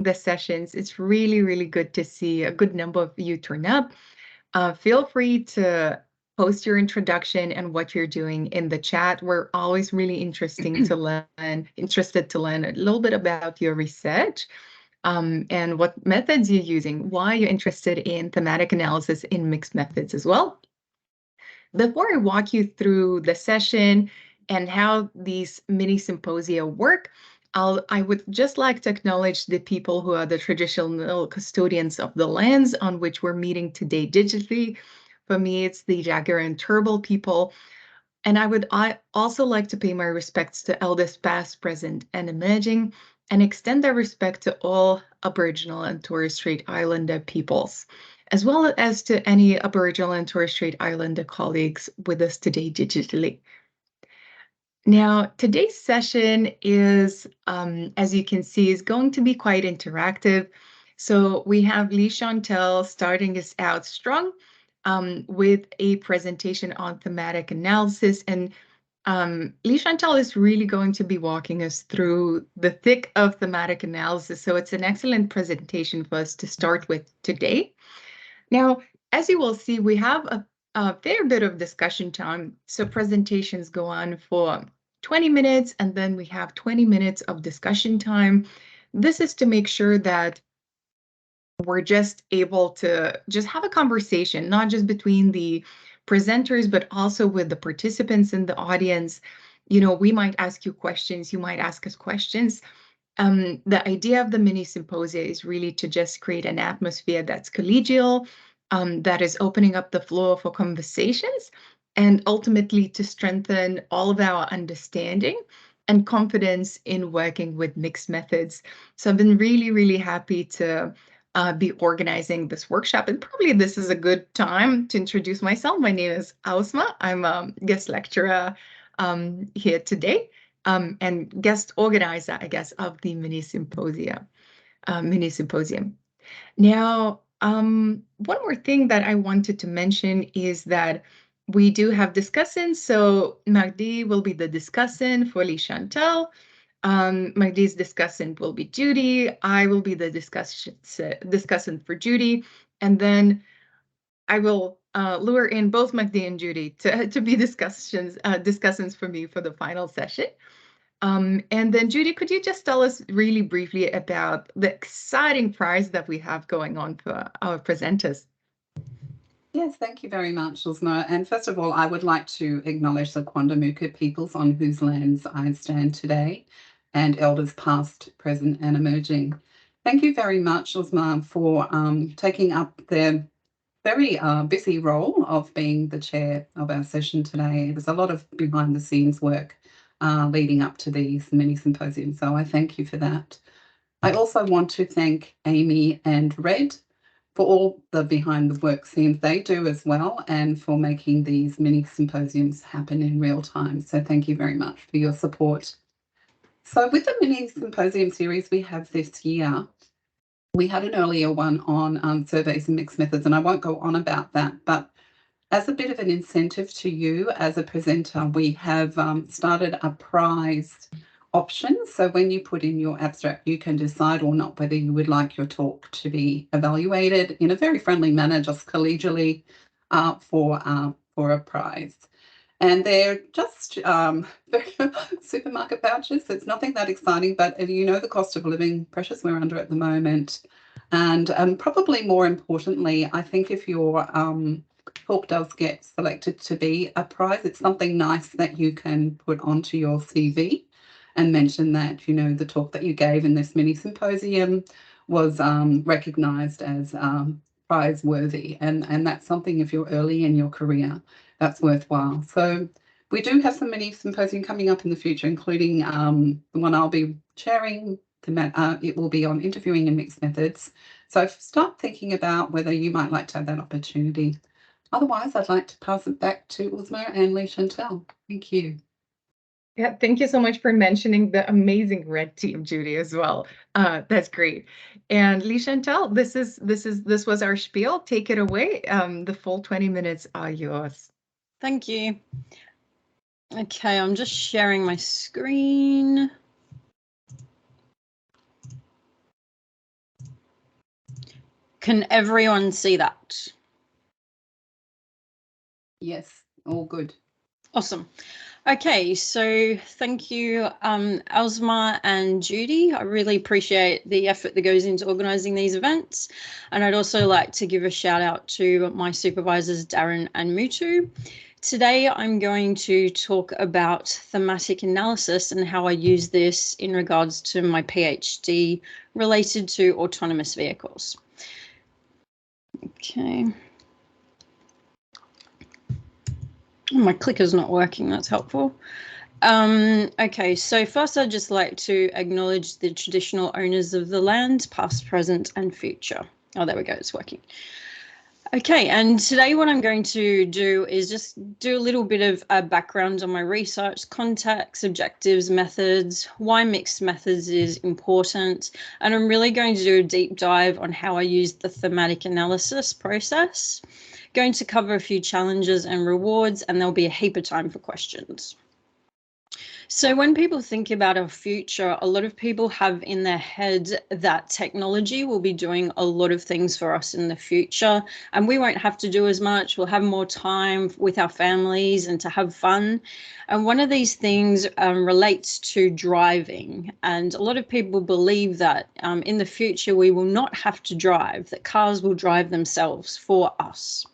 the sessions. It's really, really good to see a good number of you turn up. Feel free to post your introduction and what you're doing in the chat. We're always really interested to learn a little bit about your research, and what methods you're using, why you're interested in thematic analysis in mixed methods as well. Before I walk you through the session and how these mini symposia work, I would just like to acknowledge the people who are the traditional custodians of the lands on which we're meeting today digitally. For me, it's the Jagera and Turrbal people. And I also like to pay my respects to elders past, present, and emerging, and extend that respect to all Aboriginal and Torres Strait Islander peoples, as well as to any Aboriginal and Torres Strait Islander colleagues with us today digitally. Now, today's session is, as you can see, is going to be quite interactive. So we have Leigh-Chantelle starting us out strong with a presentation on thematic analysis. And Leigh-Chantelle is really going to be walking us through the thick of thematic analysis. So it's an excellent presentation for us to start with today. Now, as you will see, we have a fair bit of discussion time. So presentations go on for 20 minutes, and then we have 20 minutes of discussion time. This is to make sure that we're just able to just have a conversation, not just between the presenters, but also with the participants in the audience. You know, we might ask you questions, you might ask us questions. The idea of the mini symposia is really to just create an atmosphere that's collegial, that is opening up the floor for conversations, and ultimately to strengthen all of our understanding and confidence in working with mixed methods. So I've been really, really happy to be organizing this workshop, and probably this is a good time to introduce myself. My name is Ausma. I'm a guest lecturer here today, and guest organizer, I guess, of the Mini-Symposium. Now, one more thing that I wanted to mention is that we do have discussants. So Magdi will be the discussant for Leigh-Chantelle. Magdi's discussant will be Judy. I will be the discussant for Judy. And then I will lure in both Magdi and Judy to be discussants for me for the final session. And then Judy, could you just tell us really briefly about the exciting prize that we have going on for our presenters? Yes, thank you very much, Uzma. And first of all, I would like to acknowledge the Quandamooka peoples on whose lands I stand today, and elders past, present, and emerging. Thank you very much, Uzma, for taking up the very busy role of being the chair of our session today. There's a lot of behind the scenes work leading up to these mini symposiums, so I thank you for that. I also want to thank Amy and Red for all the behind the work scenes they do as well, and for making these mini symposiums happen in real time. So thank you very much for your support. So with the mini symposium series we have this year, we had an earlier one on surveys and mixed methods, and I won't go on about that, but as a bit of an incentive to you as a presenter, we have started a prize option. So when you put in your abstract, you can decide or not whether you would like your talk to be evaluated in a very friendly manner, just collegially, for a prize. And they're just supermarket vouchers. It's nothing that exciting, but you know the cost of living pressures we're under at the moment. And probably more importantly, I think if your talk does get selected to be a prize, it's something nice that you can put onto your CV and mention that, you know, the talk that you gave in this mini symposium was recognised as prize worthy. And that's something, if you're early in your career, that's worthwhile. So we do have some mini symposium coming up in the future, including the one I'll be chairing. It will be on interviewing and mixed methods. So start thinking about whether you might like to have that opportunity. Otherwise, I'd like to pass it back to Uzma and Leigh-Chantelle. Thank you. Yeah, thank you so much for mentioning the amazing Red Team, Judy, as well. That's great. And Leigh-Chantelle, this was our spiel. Take it away. The full 20 minutes are yours. Thank you. Okay, I'm just sharing my screen. Can everyone see that? Yes, all good. Awesome. Okay, so thank you, Elsma and Judy. I really appreciate the effort that goes into organising these events. And I'd also like to give a shout out to my supervisors, Darren and Mutu. Today, I'm going to talk about thematic analysis and how I use this in regards to my PhD related to autonomous vehicles. Okay. My clicker's not working, that's helpful. Okay, so first I'd just like to acknowledge the traditional owners of the land, past, present, and future. Oh, there we go, it's working. Okay, and today what I'm going to do is just do a little bit of a background on my research, context, objectives, methods, why mixed methods is important, and I'm really going to do a deep dive on how I use the thematic analysis process. Going to cover a few challenges and rewards, and there'll be a heap of time for questions. So when people think about our future, a lot of people have in their head that technology will be doing a lot of things for us in the future, and we won't have to do as much. We'll have more time with our families and to have fun. And one of these things relates to driving. And a lot of people believe that in the future, we will not have to drive, that cars will drive themselves for us.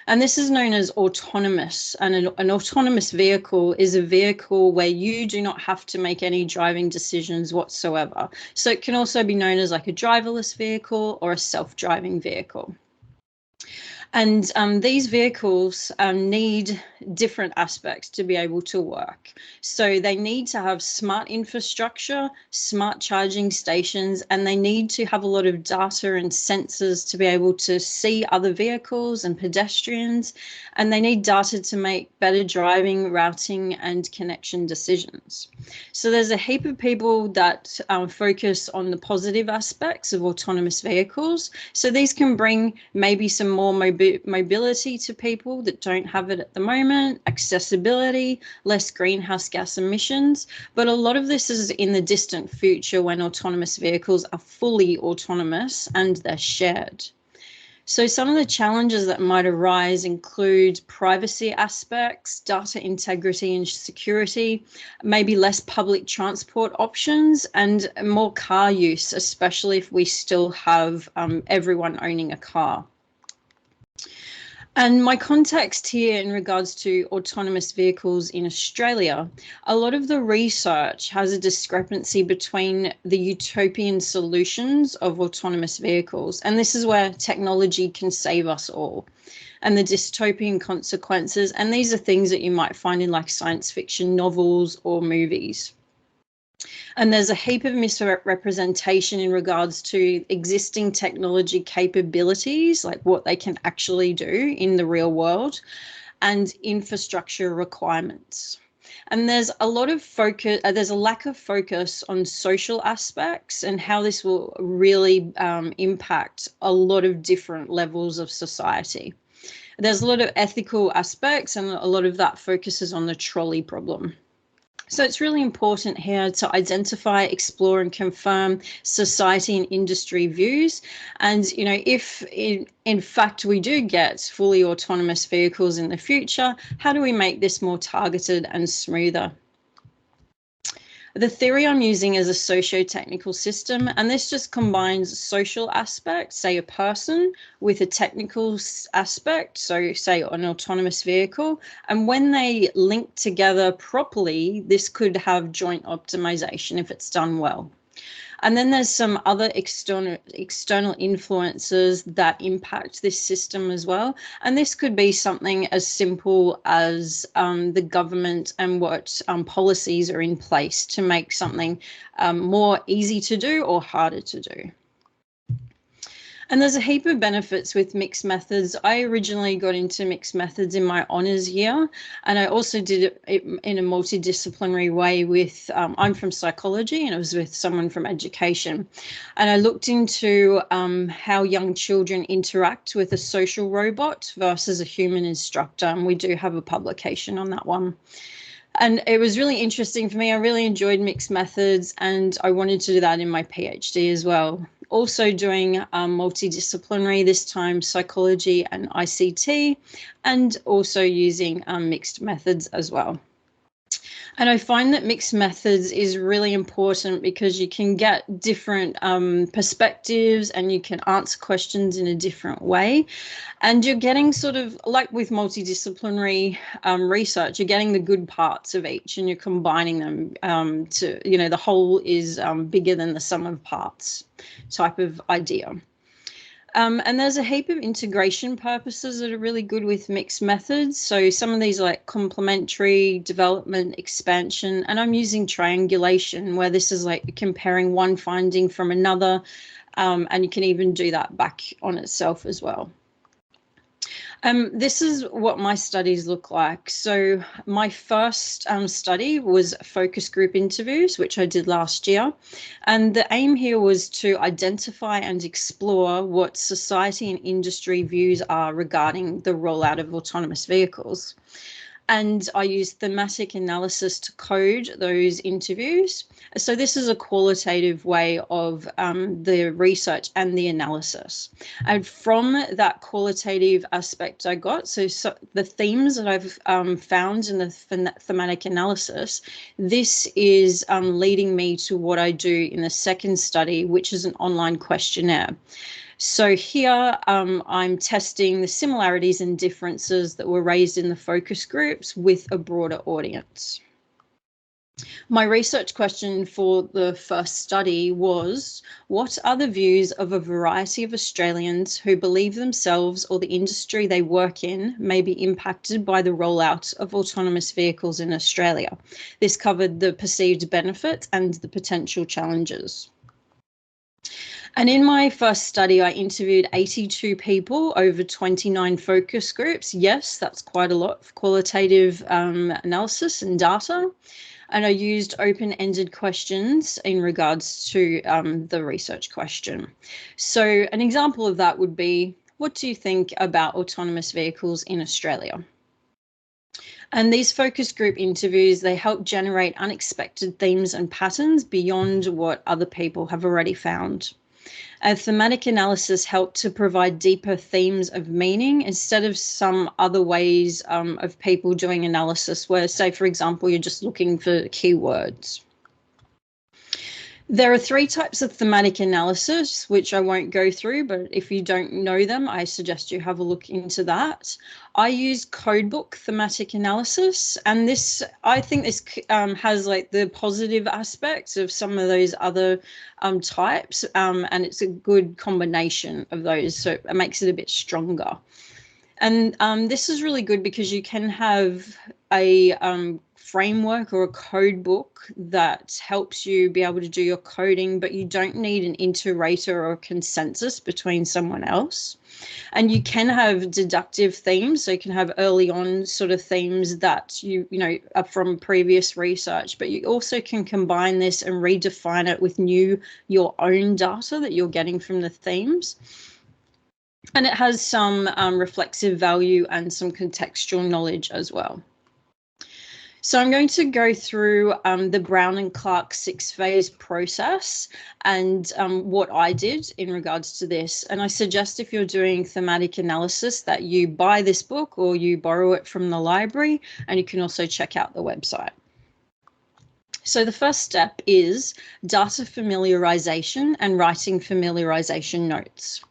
And this is known as autonomous. And an autonomous vehicle is a vehicle where you do not have to make any driving decisions whatsoever. So it can also be known as like a driverless vehicle or a self-driving vehicle. And these vehicles need different aspects to be able to work. So they need to have smart infrastructure, smart charging stations, and they need to have a lot of data and sensors to be able to see other vehicles and pedestrians. And they need data to make better driving, routing, and connection decisions. So there's a heap of people that focus on the positive aspects of autonomous vehicles. So these can bring maybe some more mobility to people that don't have it at the moment, accessibility, less greenhouse gas emissions. But a lot of this is in the distant future when autonomous vehicles are fully autonomous and they're shared. So some of the challenges that might arise include privacy aspects, data integrity and security, maybe less public transport options, and more car use, especially if we still have everyone owning a car. And my context here in regards to autonomous vehicles in Australia, a lot of the research has a discrepancy between the utopian solutions of autonomous vehicles, and this is where technology can save us all, and the dystopian consequences, and these are things that you might find in like science fiction novels or movies. And there's a heap of misrepresentation in regards to existing technology capabilities, like what they can actually do in the real world, and infrastructure requirements. And there's a lot of focus, there's a lack of focus on social aspects and how this will really impact a lot of different levels of society. There's a lot of ethical aspects, and a lot of that focuses on the trolley problem. So it's really important here to identify, explore, and confirm society and industry views. And, you know, if in fact we do get fully autonomous vehicles in the future, how do we make this more targeted and smoother? The theory I'm using is a socio-technical system, and this just combines social aspects, say a person, with a technical aspect, so say an autonomous vehicle. And when they link together properly, this could have joint optimization if it's done well. And then there's some other external influences that impact this system as well. And this could be something as simple as the government and what policies are in place to make something more easy to do or harder to do. And there's a heap of benefits with mixed methods. I originally got into mixed methods in my honours year, and I also did it in a multidisciplinary way with, I'm from psychology and I was with someone from education. And I looked into how young children interact with a social robot versus a human instructor. And we do have a publication on that one. And it was really interesting for me. I really enjoyed mixed methods, and I wanted to do that in my PhD as well. Also doing multidisciplinary, this time psychology and ICT, and also using mixed methods as well. And I find that mixed methods is really important because you can get different perspectives and you can answer questions in a different way. And you're getting sort of like with multidisciplinary research, you're getting the good parts of each and you're combining them to, you know, the whole is bigger than the sum of parts type of idea. And there's a heap of integration purposes that are really good with mixed methods. So some of these are like complementary, development, expansion, and I'm using triangulation, where this is like comparing one finding from another, and you can even do that back on itself as well. This is what my studies look like. So my first study was focus group interviews, which I did last year. And the aim here was to identify and explore what society and industry views are regarding the rollout of autonomous vehicles. And I used thematic analysis to code those interviews. So this is a qualitative way of the research and the analysis. And from that qualitative aspect I got, so the themes that I've found in the thematic analysis, this is leading me to what I do in the second study, which is an online questionnaire. So here I'm testing the similarities and differences that were raised in the focus groups with a broader audience. My research question for the first study was, what are the views of a variety of Australians who believe themselves or the industry they work in may be impacted by the rollout of autonomous vehicles in Australia? This covered the perceived benefits and the potential challenges. And in my first study, I interviewed 82 people over 29 focus groups. Yes, that's quite a lot of qualitative analysis and data. And I used open-ended questions in regards to the research question. So an example of that would be, what do you think about autonomous vehicles in Australia? And these focus group interviews, they help generate unexpected themes and patterns beyond what other people have already found. A thematic analysis helped to provide deeper themes of meaning instead of some other ways of people doing analysis where, say, for example, you're just looking for keywords. There are 3 types of thematic analysis, which I won't go through, but if you don't know them, I suggest you have a look into that. I use codebook thematic analysis, and this, I think this has like the positive aspects of some of those other types, and it's a good combination of those, so it makes it a bit stronger. And this is really good because you can have a framework or a code book that helps you be able to do your coding, but you don't need an iterator or a consensus between someone else. And you can have deductive themes, so you can have early on sort of themes that you know are from previous research, but you also can combine this and redefine it with your own data that you're getting from the themes. And it has some reflexive value and some contextual knowledge as well. So I'm going to go through the Brown and Clark 6-phase process and what I did in regards to this. And I suggest if you're doing thematic analysis that you buy this book or you borrow it from the library, and you can also check out the website. So the first step is data familiarization and writing familiarization notes.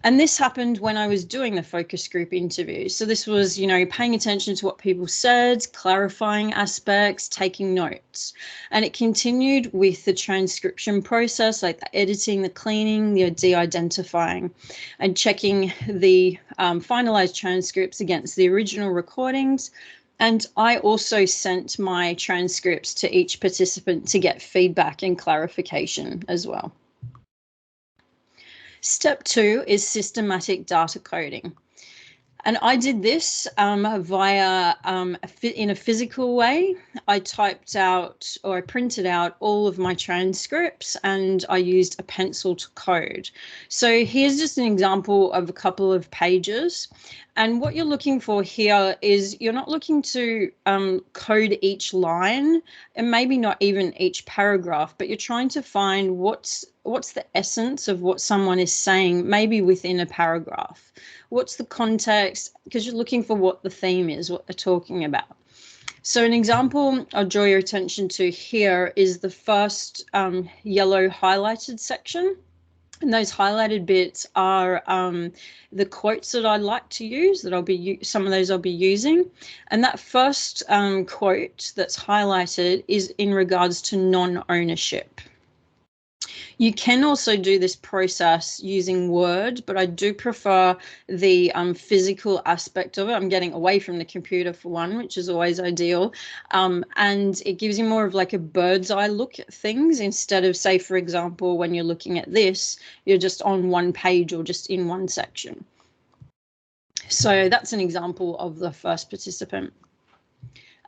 And this happened when I was doing the focus group interviews. So this was, you know, paying attention to what people said, clarifying aspects, taking notes. And it continued with the transcription process, like the editing, the cleaning, the de-identifying, and checking the finalized transcripts against the original recordings. And I also sent my transcripts to each participant to get feedback and clarification as well. Step 2 is systematic data coding. And I did this via in a physical way. I typed out or I printed out all of my transcripts and I used a pencil to code. So here's just an example of a couple of pages. And what you're looking for here is you're not looking to code each line and maybe not even each paragraph, but you're trying to find what's the essence of what someone is saying, maybe within a paragraph. What's the context? Because you're looking for what the theme is, what they're talking about. So an example I'll draw your attention to here is the first yellow highlighted section. And those highlighted bits are the quotes that I like to use, that some of those I'll be using. And that first quote that's highlighted is in regards to non-ownership. You can also do this process using Word, but I do prefer the physical aspect of it. I'm getting away from the computer for one, which is always ideal. And it gives you more of like a bird's eye look at things instead of, say, for example, when you're looking at this, you're just on one page or just in one section. So that's an example of the first participant.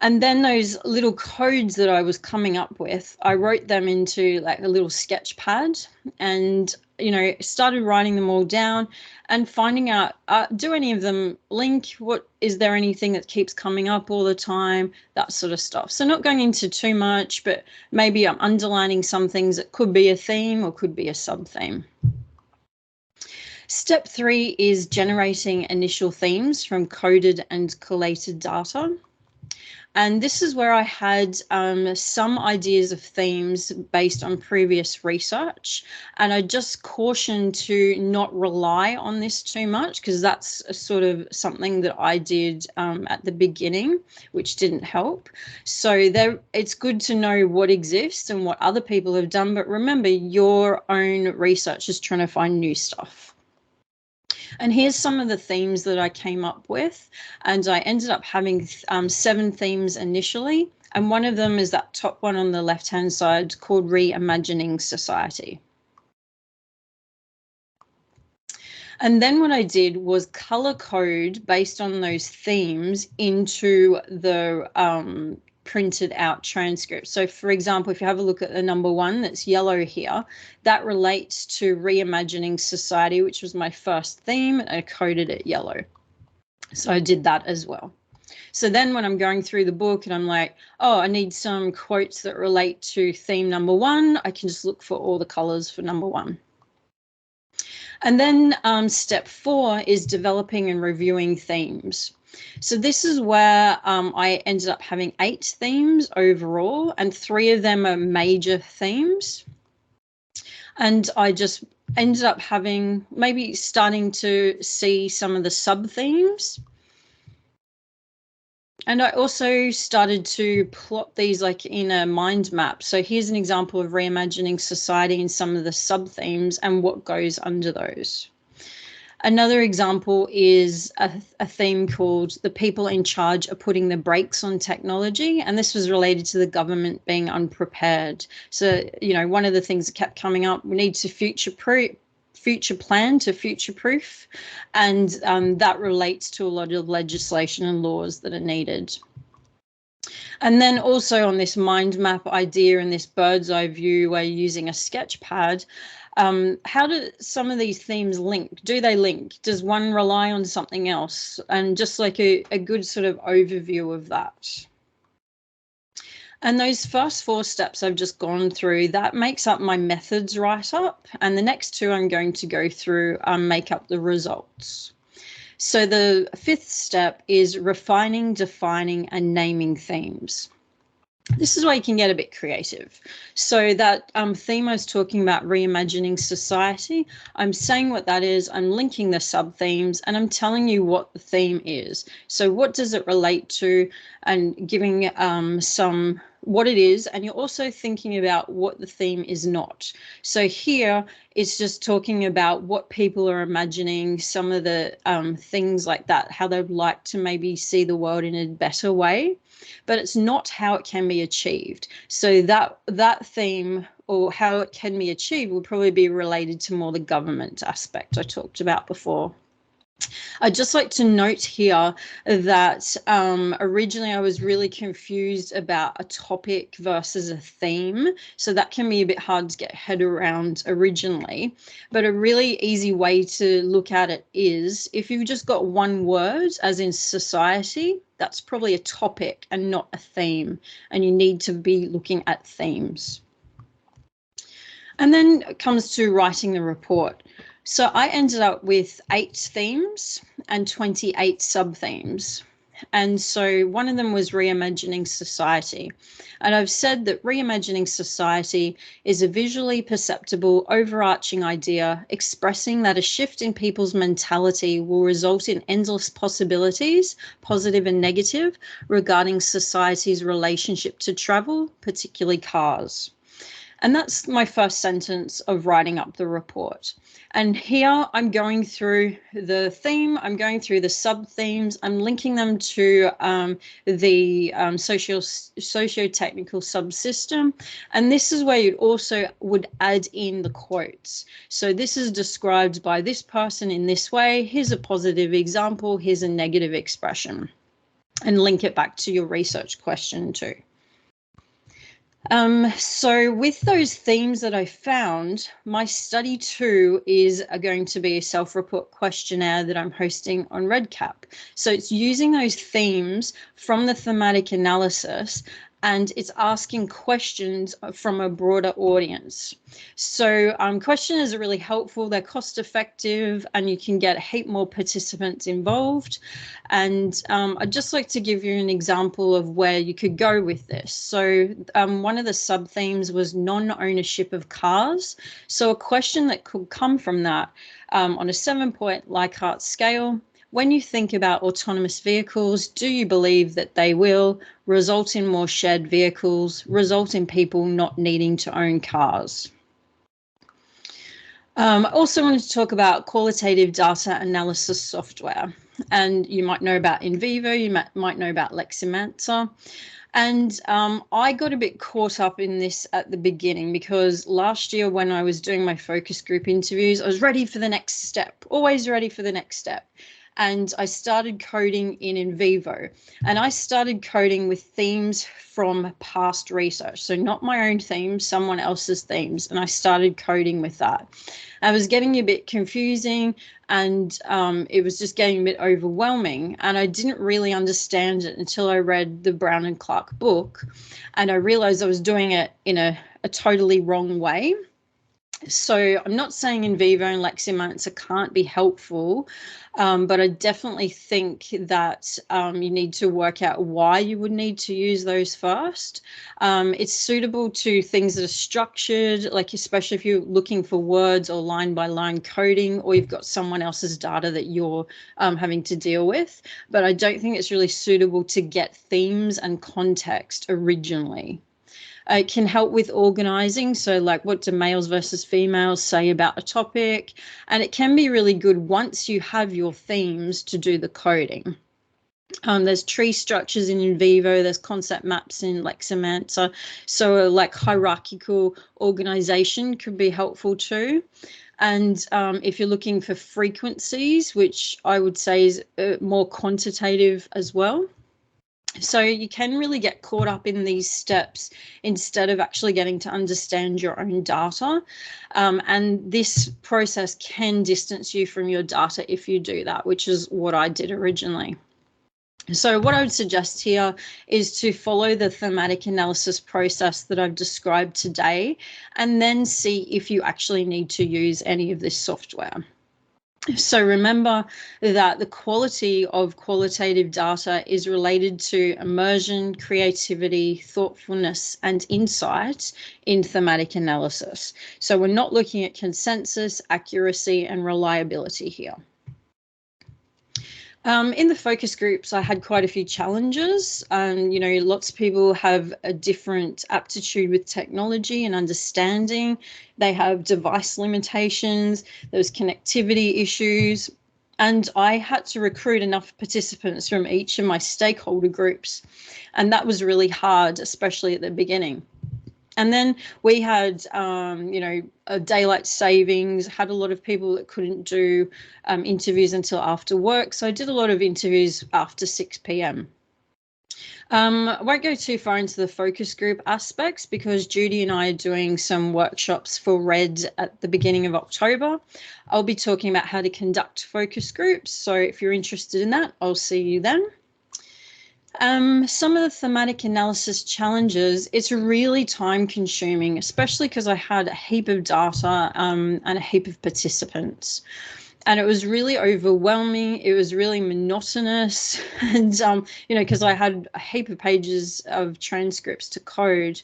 And then those little codes that I was coming up with, I wrote them into like a little sketch pad and, you know, started writing them all down and finding out, do any of them link? Is there anything that keeps coming up all the time? That sort of stuff. So not going into too much, but maybe I'm underlining some things that could be a theme or could be a sub-theme. Step 3 is generating initial themes from coded and collated data. And this is where I had some ideas of themes based on previous research. And I just caution to not rely on this too much, because that's sort of something that I did at the beginning, which didn't help. So it's good to know what exists and what other people have done. But remember, your own research is trying to find new stuff. And here's some of the themes that I came up with. And I ended up having 7 themes initially. And one of them is that top one on the left-hand side called Reimagining Society. And then what I did was color code based on those themes into the printed out transcript. So for example, if you have a look at the number 1 that's yellow here, that relates to Reimagining Society, which was my first theme, and I coded it yellow. So I did that as well. So then when I'm going through the book and I'm like, oh, I need some quotes that relate to theme number 1, I can just look for all the colors for number 1. And then step 4 is developing and reviewing themes. So this is where I ended up having 8 themes overall, and 3 of them are major themes. And I just ended up having maybe starting to see some of the sub-themes. And I also started to plot these like in a mind map. So here's an example of Reimagining Society and some of the sub-themes and what goes under those. Another example is a theme called The People in Charge Are Putting the Brakes on Technology. And this was related to the government being unprepared. So, you know, one of the things that kept coming up, we need to future plan to future-proof. And that relates to a lot of legislation and laws that are needed. And then also on this mind map idea and this bird's eye view, we're using a sketch pad. How do some of these themes link? Do they link? Does one rely on something else? And just like a good sort of overview of that. And those first 4 steps I've just gone through, that makes up my methods write-up. And the next 2 I'm going to go through make up the results. So the 5th step is refining, defining, and naming themes. This is where you can get a bit creative. So that theme I was talking about, Reimagining Society, I'm saying what that is, I'm linking the sub-themes, and I'm telling you what the theme is. So what does it relate to, and giving what it is, and you're also thinking about what the theme is not. So here it's just talking about what people are imagining, some of the things like that, how they'd like to maybe see the world in a better way, but it's not how it can be achieved. So that theme, or how it can be achieved, will probably be related to more the government aspect I talked about before. I'd just like to note here that originally I was really confused about a topic versus a theme. So that can be a bit hard to get head around originally. But a really easy way to look at it is if you've just got one word, as in society, that's probably a topic and not a theme. And you need to be looking at themes. And then it comes to writing the report. So I ended up with 8 themes and 28 sub-themes. And so one of them was reimagining society. And I've said that reimagining society is a visually perceptible, overarching idea expressing that a shift in people's mentality will result in endless possibilities, positive and negative, regarding society's relationship to travel, particularly cars. And that's my first sentence of writing up the report. And here I'm going through the theme, I'm going through the sub-themes, I'm linking them to the socio-technical subsystem. And this is where you also would add in the quotes. So this is described by this person in this way. Here's a positive example, here's a negative expression. And link it back to your research question too. So with those themes that I found, my study 2 is going to be a self-report questionnaire that I'm hosting on REDCap. So it's using those themes from the thematic analysis and it's asking questions from a broader audience. So questionnaires are really helpful, they're cost effective, and you can get a heap more participants involved. And I'd just like to give you an example of where you could go with this. So one of the sub-themes was non-ownership of cars. So a question that could come from that on a 7-point Likert scale: when you think about autonomous vehicles, do you believe that they will result in more shared vehicles, result in people not needing to own cars? I also wanted to talk about qualitative data analysis software. And you might know about NVivo, you might know about Leigh-Chantelle. And I got a bit caught up in this at the beginning because last year when I was doing my focus group interviews, I was ready for the next step, always ready for the next step. And I started coding in NVivo, and I started coding with themes from past research. So not my own themes, someone else's themes. And I started coding with that. I was getting a bit confusing and it was just getting a bit overwhelming. And I didn't really understand it until I read the Brown and Clark book. And I realized I was doing it in a totally wrong way. So I'm not saying NVivo and Leigh-Chantelle can't be helpful, but I definitely think that you need to work out why you would need to use those first. It's suitable to things that are structured, like especially if you're looking for words or line-by-line coding, or you've got someone else's data that you're having to deal with. But I don't think it's really suitable to get themes and context originally. It can help with organizing. So like, what do males versus females say about a topic? And it can be really good once you have your themes to do the coding. There's tree structures in NVivo, there's concept maps in Leigh-Chantelle. So like hierarchical organization could be helpful too. And if you're looking for frequencies, which I would say is more quantitative as well. So you can really get caught up in these steps instead of actually getting to understand your own data. And this process can distance you from your data if you do that, which is what I did originally. So what I would suggest here is to follow the thematic analysis process that I've described today, and then see if you actually need to use any of this software. So remember that the quality of qualitative data is related to immersion, creativity, thoughtfulness, and insight in thematic analysis. So we're not looking at consensus, accuracy, and reliability here. In the focus groups, I had quite a few challenges. Lots of people have a different aptitude with technology and understanding. They have device limitations, there's connectivity issues, and I had to recruit enough participants from each of my stakeholder groups. And that was really hard, especially at the beginning. And then we had, a daylight savings, had a lot of people that couldn't do interviews until after work. So I did a lot of interviews after 6 p.m. I won't go too far into the focus group aspects because Judy and I are doing some workshops for RED at the beginning of October. I'll be talking about how to conduct focus groups. So if you're interested in that, I'll see you then. Some of the thematic analysis challenges, it's really time consuming, especially because I had a heap of data and a heap of participants. And it was really overwhelming. It was really monotonous. And, because I had a heap of pages of transcripts to code.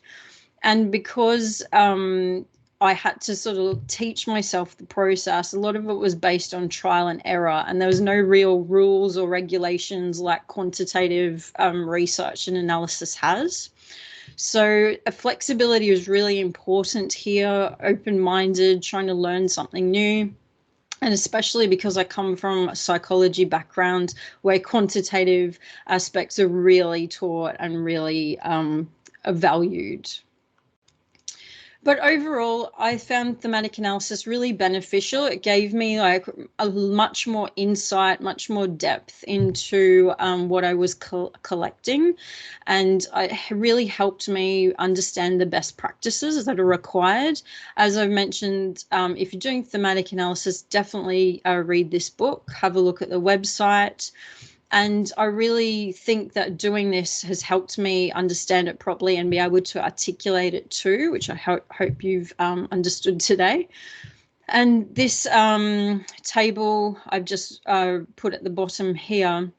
And because I had to sort of teach myself the process, a lot of it was based on trial and error. And there was no real rules or regulations like quantitative research and analysis has. So flexibility is really important here, open-minded, trying to learn something new. And especially because I come from a psychology background where quantitative aspects are really taught and really valued. But overall, I found thematic analysis really beneficial. It gave me like a much more insight, much more depth into what I was collecting. And it really helped me understand the best practices that are required. As I've mentioned, if you're doing thematic analysis, definitely read this book, have a look at the website. And I really think that doing this has helped me understand it properly and be able to articulate it too, which I hope you've understood today. And this table I've just put at the bottom here.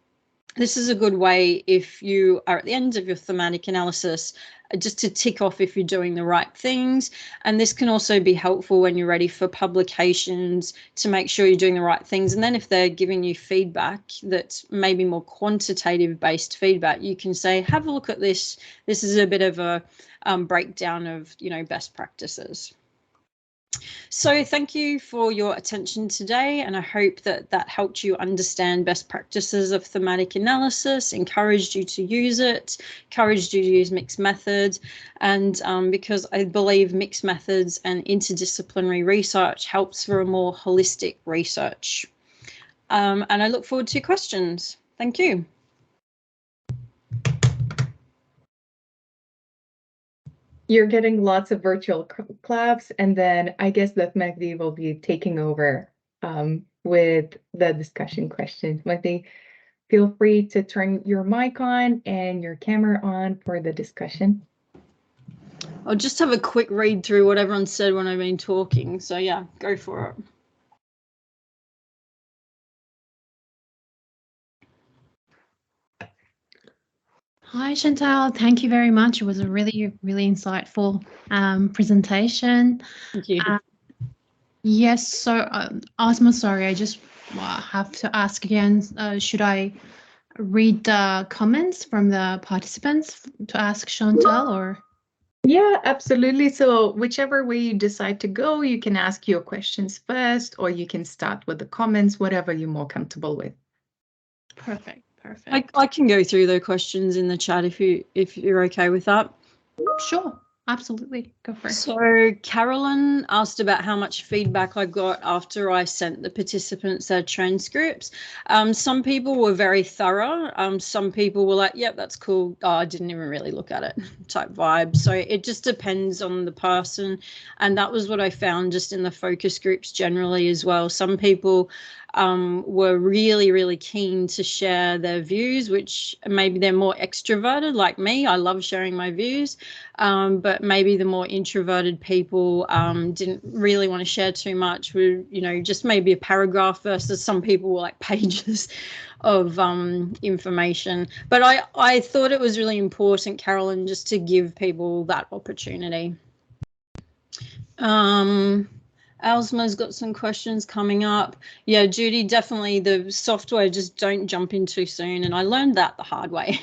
This is a good way if you are at the end of your thematic analysis just to tick off if you're doing the right things. And this can also be helpful when you're ready for publications to make sure you're doing the right things. And then if they're giving you feedback that's maybe more quantitative based feedback, you can say, have a look at this. This is a bit of a breakdown of, best practices. So thank you for your attention today, and I hope that helped you understand best practices of thematic analysis, encouraged you to use it, encouraged you to use mixed methods, and because I believe mixed methods and interdisciplinary research helps for a more holistic research. And I look forward to questions. Thank you. You're getting lots of virtual claps, and then I guess that Magdi will be taking over with the discussion questions. Magdi, feel free to turn your mic on and your camera on for the discussion. I'll just have a quick read through what everyone said when I've been talking. So yeah, go for it. Hi, Chantal. Thank you very much. It was a really, really insightful presentation. Thank you. Yes, so Asma, sorry, I just have to ask again, should I read the comments from the participants to ask Chantal, or? Yeah, absolutely. So whichever way you decide to go, you can ask your questions first, or you can start with the comments, whatever you're more comfortable with. Perfect. Perfect. I can go through the questions in the chat if you're okay with that. Sure, absolutely. Go for it. So Carolyn asked about how much feedback I got after I sent the participants their transcripts. Some people were very thorough. Some people were like, yep, that's cool. Oh, I didn't even really look at it type vibe. So it just depends on the person. And that was what I found just in the focus groups generally as well. Some people were really, really keen to share their views, which maybe they're more extroverted like me. I love sharing my views, but maybe the more introverted people didn't really want to share too much with, just maybe a paragraph versus some people were like pages of information. But I thought it was really important, Carolyn, just to give people that opportunity. Alsma's got some questions coming up. Yeah, Judy, definitely the software, just don't jump in too soon. And I learned that the hard way.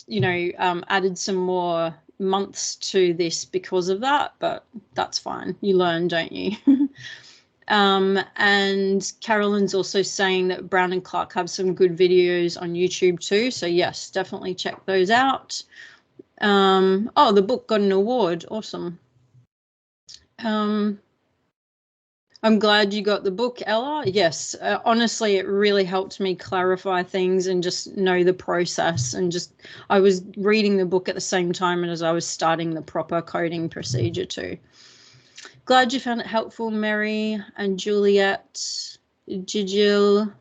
Added some more months to this because of that, but that's fine. You learn, don't you? And Carolyn's also saying that Brown and Clark have some good videos on YouTube too. So yes, definitely check those out. Oh, the book got an award. Awesome. I'm glad you got the book, Ella. Yes, honestly, it really helped me clarify things and just know the process. And just, I was reading the book at the same time as I was starting the proper coding procedure too. Glad you found it helpful, Mary and Juliet, Gigil.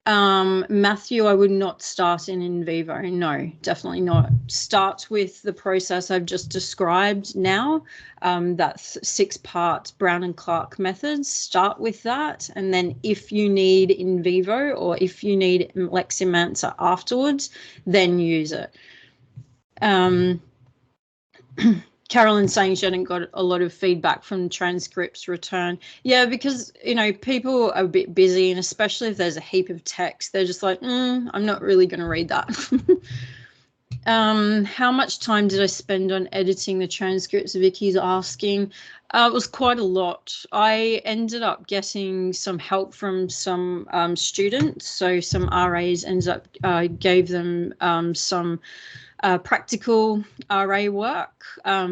Matthew, I would not start in vivo. No, definitely not. Start with the process I've just described now. That's 6-part Brown and Clark methods. Start with that. And then if you need in vivo or if you need Leximancer afterwards, then use it. Carolyn's saying she hadn't got a lot of feedback from transcripts return. Yeah, because, you know, people are a bit busy, and especially if there's a heap of text, they're just like, I'm not really going to read that. How much time did I spend on editing the transcripts? Vicky's asking. It was quite a lot. I ended up getting some help from some students. So some RAs ended up, gave them some practical RA work.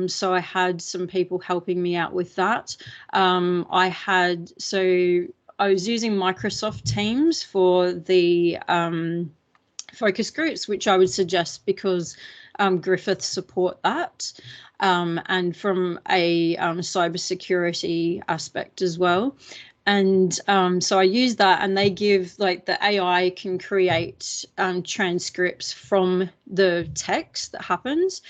So I had some people helping me out with that. I was using Microsoft Teams for the focus groups, which I would suggest because Griffith support that, and from a cybersecurity aspect as well. And so I use that, and they give, like, the AI can create transcripts from the text that happens.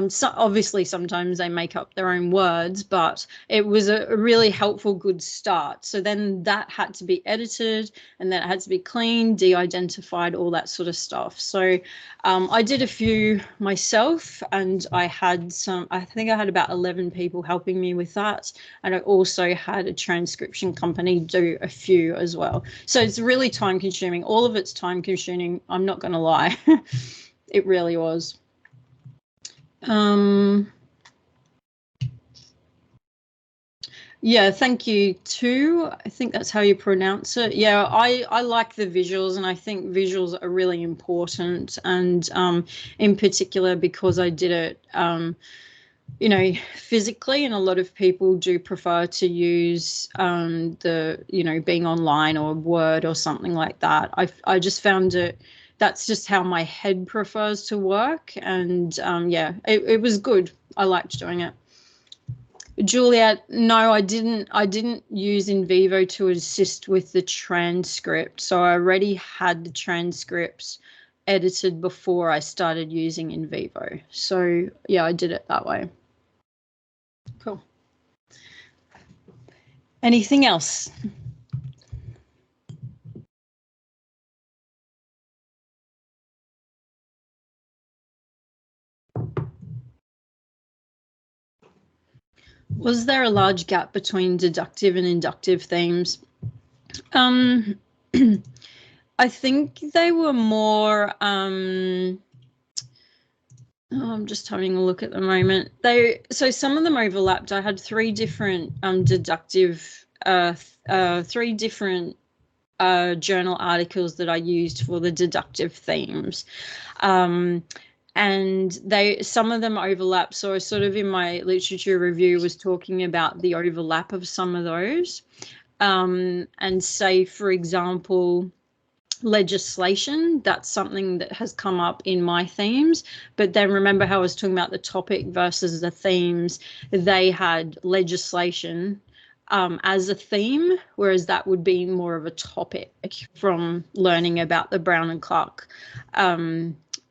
So obviously sometimes they make up their own words, but it was a really helpful, good start. So then that had to be edited, and then it had to be cleaned, de-identified, all that sort of stuff. So I did a few myself, and I think I had about 11 people helping me with that. And I also had a transcription company do a few as well. So it's really time consuming. All of it's time consuming. I'm not going to lie. It really was. Yeah, thank you too. I think that's how you pronounce it. Yeah, I like the visuals, and I think visuals are really important. And in particular, because I did it, you know, physically, and a lot of people do prefer to use being online or Word or something like that. I just found it, that's just how my head prefers to work. And yeah, it was good. I liked doing it. Juliet, no, I didn't use in vivo to assist with the transcript. So I already had the transcripts edited before I started using in vivo. So yeah, I did it that way. Cool. Anything else? Was there a large gap between deductive and inductive themes? I think they were more, I'm just having a look at the moment. So some of them overlapped. I had 3 different deductive, 3 different journal articles that I used for the deductive themes. And some of them overlap. So I sort of, in my literature review, was talking about the overlap of some of those. And say, for example, legislation, that's something that has come up in my themes. But then remember how I was talking about the topic versus the themes? They had legislation as a theme, whereas that would be more of a topic from learning about the Brown and Clark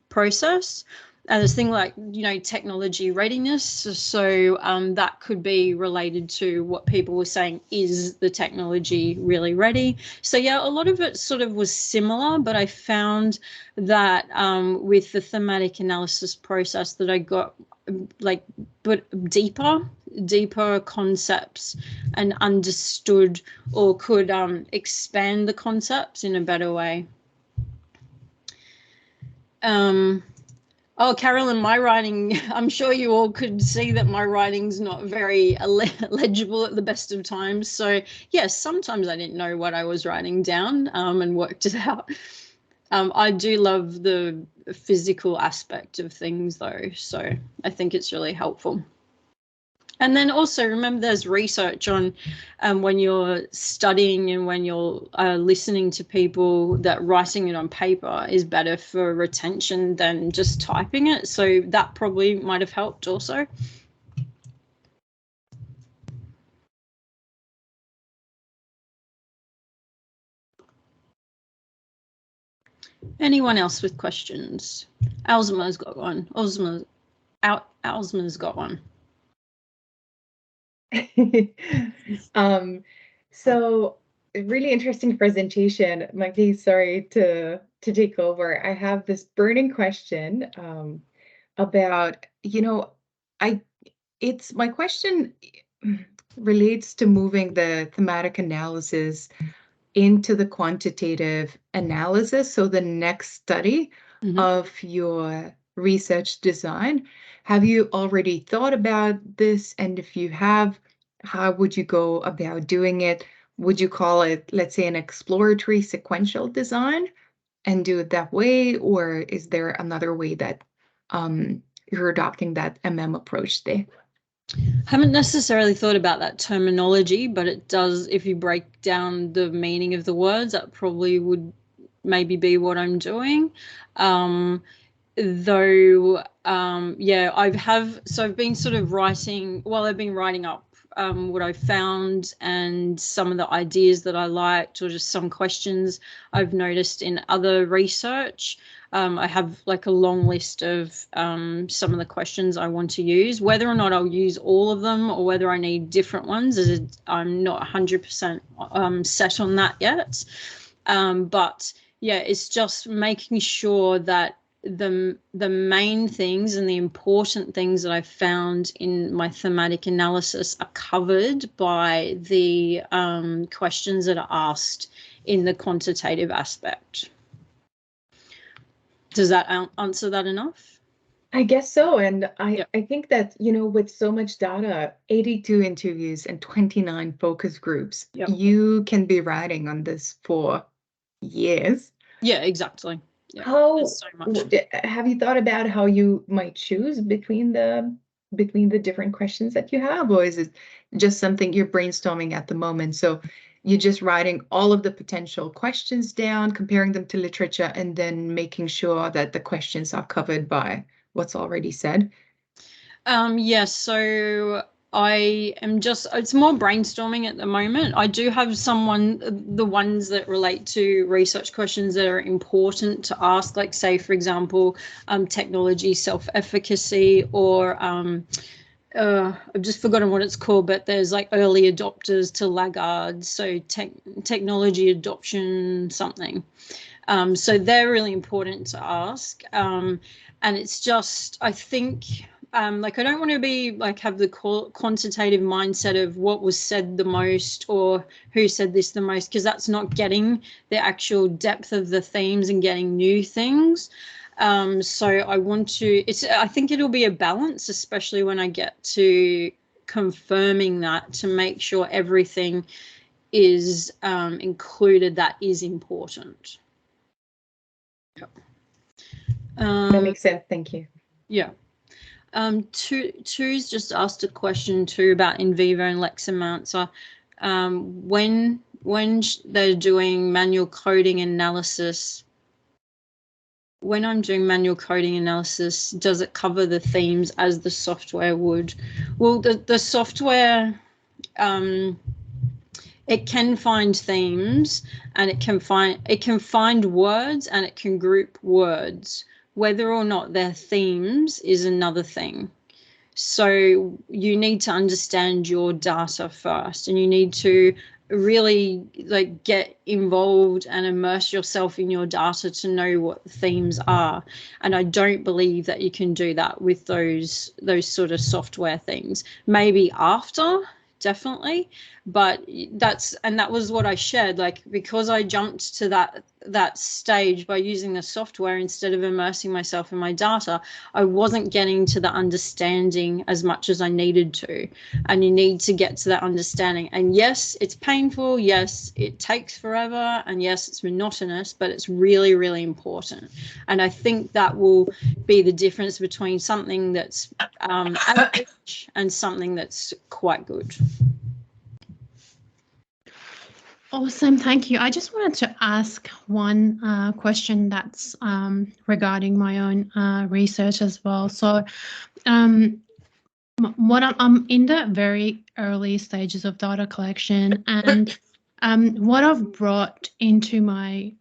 process. And there's things like, you know, technology readiness. So that could be related to what people were saying, is the technology really ready? So yeah, a lot of it sort of was similar, but I found that with the thematic analysis process that I got, like, but deeper concepts, and understood or could expand the concepts in a better way. Oh, Carolyn, my writing, I'm sure you all could see that my writing's not very legible at the best of times. So yes, sometimes I didn't know what I was writing down and worked it out. I do love the physical aspect of things though, so I think it's really helpful. And then also remember there's research on when you're studying and when you're listening to people that writing it on paper is better for retention than just typing it. So that probably might have helped also. Anyone else with questions? Alzma's got one. Alzma's got one. So really interesting presentation. Mikey, sorry to take over. I have this burning question about, my question relates to moving the thematic analysis into the quantitative analysis. So the next study of your research design. Have you already thought about this? And if you have, how would you go about doing it? Would you call it, let's say, an exploratory sequential design and do it that way? Or is there another way that you're adopting that approach there? Haven't necessarily thought about that terminology, but it does, if you break down the meaning of the words, that probably would maybe be what I'm doing. I've been sort of writing, I've been writing up what I found and some of the ideas that I liked, or just some questions I've noticed in other research. I have like a long list of some of the questions I want to use. Whether or not I'll use all of them or whether I need different ones, I'm not 100% set on that yet. But yeah, it's just making sure that the main things and the important things that I found in my thematic analysis are covered by the questions that are asked in the quantitative aspect. Does that answer that enough? I guess so. And I think that, with so much data, 82 interviews and 29 focus groups, you can be writing on this for years. Yeah, exactly. Yeah, how so much. Have you thought about how you might choose between the different questions that you have, or is it just something you're brainstorming at the moment? So you're just writing all of the potential questions down, comparing them to literature, and then making sure that the questions are covered by what's already said? So I am it's more brainstorming at the moment. I do have the ones that relate to research questions that are important to ask, like say, for example, technology self-efficacy, or I've just forgotten what it's called, but there's like early adopters to laggards, so technology adoption something. So they're really important to ask. And it's just, I think, I don't want to be have the quantitative mindset of what was said the most or who said this the most, because that's not getting the actual depth of the themes and getting new things. So I think it'll be a balance, especially when I get to confirming that, to make sure everything is included that is important. That makes sense. Thank you. Yeah. Two's just asked a question too about in vivo and Lexamancer. When they're doing manual coding analysis, when I'm doing manual coding analysis, does it cover the themes as the software would? Well, the software, it can find themes, and it can find words, and it can group words. Whether or not they're themes is another thing. So you need to understand your data first, and you need to really get involved and immerse yourself in your data to know what the themes are. And I don't believe that you can do that with those sort of software things. Maybe after, definitely, but that was what I shared, because I jumped to that that stage by using the software instead of immersing myself in my data, I wasn't getting to the understanding as much as I needed to. And you need to get to that understanding. And yes, it's painful. Yes, it takes forever. And yes, it's monotonous, but it's really, really important. And I think that will be the difference between something that's average and something that's quite good. Awesome, thank you. I just wanted to ask one question that's regarding my own research as well. So what I'm in the very early stages of data collection, and what I've brought into my,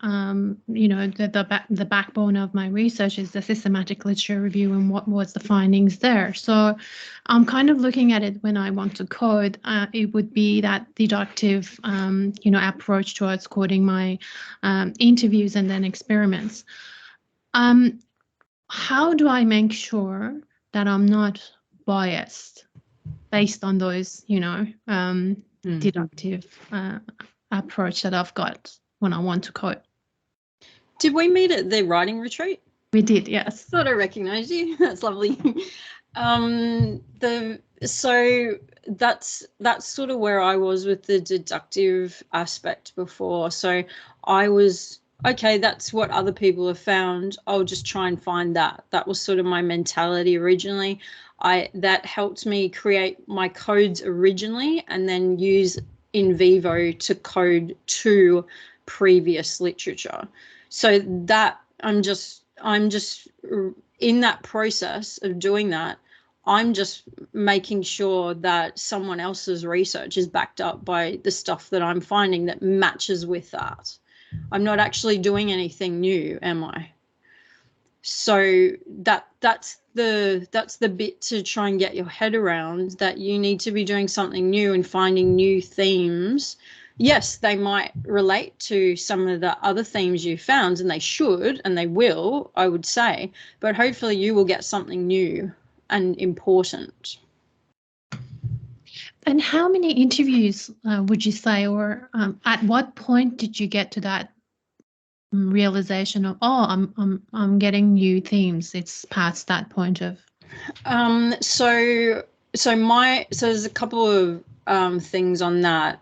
the backbone of my research is the systematic literature review and what was the findings there. So I'm kind of looking at it when I want to code. It would be that deductive, approach towards coding my interviews and then experiments. How do I make sure that I'm not biased based on those, deductive approach that I've got when I want to code? Did we meet at the writing retreat? We did, yes. Thought I recognized you. That's lovely. So that's sort of where I was with the deductive aspect before. So I was, okay, that's what other people have found. I'll just try and find that. That was sort of my mentality originally. That helped me create my codes originally and then use in vivo to code to previous literature. So that I'm just in that process of doing that, I'm just making sure that someone else's research is backed up by the stuff that I'm finding that matches with that. I'm not actually doing anything new, am I? So that's the bit to try and get your head around, that you need to be doing something new and finding new themes. Yes, they might relate to some of the other themes you found, and they should, and they will, I would say, but hopefully you will get something new and important. And how many interviews would you say, or at what point did you get to that realization of, I'm getting new themes? It's past that point of. So there's a couple of things on that.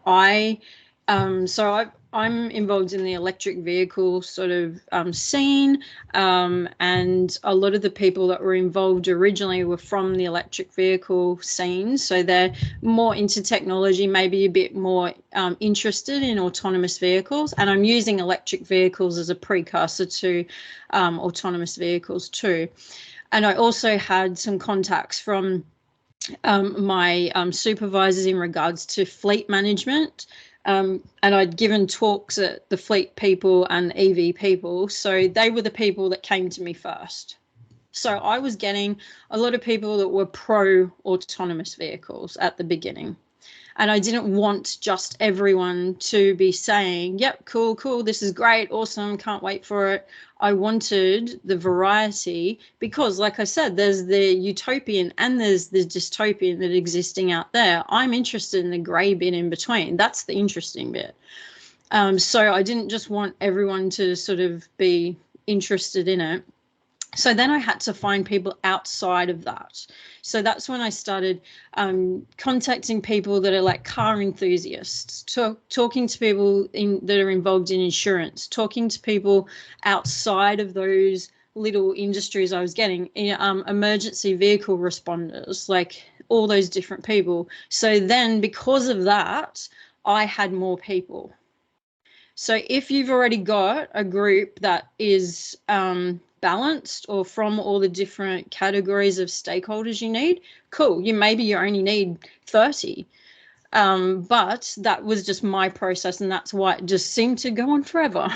I'm involved in the electric vehicle sort of scene, and a lot of the people that were involved originally were from the electric vehicle scene. So they're more into technology, maybe a bit more interested in autonomous vehicles. And I'm using electric vehicles as a precursor to autonomous vehicles too. And I also had some contacts from my supervisors in regards to fleet management. And I'd given talks at the fleet people and EV people. So they were the people that came to me first. So I was getting a lot of people that were pro autonomous vehicles at the beginning. And I didn't want just everyone to be saying, yep, cool, this is great, awesome, can't wait for it. I wanted the variety because, like I said, there's the utopian and there's the dystopian that existing out there. I'm interested in the grey bit in between. That's the interesting bit. So I didn't just want everyone to sort of be interested in it. So then I had to find people outside of that. So that's when I started contacting people that are like car enthusiasts, talking to people that are involved in insurance, talking to people outside of those little industries I was getting, emergency vehicle responders, like all those different people. So then because of that, I had more people. So if you've already got a group that is balanced or from all the different categories of stakeholders you need, cool, you only need 30. But that was just my process, and that's why it just seemed to go on forever.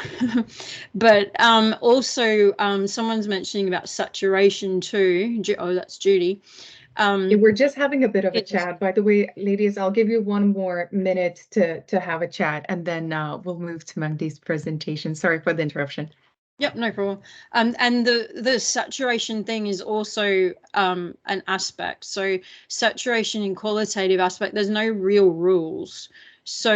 But also someone's mentioning about saturation too. Oh, that's Judy. We're just having a bit of a chat. By the way, ladies, I'll give you 1 more minute to have a chat, and then we'll move to Mandy's presentation. Sorry for the interruption. Yep, no problem. And the saturation thing is also an aspect. So saturation in qualitative aspect, there's no real rules. So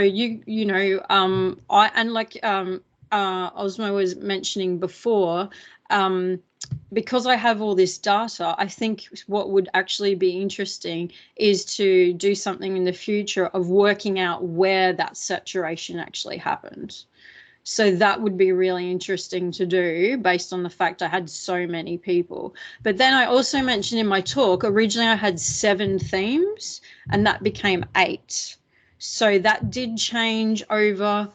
Osmo was mentioning before, because I have all this data, I think what would actually be interesting is to do something in the future of working out where that saturation actually happened. So that would be really interesting to do based on the fact I had so many people. But then I also mentioned in my talk, originally I had 7 themes and that became 8. So that did change over,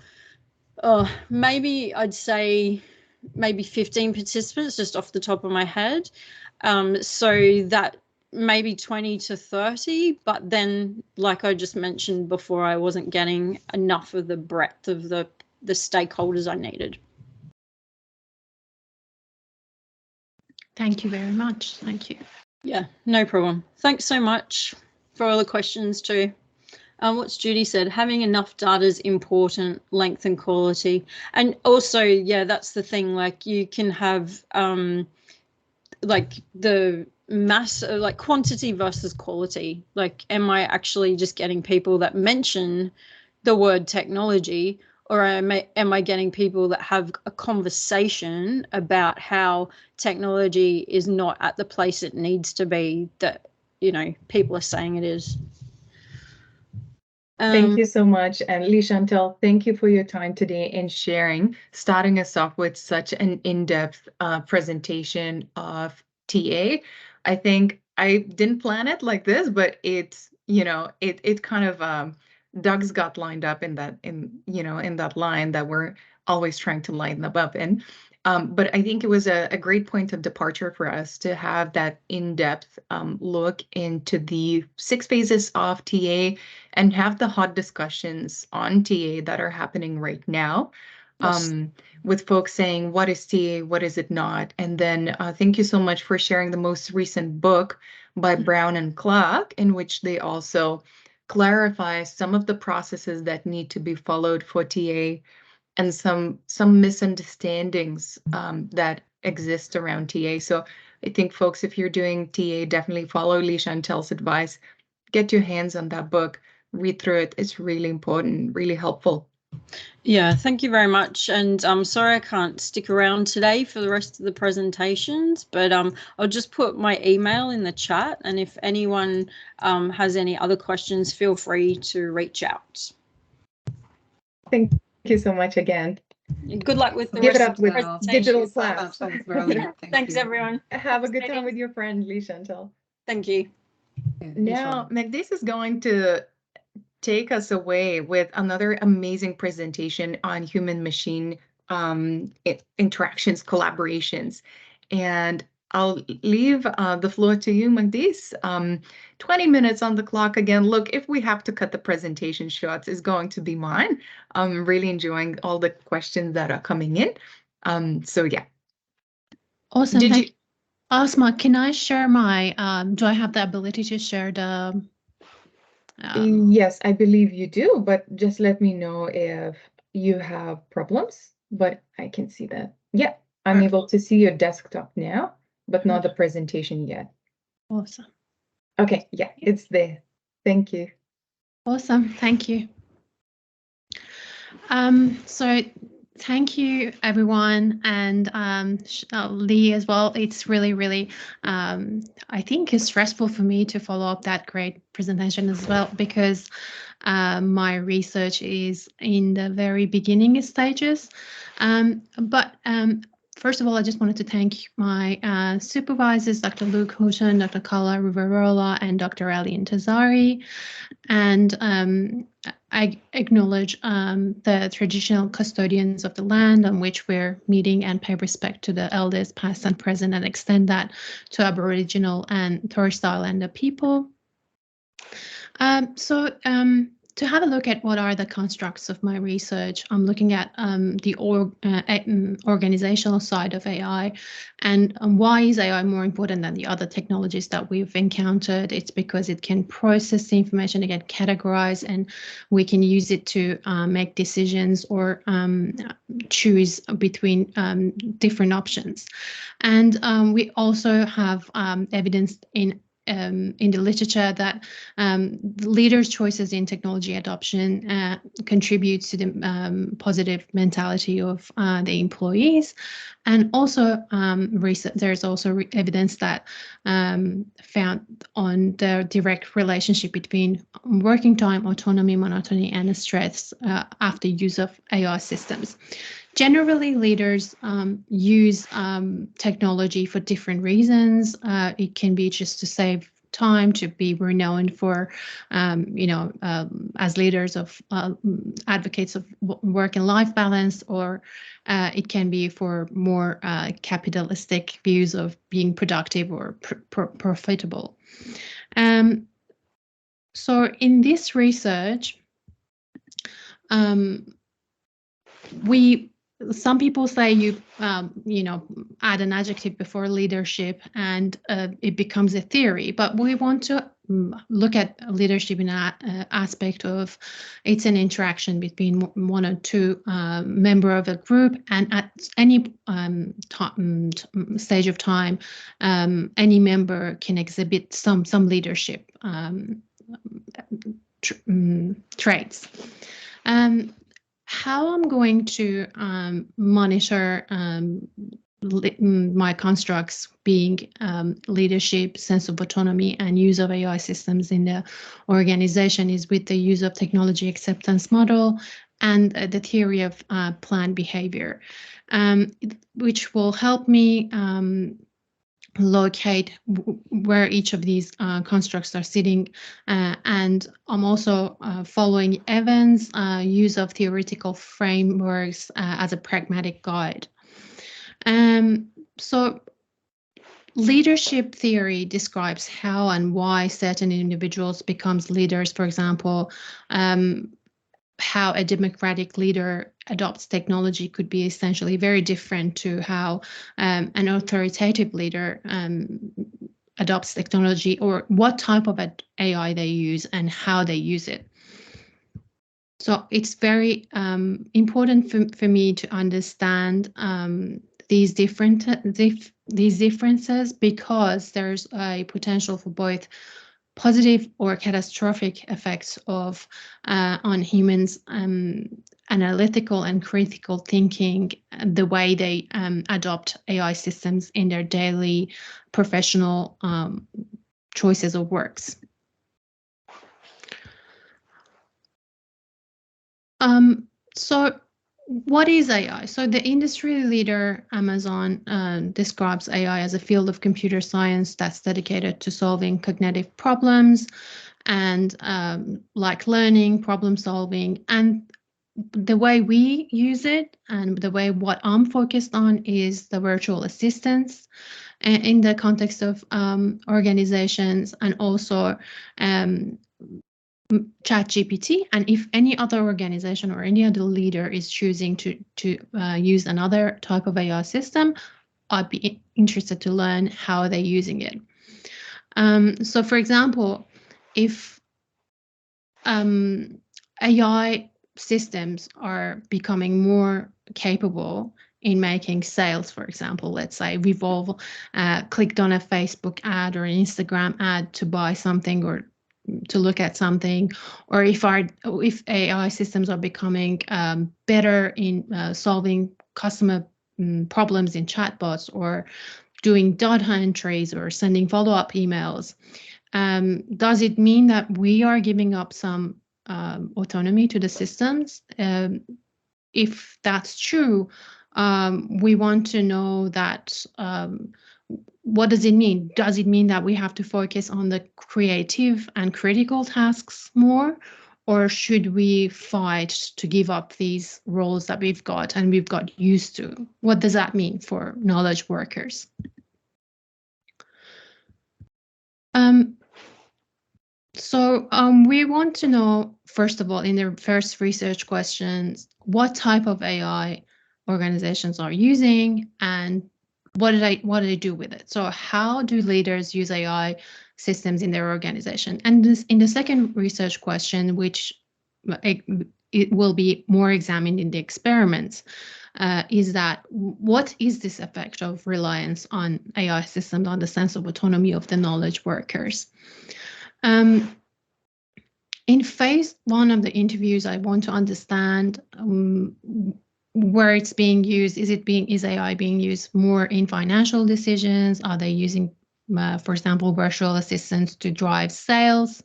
maybe I'd say maybe 15 participants just off the top of my head. So that maybe 20 to 30, but then like I just mentioned before, I wasn't getting enough of the breadth of the stakeholders I needed. Thank you very much. Thank you. Yeah, no problem. Thanks so much for all the questions too. What's Judy said, having enough data is important, length and quality. And also, yeah, that's the thing, like you can have like the mass, like quantity versus quality. Like, am I actually just getting people that mention the word technology, or am I getting people that have a conversation about how technology is not at the place it needs to be that, you know, people are saying it is? Thank you so much. And Leigh-Chantelle, thank you for your time today and sharing, starting us off with such an in-depth presentation of TA. I think I didn't plan it like this, but it's, you know, it kind of Doug's got lined up in that, in that line that we're always trying to line them up in. But I think it was a great point of departure for us to have that in-depth look into the 6 phases of TA and have the hot discussions on TA that are happening right now. Yes. With folks saying, what is TA, what is it not? And then thank you so much for sharing the most recent book by Brown and Clark, in which they also clarify some of the processes that need to be followed for TA and some misunderstandings that exist around TA. So I think, folks, if you're doing TA, definitely follow Leigh-Chantelle's advice. Get your hands on that book, read through it. It's really important, really helpful. Yeah, thank you very much. And I'm sorry I can't stick around today for the rest of the presentations, but I'll just put my email in the chat. And if anyone has any other questions, feel free to reach out. Thank you so much again. Good luck with the Give it rest up of the with presentation. digital class. That was brilliant. Thanks, everyone. Have a good time with your friend, Leigh-Chantelle. Thank you. Now, Magdice is going to take us away with another amazing presentation on human-machine interactions, collaborations. And I'll leave the floor to you, Magdice. 20 minutes on the clock again. Look, if we have to cut the presentation short, it's going to be mine. I'm really enjoying all the questions that are coming in. So yeah. Awesome. Thank you. Asma, can I share my, do I have the ability to share the? Yes, I believe you do, but just let me know if you have problems, but I can see that. Yeah, I'm able to see your desktop now, but not the presentation yet. Awesome. Okay, yeah, it's there. Thank you. Awesome, thank you. So thank you, everyone, and Leigh as well. It's really, really, I think it's stressful for me to follow up that great presentation as well, because my research is in the very beginning stages. But first of all, I just wanted to thank my supervisors, Dr. Luke Houghton, Dr. Carla Riverola, and Dr. Ali Intazari. And I acknowledge the traditional custodians of the land on which we're meeting and pay respect to the elders past and present, and extend that to Aboriginal and Torres Strait Islander people. To have a look at what are the constructs of my research, I'm looking at the organizational side of AI, and why is AI more important than the other technologies that we've encountered? It's because it can process the information, it can categorize, and we can use it to make decisions or choose between different options. And we also have evidence in in the literature that the leaders' choices in technology adoption contributes to the positive mentality of the employees, and also there's also evidence that found on the direct relationship between working time, autonomy, monotony, and stress after use of AI systems. Generally, leaders use technology for different reasons. It can be just to save time, to be renowned for, as leaders of advocates of work and life balance, or it can be for more capitalistic views of being productive or profitable. So in this research, some people say you add an adjective before leadership and it becomes a theory, but we want to look at leadership in an aspect of it's an interaction between one or two member of a group, and at any stage of time, any member can exhibit some leadership traits. How I'm going to monitor my constructs being leadership, sense of autonomy, and use of AI systems in the organization is with the use of technology acceptance model and the theory of planned behavior, which will help me locate where each of these constructs are sitting, and I'm also following Evans' use of theoretical frameworks as a pragmatic guide. So leadership theory describes how and why certain individuals becomes leaders. For example, how a democratic leader adopts technology could be essentially very different to how an authoritative leader adopts technology, or what type of AI they use and how they use it. So it's very important for me to understand these differences, because there's a potential for both positive or catastrophic effects of on humans' analytical and critical thinking, the way they adopt AI systems in their daily professional choices or works. So what is AI? So the industry leader, Amazon, describes AI as a field of computer science that's dedicated to solving cognitive problems and like learning, problem solving. And the way we use it and the way what I'm focused on is the virtual assistants in the context of organizations, and also ChatGPT. And if any other organization or any other leader is choosing to use another type of AI system, I'd be interested to learn how they're using it. So for example, if AI systems are becoming more capable in making sales, for example, let's say Revolve clicked on a Facebook ad or an Instagram ad to buy something or to look at something, or if AI systems are becoming better in solving customer problems in chatbots, or doing data entries or sending follow-up emails, does it mean that we are giving up some autonomy to the systems? If that's true, we want to know that what does it mean? Does it mean that we have to focus on the creative and critical tasks more, or should we fight to give up these roles that we've got and we've got used to? What does that mean for knowledge workers? So we want to know, first of all, in the first research questions, what type of AI organizations are using and what do they do with it? So how do leaders use AI systems in their organization? And in the second research question, which it will be more examined in the experiments, is that what is this effect of reliance on AI systems on the sense of autonomy of the knowledge workers? In phase 1 of the interviews, I want to understand where it's being used. Is AI being used more in financial decisions? Are they using, for example, virtual assistants to drive sales?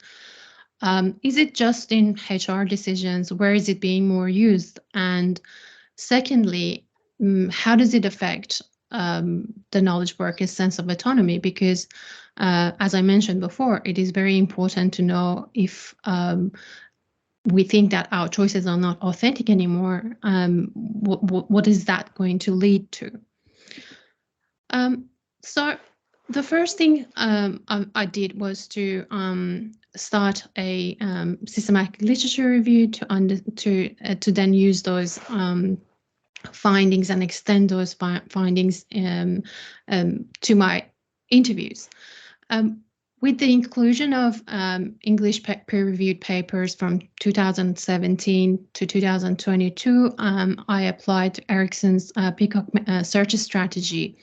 Is it just in HR decisions? Where is it being more used? And secondly, how does it affect the knowledge workers' sense of autonomy? Because as I mentioned before, it is very important to know if we think that our choices are not authentic anymore, what is that going to lead to? So the first thing I did was to start a systematic literature review to then use those findings and extend those findings to my interviews. With the inclusion of English peer-reviewed papers from 2017 to 2022, I applied to Ericsson's Peacock search strategy,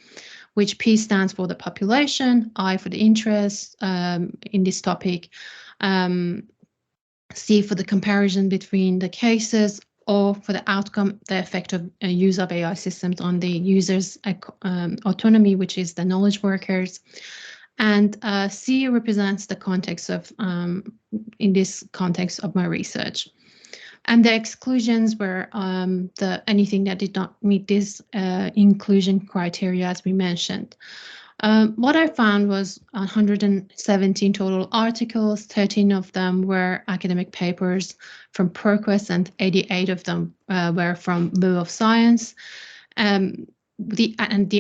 which P stands for the population, I for the interest in this topic, C for the comparison between the cases, or for the outcome, the effect of use of AI systems on the user's autonomy, which is the knowledge workers. And C represents the context of, in this context of my research. And the exclusions were anything that did not meet this inclusion criteria, as we mentioned. What I found was 117 total articles, 13 of them were academic papers from ProQuest, and 88 of them were from Web of Science. The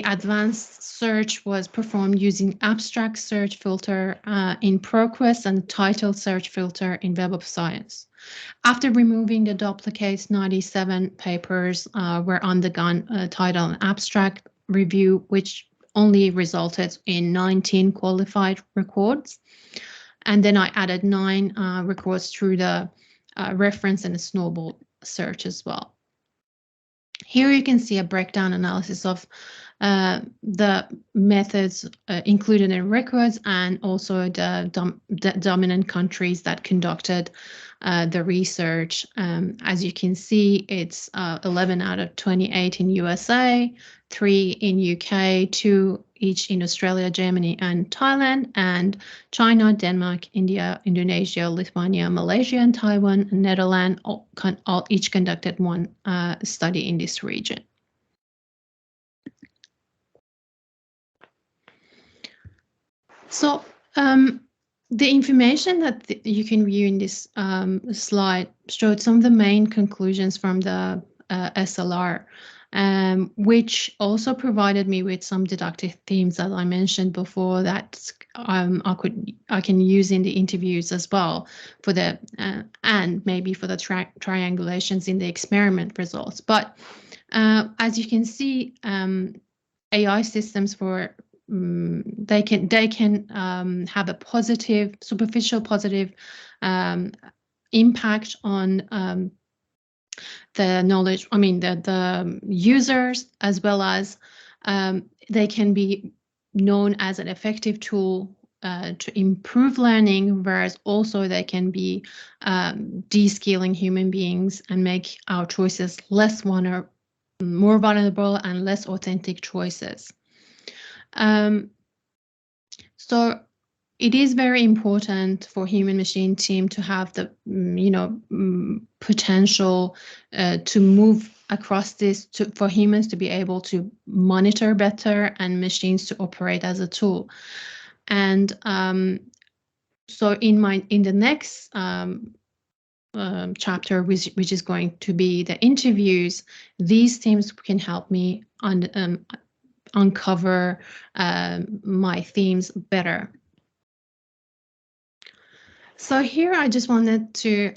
advanced search was performed using abstract search filter in ProQuest and title search filter in Web of Science. After removing the duplicates, 97 papers were undergone title and abstract review, which only resulted in 19 qualified records. And then I added 9 records through the reference and the snowball search as well. Here you can see a breakdown analysis of the methods included in records, and also the dominant countries that conducted the research. As you can see, it's 11 out of 28 in USA, 3 in UK, 2 each in Australia, Germany, and Thailand, and China, Denmark, India, Indonesia, Lithuania, Malaysia, and Taiwan, and Netherlands all each conducted one study in this region. So the information that you can view in this slide showed some of the main conclusions from the SLR, which also provided me with some deductive themes that I mentioned before that I can use in the interviews as well for the and maybe for the triangulations in the experiment results. But as you can see, AI systems for they can have a positive, superficial positive impact on the knowledge, the users, as well as they can be known as an effective tool to improve learning, whereas also they can be de-skilling human beings and make our choices more vulnerable and less authentic choices. So it is very important for human-machine team to have the potential to move across this, for humans to be able to monitor better and machines to operate as a tool. And so in the next chapter, which is going to be the interviews, these themes can help me uncover my themes better. So here I just wanted to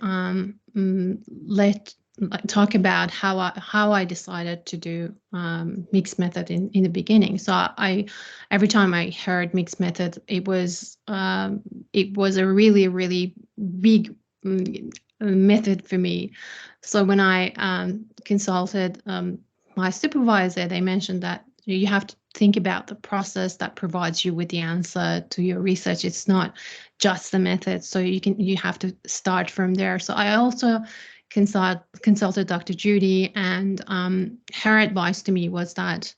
talk about how I decided to do mixed method in the beginning. So every time I heard mixed method, it was a really big. method for me. So when I consulted my supervisor, they mentioned that you have to think about the process that provides you with the answer to your research. It's not just the method. So you have to start from there. So I also consulted Dr. Judy, and her advice to me was that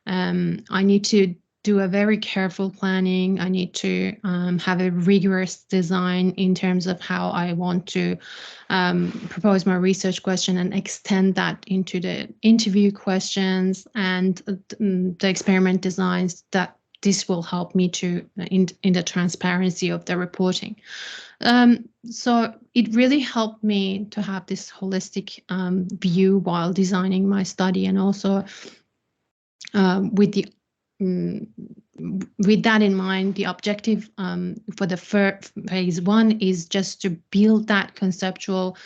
I need to do a very careful planning. I need to have a rigorous design in terms of how I want to propose my research question and extend that into the interview questions and the experiment designs, that this will help me to in the transparency of the reporting. So it really helped me to have this holistic view while designing my study, and also with that in mind, the objective for the phase 1 is just to build that conceptual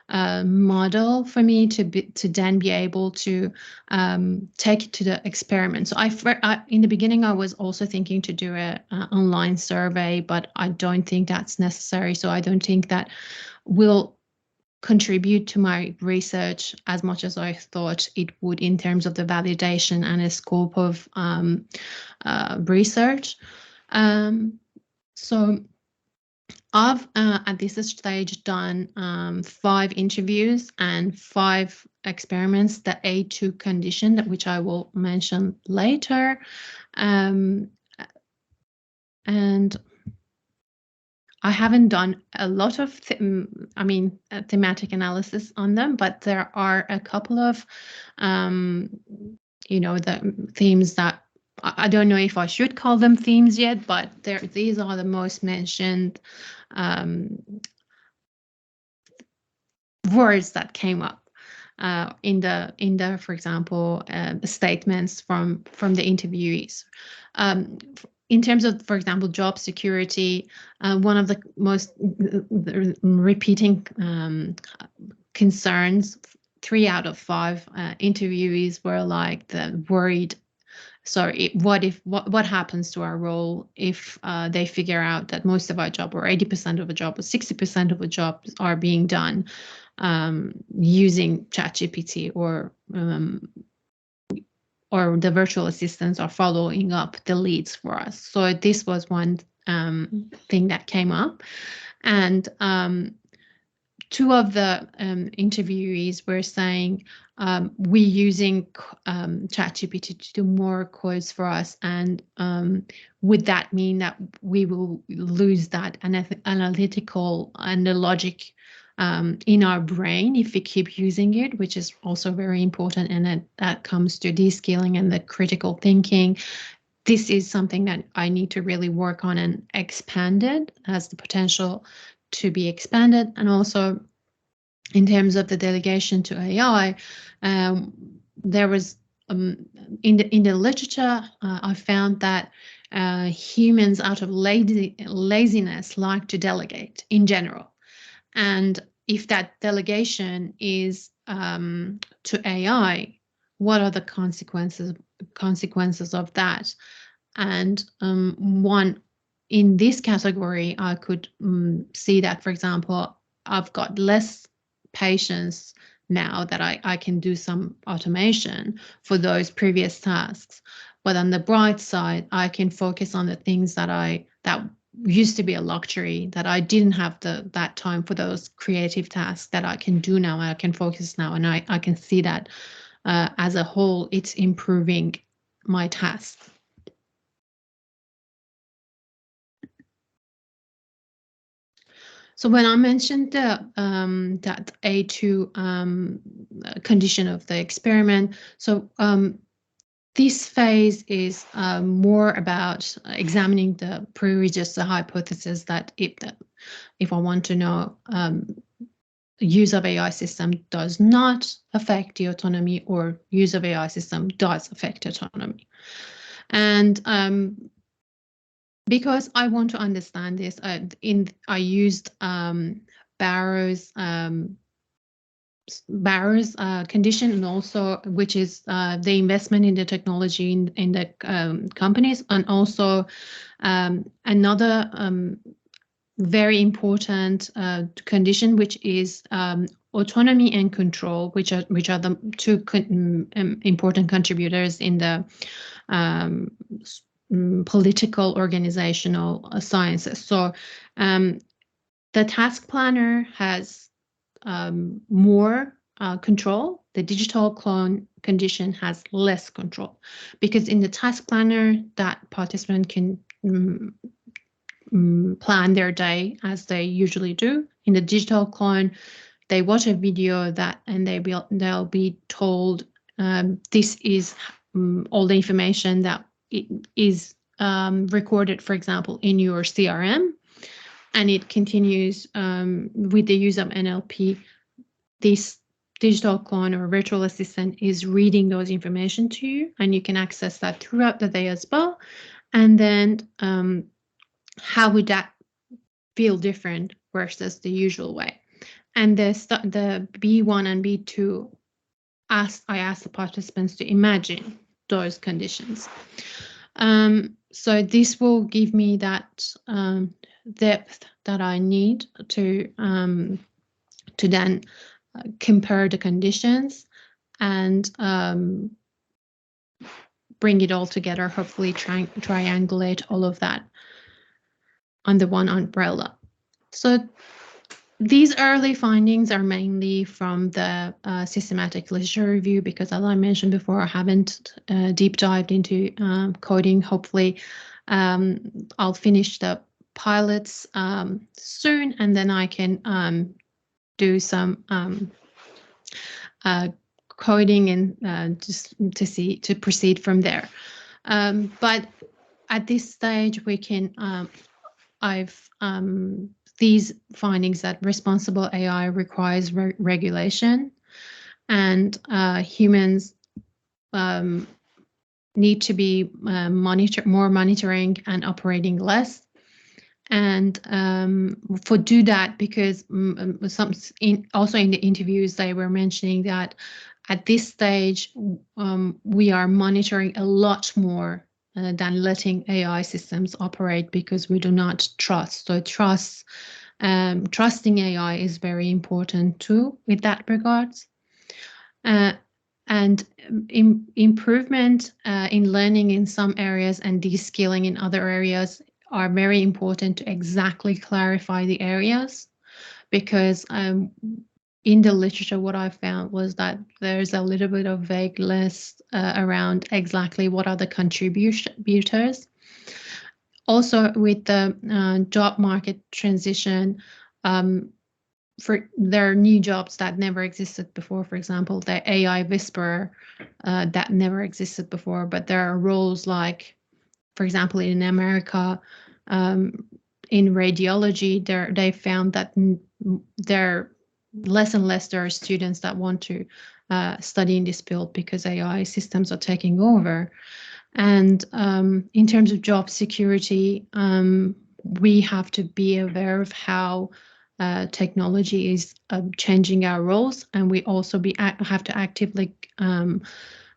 model for me to then be able to take it to the experiment. So in the beginning, I was also thinking to do an online survey, but I don't think that's necessary. So I don't think that will contribute to my research as much as I thought it would in terms of the validation and the scope of research. So I've at this stage done 5 interviews and 5 experiments, the A2 condition, which I will mention later. And I haven't done a lot of, thematic analysis on them, but there are a couple of, the themes that I don't know if I should call them themes yet, but these are the most mentioned words that came up in the, for example, statements from the interviewees. In terms of, for example, job security, one of the most repeating concerns, 3 out of 5 interviewees were like worried. Sorry, what happens to our role if they figure out that most of our job, or 80% of a job, or 60% of a job are being done using ChatGPT, or the virtual assistants are following up the leads for us. So this was one thing that came up. And 2 of the interviewees were saying, we're using ChatGPT to do more codes for us, and would that mean that we will lose that analytical and the logic in our brain if we keep using it, which is also very important, and that comes to de-skilling and the critical thinking. This is something that I need to really work on and expand it, has the potential to be expanded. And also in terms of the delegation to AI, there was in the literature, I found that humans out of laziness like to delegate in general. And if that delegation is to AI, what are the consequences of that? And one in this category, I could see that, for example, I've got less patience now that I can do some automation for those previous tasks. But on the bright side, I can focus on the things that used to be a luxury, that I didn't have that time for those creative tasks that I can do now. I can focus now, and I can see that as a whole, it's improving my tasks. So when I mentioned that A2 condition of the experiment, so this phase is more about examining the pre-register hypothesis that if I want to know use of AI system does not affect the autonomy, or use of AI system does affect autonomy. And because I want to understand this, I used Barrow's condition, and also which is the investment in the technology in the companies, and also another very important condition, which is autonomy and control, which are the two important contributors in the political organizational sciences. So the task planner has more control. The digital clone condition has less control, because in the task planner, that participant can plan their day as they usually do. In the digital clone, they watch a video and they'll be told this is all the information that is recorded, for example, in your CRM, and it continues with the use of NLP. This digital clone or virtual assistant is reading those information to you, and you can access that throughout the day as well. And then how would that feel different versus the usual way? And the B1 and B2, I asked the participants to imagine those conditions. So this will give me that depth that I need to then compare the conditions and bring it all together, hopefully triangulate all of that under one umbrella. So these early findings are mainly from the systematic literature review, because as I mentioned before, I haven't deep dived into coding. Hopefully I'll finish the pilots soon, and then I can do some coding and just to proceed from there. But at this stage, we can these findings that responsible AI requires regulation, and humans need to be more monitoring and operating less. And for do that, because also in the interviews they were mentioning that at this stage we are monitoring a lot more than letting AI systems operate, because we do not trust. So trusting AI is very important too with that regards. And improvement in learning in some areas and de-skilling in other areas are very important to exactly clarify the areas, because in the literature what I found was that there's a little bit of vagueness around exactly what are the contributors. Also with the job market transition, there are new jobs that never existed before. For example, the AI whisperer that never existed before, but there are roles like, for example, in America, in radiology, they found that there less and less there are students that want to study in this field because AI systems are taking over. And in terms of job security, we have to be aware of how technology is changing our roles, and we also have to actively,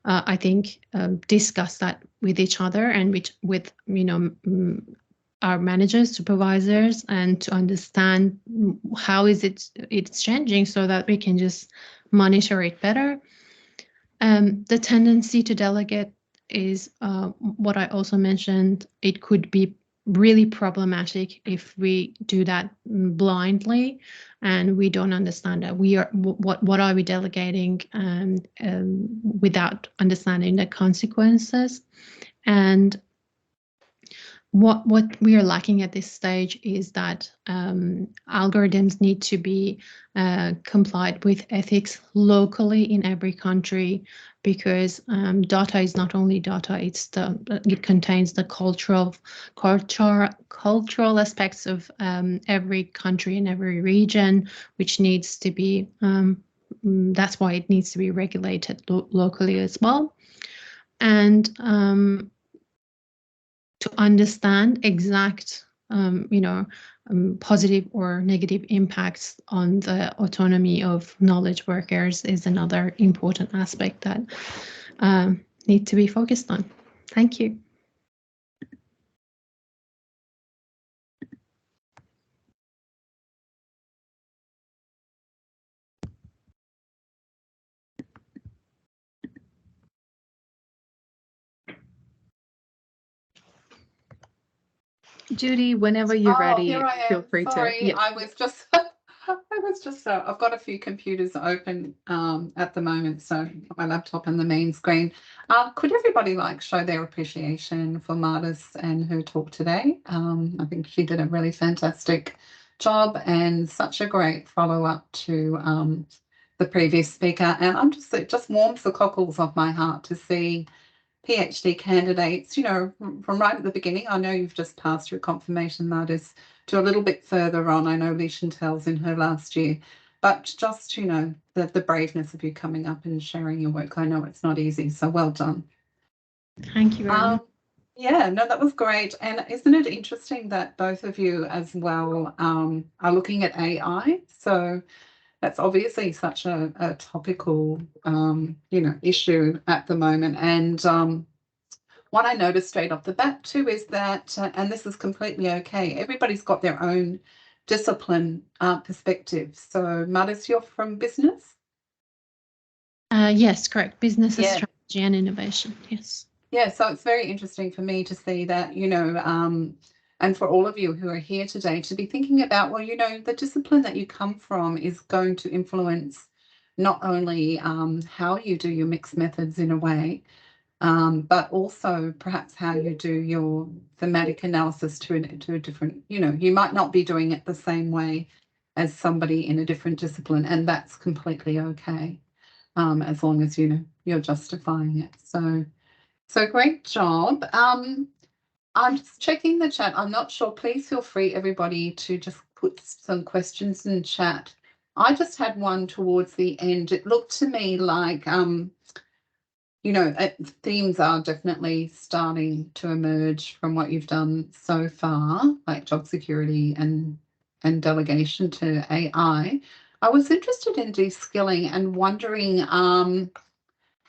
I think, discuss that with each other and with our managers, supervisors, and to understand how it's changing, so that we can just monitor it better. The tendency to delegate is what I also mentioned. It could be really problematic if we do that blindly and we don't understand that what are we delegating, and without understanding the consequences. And what we are lacking at this stage is that algorithms need to be complied with ethics locally in every country, because data is not only data; it contains the cultural aspects of every country and every region, which needs to be. That's why it needs to be regulated locally as well, and to understand exact, positive or negative impacts on the autonomy of knowledge workers is another important aspect that need to be focused on. Thank you. Judy, whenever you're ready, here I am. feel free Sorry, to. Yeah. I was just, I've got a few computers open at the moment, so my laptop and the main screen. Could everybody show their appreciation for Martis and her talk today? I think she did a really fantastic job and such a great follow-up to the previous speaker. And it just warms the cockles of my heart to see PhD candidates, from right at the beginning. I know you've just passed your confirmation, Martis, to a little bit further on. I know Leigh-Chantelle's in her last year, but just, the braveness of you coming up and sharing your work. I know it's not easy, so well done. Thank you very much. Yeah, no, that was great. And isn't it interesting that both of you as well are looking at AI? So that's obviously such a topical, issue at the moment. And what I noticed straight off the bat too is that, and this is completely okay, everybody's got their own discipline perspective. So Martis, you're from business? Yes, correct. Business Yeah. strategy and innovation. Yes. Yeah, so it's very interesting for me to see that, and for all of you who are here today to be thinking about, well, the discipline that you come from is going to influence not only how you do your mixed methods in a way, but also perhaps how you do your thematic analysis to a different, you might not be doing it the same way as somebody in a different discipline, and that's completely okay, as long as, you're justifying it. So great job. I'm just checking the chat. I'm not sure. Please feel free, everybody, to just put some questions in chat. I just had one towards the end. It looked to me like, themes are definitely starting to emerge from what you've done so far, like job security and delegation to AI. I was interested in de-skilling and wondering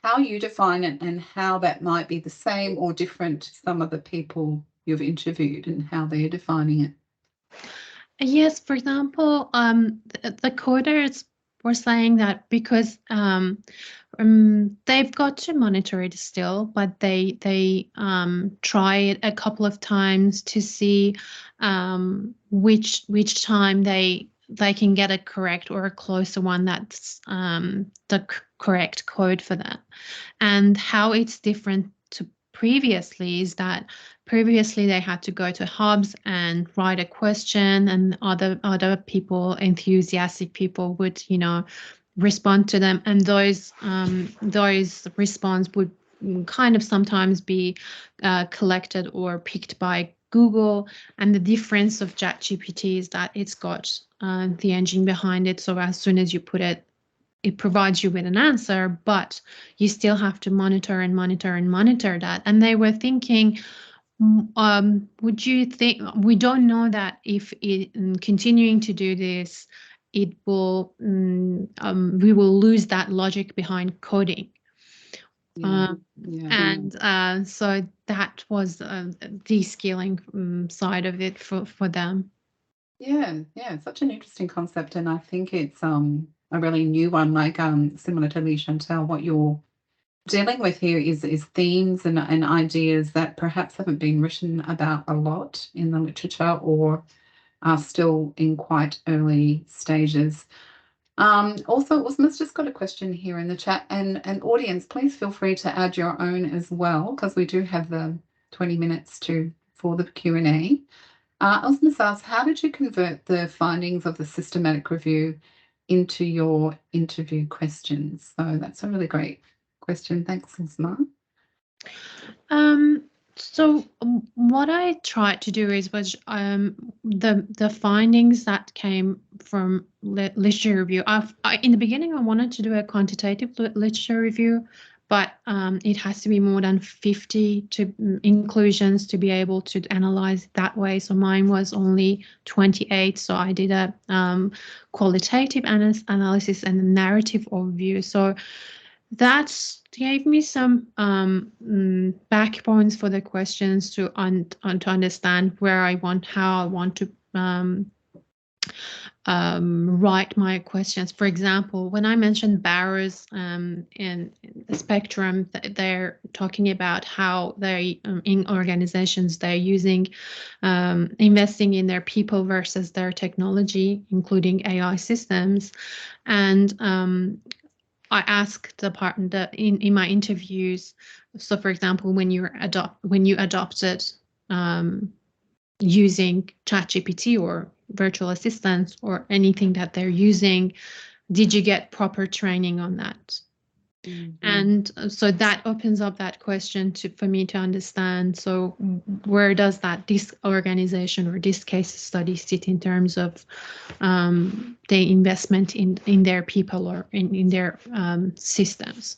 how you define it and how that might be the same or different to some of the people you've interviewed and how they're defining it. Yes, for example, the coders were saying that because they've got to monitor it still, but they try it a couple of times to see which time they can get a correct or a closer one that's the correct code for that. And how it's different to previously is that previously they had to go to hubs and write a question, and other people, enthusiastic people, would respond to them, and those response would kind of sometimes be collected or picked by Google. And the difference of ChatGPT is that it's got the engine behind it, so as soon as you put it provides you with an answer, but you still have to monitor that. And they were thinking, would you think, we don't know that if continuing to do this, it will we will lose that logic behind coding. And so that was the de-skilling side of it for them. Yeah, such an interesting concept, and I think it's a really new one, like similar to Leigh-Chantelle. What you're dealing with here is themes and ideas that perhaps haven't been written about a lot in the literature or are still in quite early stages. Also, Usma's just got a question here in the chat, and audience, please feel free to add your own as well, because we do have the 20 minutes for the Q&A. Usma asks, how did you convert the findings of the systematic review into your interview questions? So that's a really great question. Thanks, Usma. So what I tried to do was the findings that came from literature review. In the beginning, I wanted to do a quantitative literature review, but it has to be more than 50 inclusions to be able to analyze that way. So mine was only 28. So I did a qualitative analysis and a narrative overview. So that gave me some backbones for the questions to understand how I want to write my questions. For example, when I mentioned barrows in spectrum. They're talking about how they in organizations they're using investing in their people versus their technology, including AI systems. And I asked the partner in my interviews. So, for example, when you adopted using ChatGPT or virtual assistants or anything that they're using, did you get proper training on that? Mm-hmm. And so that opens up that question for me to understand. So where does this organization or this case study sit in terms of the investment in their people or in their systems?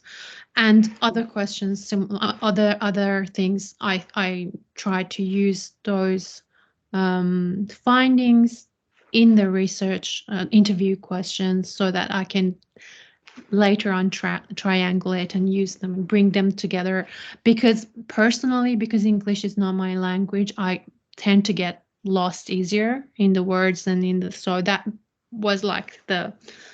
And other questions, other things, I tried to use those findings in the research interview questions so that I can later on triangulate and use them and bring them together. Because personally, because English is not my language, I tend to get lost easier in the words and so that was like the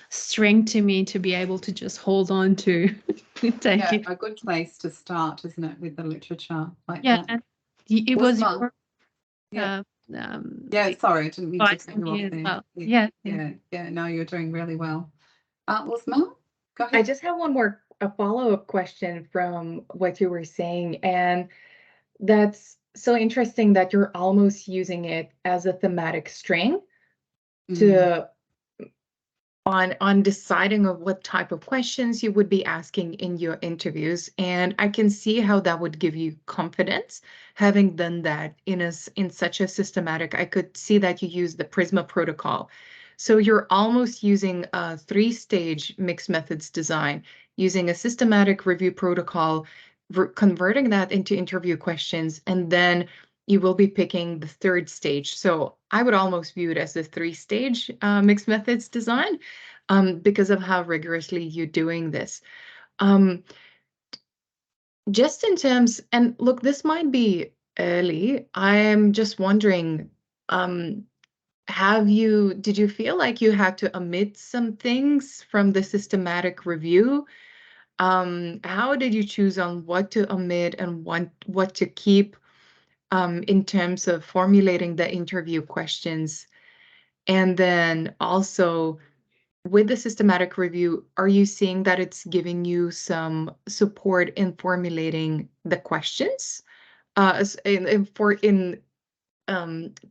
string to me to be able to just hold on to. Thank you. A good place to start, isn't it, with the literature like that? And it was your, sorry, I didn't mean to cut you off there. Well. No, you're doing really well. Usma, go ahead. I just have a follow-up question from what you were saying, and that's so interesting that you're almost using it as a thematic string to on deciding of what type of questions you would be asking in your interviews. And I can see how that would give you confidence having done that in such a systematic. I could see that you use the Prisma protocol. So you're almost using a 3-stage mixed methods design, using a systematic review protocol, converting that into interview questions, and then you will be picking the 3rd stage. So I would almost view it as a 3-stage mixed methods design because of how rigorously you're doing this. Just in terms, and look, this might be early. I'm just wondering, did you feel like you had to omit some things from the systematic review? How did you choose on what to omit and what to keep in terms of formulating the interview questions? And then also with the systematic review, are you seeing that it's giving you some support in formulating the questions?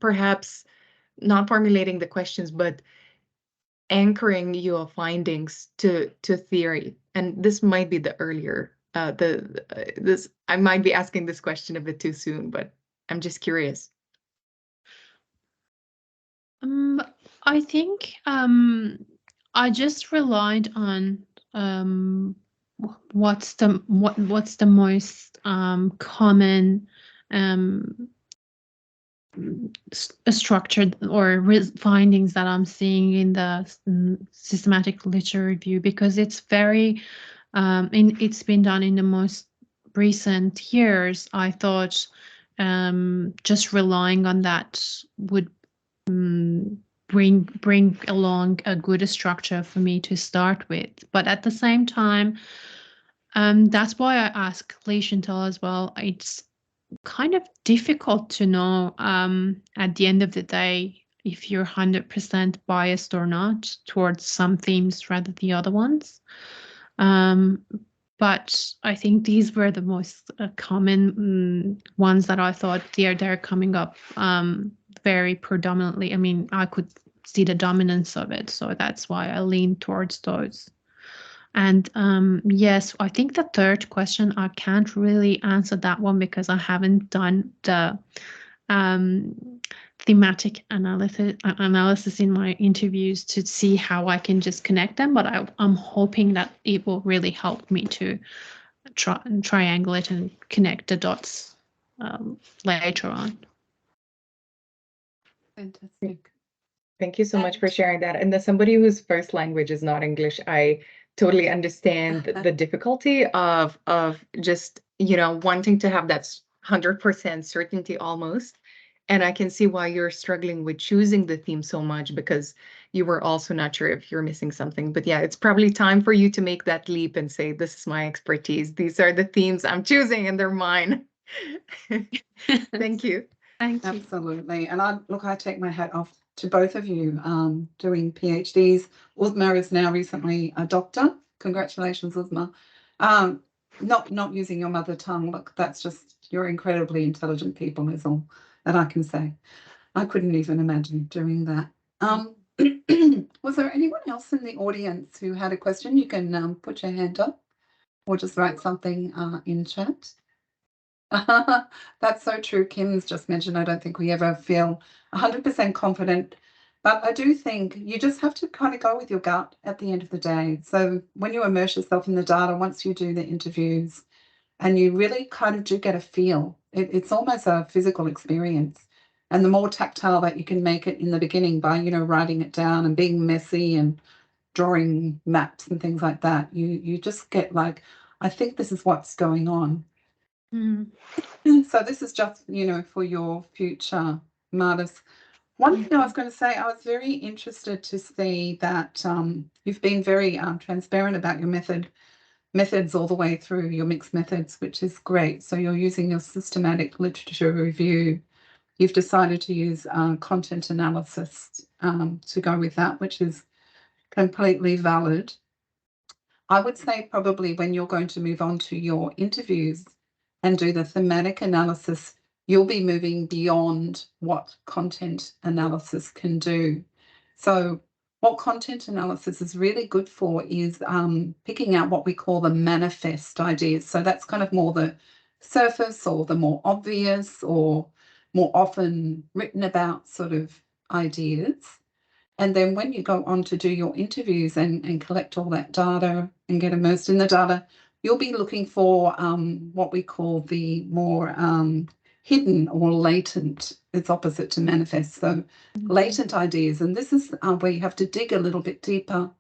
Perhaps not formulating the questions, but anchoring your findings to theory. And this might be the earlier, I might be asking this question a bit too soon, but I'm just curious. I think I just relied on what's the most common structured or findings that I'm seeing in the systematic literature review, because it's very it's been done in the most recent years. I thought just relying on that would bring along a good structure for me to start with. But at the same time, that's why I ask Leigh-Chantelle as well. It's kind of difficult to know at the end of the day if you're 100% biased or not towards some themes rather than the other ones. But I think these were the most common ones that I thought they're coming up very predominantly. I mean, I could see the dominance of it, so that's why I lean towards those. And yes, I think the 3rd question, I can't really answer that one because I haven't done the thematic analysis in my interviews to see how I can just connect them. But I'm hoping that it will really help me to triangulate and connect the dots later on. Fantastic. Thank you so much for sharing that. And as somebody whose first language is not English, I totally understand the difficulty of just, wanting to have that 100% certainty almost. And I can see why you're struggling with choosing the theme so much, because you were also not sure if you're missing something. But yeah, it's probably time for you to make that leap and say, this is my expertise. These are the themes I'm choosing and they're mine. Thank you. Thank you. Absolutely. And I take my hat off to both of you doing PhDs. Uzma is now recently a doctor. Congratulations, Uzma. Not using your mother tongue. Look, that's just, you're incredibly intelligent people is all that I can say. I couldn't even imagine doing that. Was there anyone else in the audience who had a question? You can put your hand up or just write something in chat. That's so true. Kim's just mentioned, I don't think we ever feel 100% confident, but I do think you just have to kind of go with your gut at the end of the day. So when you immerse yourself in the data, once you do the interviews and you really kind of do get a feel, it's almost a physical experience. And the more tactile that you can make it in the beginning by, writing it down and being messy and drawing maps and things like that, you just get like, I think this is what's going on. So this is just, for your future, Martis. One thing I was going to say, I was very interested to see that you've been very transparent about your methods all the way through your mixed methods, which is great. So you're using your systematic literature review. You've decided to use content analysis to go with that, which is completely valid. I would say probably when you're going to move on to your interviews and do the thematic analysis, you'll be moving beyond what content analysis can do. So what content analysis is really good for is picking out what we call the manifest ideas. So that's kind of more the surface or the more obvious or more often written about sort of ideas. And then when you go on to do your interviews and collect all that data and get immersed in the data, you'll be looking for what we call the more hidden or latent. It's opposite to manifest. So latent ideas. And this is where you have to dig a little bit deeper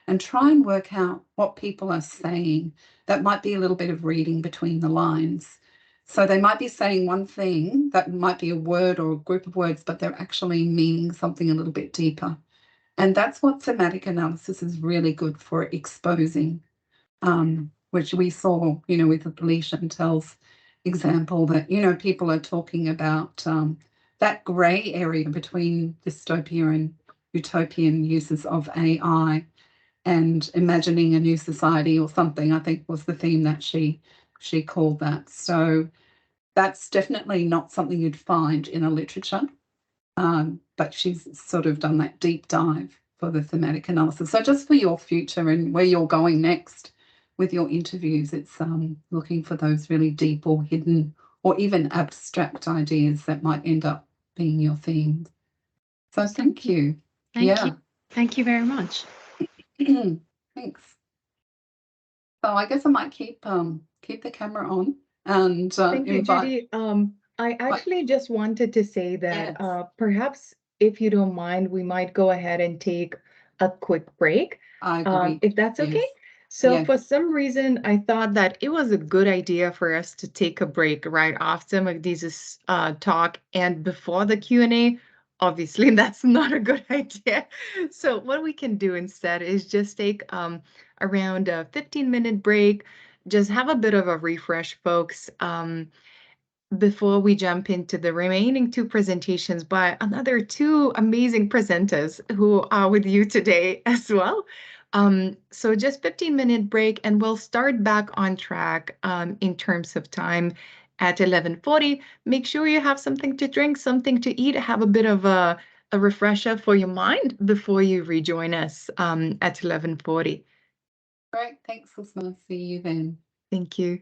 and try and work out what people are saying. That might be a little bit of reading between the lines. So they might be saying one thing that might be a word or a group of words, but they're actually meaning something a little bit deeper. And that's what thematic analysis is really good for exposing, which we saw, with Leigh-Chantelle's example that, people are talking about that grey area between dystopia and utopian uses of AI and imagining a new society or something, I think was the theme that she called that. So that's definitely not something you'd find in a literature. But she's sort of done that deep dive for the thematic analysis. So just for your future and where you're going next with your interviews, it's looking for those really deep or hidden or even abstract ideas that might end up being your themes. So thank you. Thank you. Thank you very much. Thanks. So I guess I might keep the camera on and Thank you, Judy. I actually just wanted to say that perhaps if you don't mind, we might go ahead and take a quick break, I agree. if that's okay. So for some reason, I thought that it was a good idea for us to take a break right after Magdi's talk and before the Q&A. Obviously, that's not a good idea. So what we can do instead is just take around a 15-minute break, just have a bit of a refresh, folks, before we jump into the remaining two presentations by another two amazing presenters who are with you today as well. So just 15-minute break, and we'll start back on track in terms of time at 11:40. Make sure you have something to drink, something to eat, have a bit of a refresher for your mind before you rejoin us at 11:40. Great. Thanks, Uzma. See you then. Thank you.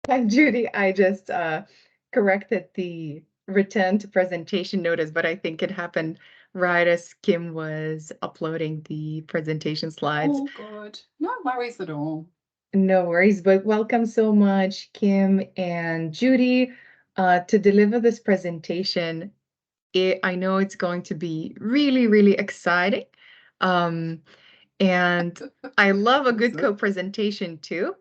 Hi, Judy. I just corrected the return to presentation notice, but I think it happened right as Kim was uploading the presentation slides. Oh, good. No worries at all. No worries, but welcome so much, Kim and Judy, to deliver this presentation. I know it's going to be really, really exciting. And I love a good co-presentation too.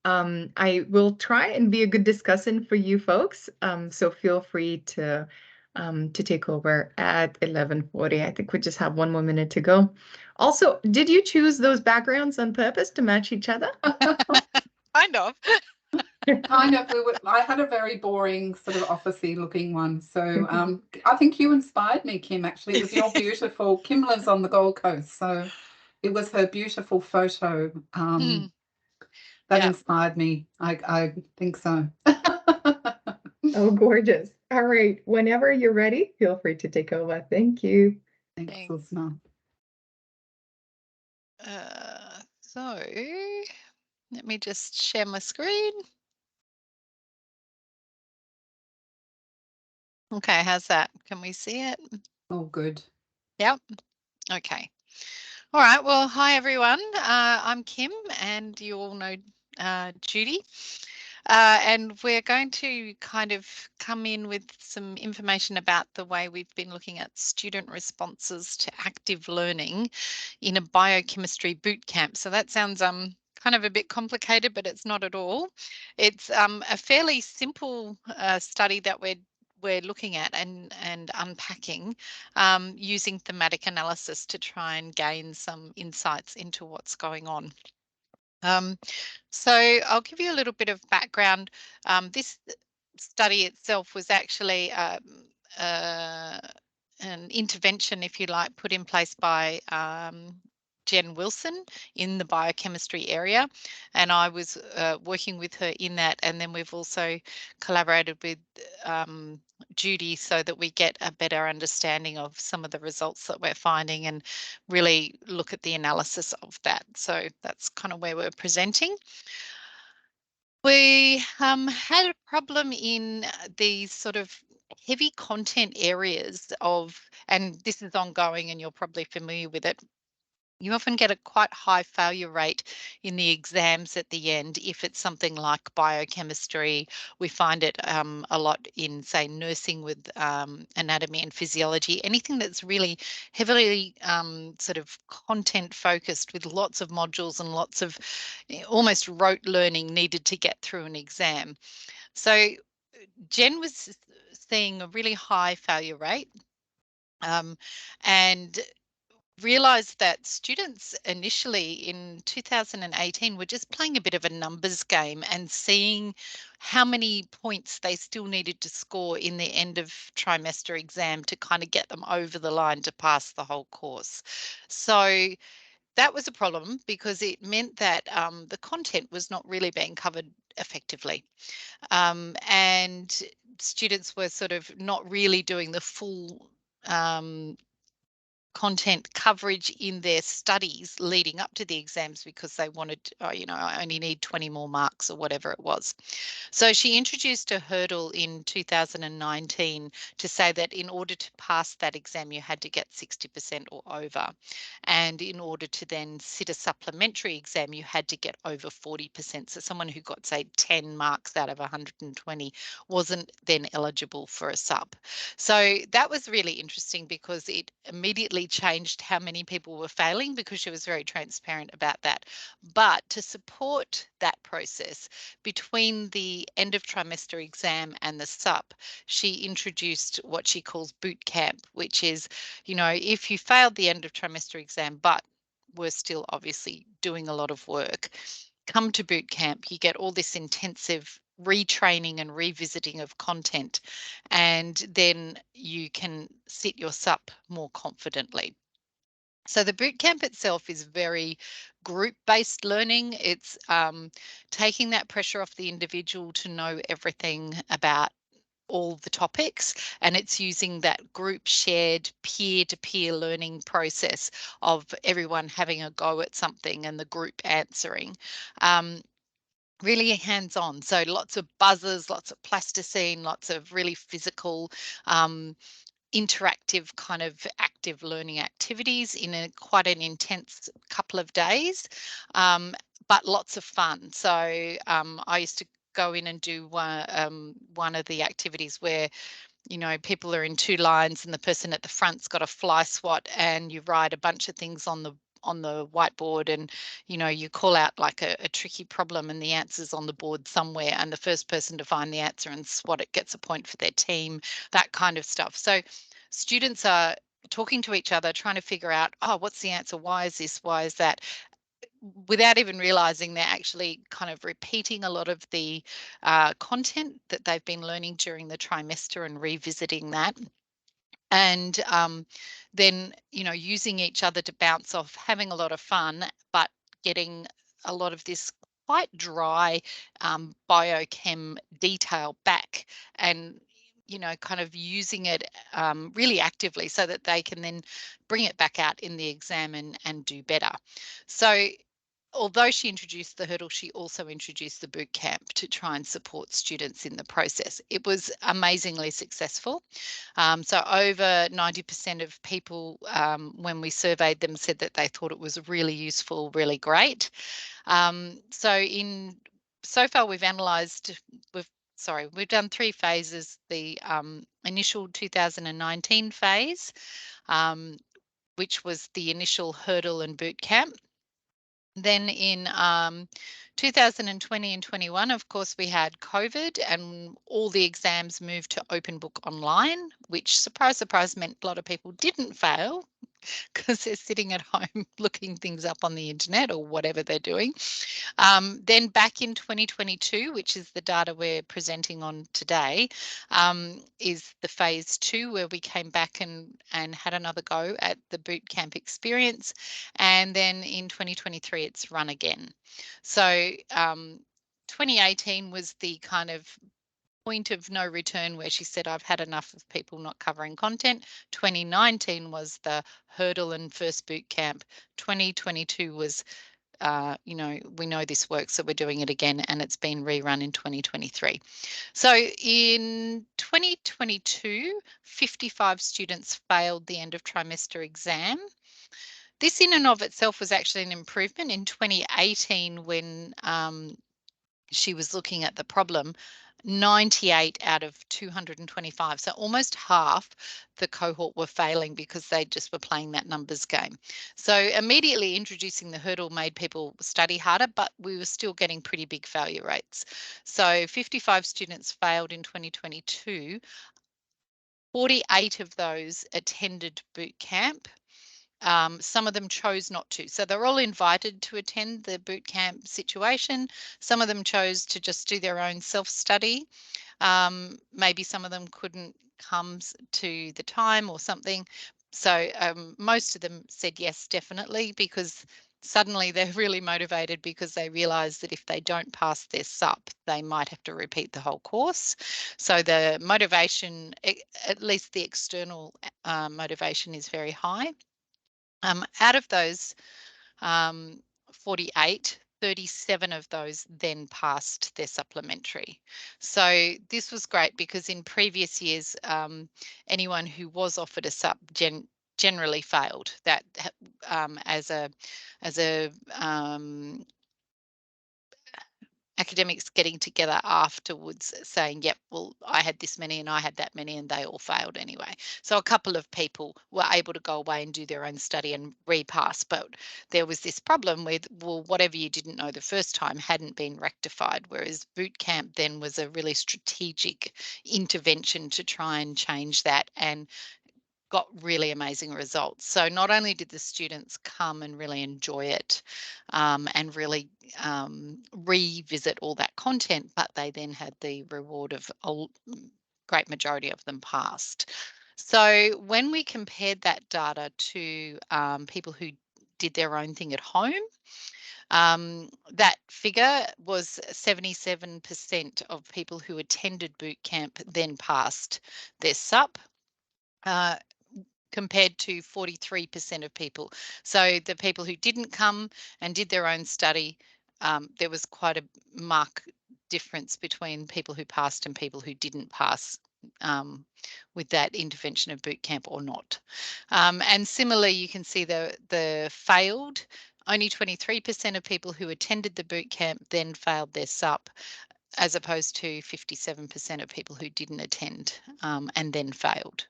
I will try and be a good discussant for you folks. So feel free to take over at 11:40. I think we just have one more minute to go. Also, did you choose those backgrounds on purpose to match each other? Kind of. Kind of. I had a very boring sort of officey looking one. So I think you inspired me, Kim, actually. It was your beautiful, Kim lives on the Gold Coast. So it was her beautiful photo that Yeah. inspired me. I think so. Oh, gorgeous. All right. Whenever you're ready, feel free to take over. Thank you. Thanks, Thanks. Usma. So let me just share my screen. Okay, how's that? Can we see it? Oh, good. Yep. Okay. All right. Well, hi everyone. I'm Kim, and you all know Judy. And we're going to kind of come in with some information about the way we've been looking at student responses to active learning in a biochemistry boot camp. So that sounds kind of a bit complicated, but it's not at all. It's a fairly simple study that we're looking at and unpacking using thematic analysis to try and gain some insights into what's going on. So I'll give you a little bit of background. This study itself was actually an intervention, if you like, put in place by Jen Wilson in the biochemistry area, and I was working with her in that, and then we've also collaborated with Judy so that we get a better understanding of some of the results that we're finding and really look at the analysis of that. So that's kind of where we're presenting. We had a problem in these sort of heavy content areas of, and this is ongoing and you're probably familiar with it, you often get a quite high failure rate in the exams at the end if it's something like biochemistry. We find it a lot in, say, nursing with anatomy and physiology, anything that's really heavily sort of content focused with lots of modules and lots of almost rote learning needed to get through an exam. So Jen was seeing a really high failure rate and realized that students initially in 2018 were just playing a bit of a numbers game and seeing how many points they still needed to score in the end of trimester exam to kind of get them over the line to pass the whole course. So that was a problem because it meant that the content was not really being covered effectively. And students were sort of not really doing the full content coverage in their studies leading up to the exams because they wanted, I only need 20 more marks or whatever it was. So she introduced a hurdle in 2019 to say that in order to pass that exam, you had to get 60% or over. And in order to then sit a supplementary exam, you had to get over 40%. So someone who got, say, 10 marks out of 120 wasn't then eligible for a sup. So that was really interesting because it immediately changed how many people were failing because she was very transparent about that. But to support that process between the end of trimester exam and the sup, she introduced what she calls boot camp, which is, if you failed the end of trimester exam, but were still obviously doing a lot of work, come to boot camp, you get all this intensive retraining and revisiting of content, and then you can sit your sup more confidently. So the bootcamp itself is very group-based learning. It's taking that pressure off the individual to know everything about all the topics, and it's using that group shared peer-to-peer learning process of everyone having a go at something and the group answering. really hands-on. So lots of buzzers, lots of plasticine, lots of really physical, interactive kind of active learning activities in quite an intense couple of days, but lots of fun. So I used to go in and do one of the activities where, you know, people are in two lines and the person at the front's got a fly swat, and you write a bunch of things on the whiteboard, and you know, you call out like a tricky problem and the answer's on the board somewhere, and the first person to find the answer and swat it gets a point for their team, that kind of stuff. So students are talking to each other, trying to figure out, oh, what's the answer, why is this, why is that, without even realizing they're actually kind of repeating a lot of the content that they've been learning during the trimester and revisiting that. And then, you know, using each other to bounce off, having a lot of fun, but getting a lot of this quite dry biochem detail back, and you know, kind of using it really actively so that they can then bring it back out in the exam and do better. So although she introduced the hurdle, she also introduced the boot camp to try and support students in the process. It was amazingly successful. So over 90% of people, when we surveyed them, said that they thought it was really useful, really great. So far we've analysed, we've done 3 phases. The initial 2019 phase, which was the initial hurdle and boot camp. Then in 2020 and 21, of course, we had COVID and all the exams moved to open book online, which, surprise, surprise, meant a lot of people didn't fail because they're sitting at home looking things up on the internet or whatever they're doing. Then back in 2022, which is the data we're presenting on today, is the phase 2, where we came back and had another go at the boot camp experience. And then in 2023, it's run again. So 2018 was the kind of point of no return where she said, I've had enough of people not covering content. 2019 was the hurdle and first boot camp. 2022 was, you know, we know this works, so we're doing it again, and it's been rerun in 2023. So in 2022, 55 students failed the end of trimester exam. This in and of itself was actually an improvement. In 2018, when she was looking at the problem, 98 out of 225, so almost half the cohort were failing because they just were playing that numbers game. So immediately introducing the hurdle made people study harder, but we were still getting pretty big failure rates. So 55 students failed in 2022. 48 of those attended boot camp. Some of them chose not to. So they're all invited to attend the boot camp situation. Some of them chose to just do their own self-study. Maybe some of them couldn't come to the time or something. So most of them said yes, definitely, because suddenly they're really motivated because they realise that if they don't pass their SUP, they might have to repeat the whole course. So the motivation, at least the external motivation, is very high. Out of those 48, 37 of those then passed their supplementary. So this was great because in previous years, anyone who was offered a SUP generally failed. That as a academics getting together afterwards saying, yep, well, I had this many and I had that many, and they all failed anyway. So a couple of people were able to go away and do their own study and repass, but there was this problem with, well, whatever you didn't know the first time hadn't been rectified, whereas boot camp then was a really strategic intervention to try and change that, and got really amazing results. So not only did the students come and really enjoy it and really revisit all that content, but they then had the reward of a great majority of them passed. So when we compared that data to people who did their own thing at home, that figure was 77% of people who attended boot camp then passed their SUP. Compared to 43% of people. So the people who didn't come and did their own study there was quite a marked difference between people who passed and people who didn't pass with that intervention of boot camp or not. And similarly, you can see the failed. Only 23% of people who attended the boot camp then failed their SUP, as opposed to 57% of people who didn't attend and then failed.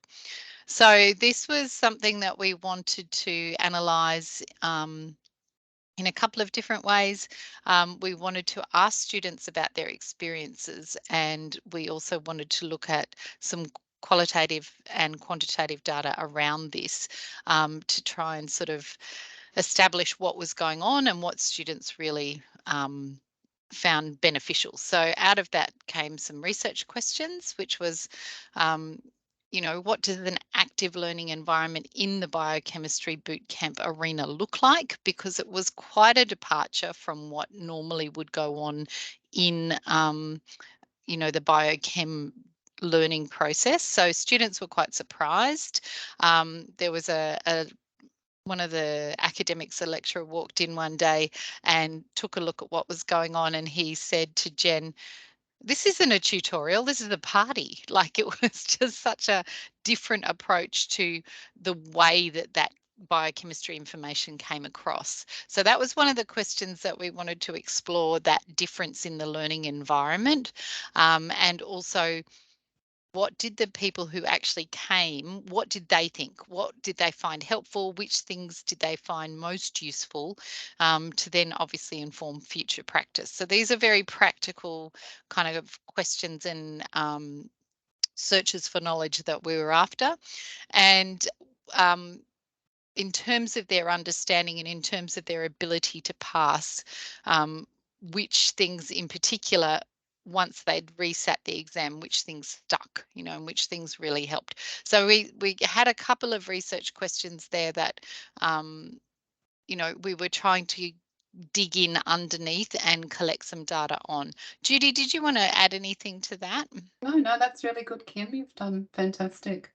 So this was something that we wanted to analyse in a couple of different ways. We wanted to ask students about their experiences, and we also wanted to look at some qualitative and quantitative data around this to try and sort of establish what was going on and what students really found beneficial. So out of that came some research questions, which was, you know, what does an active learning environment in the biochemistry bootcamp arena look like? Because it was quite a departure from what normally would go on in, you know, the biochem learning process. So students were quite surprised. There was one of the academics, a lecturer, walked in one day and took a look at what was going on, and he said to Jen, "This isn't a tutorial, this is a party." Like, it was just such a different approach to the way that biochemistry information came across. So that was one of the questions that we wanted to explore, that difference in the learning environment, and also, what did the people who actually came, what did they think? What did they find helpful? Which things did they find most useful, to then obviously inform future practice? So these are very practical kind of questions and searches for knowledge that we were after. And in terms of their understanding and in terms of their ability to pass, which things in particular, once they'd resat the exam, which things stuck, you know, and which things really helped. So we had a couple of research questions there that, you know, we were trying to dig in underneath and collect some data on. Judy, did you want to add anything to that? No, that's really good, Kim. You've done fantastic.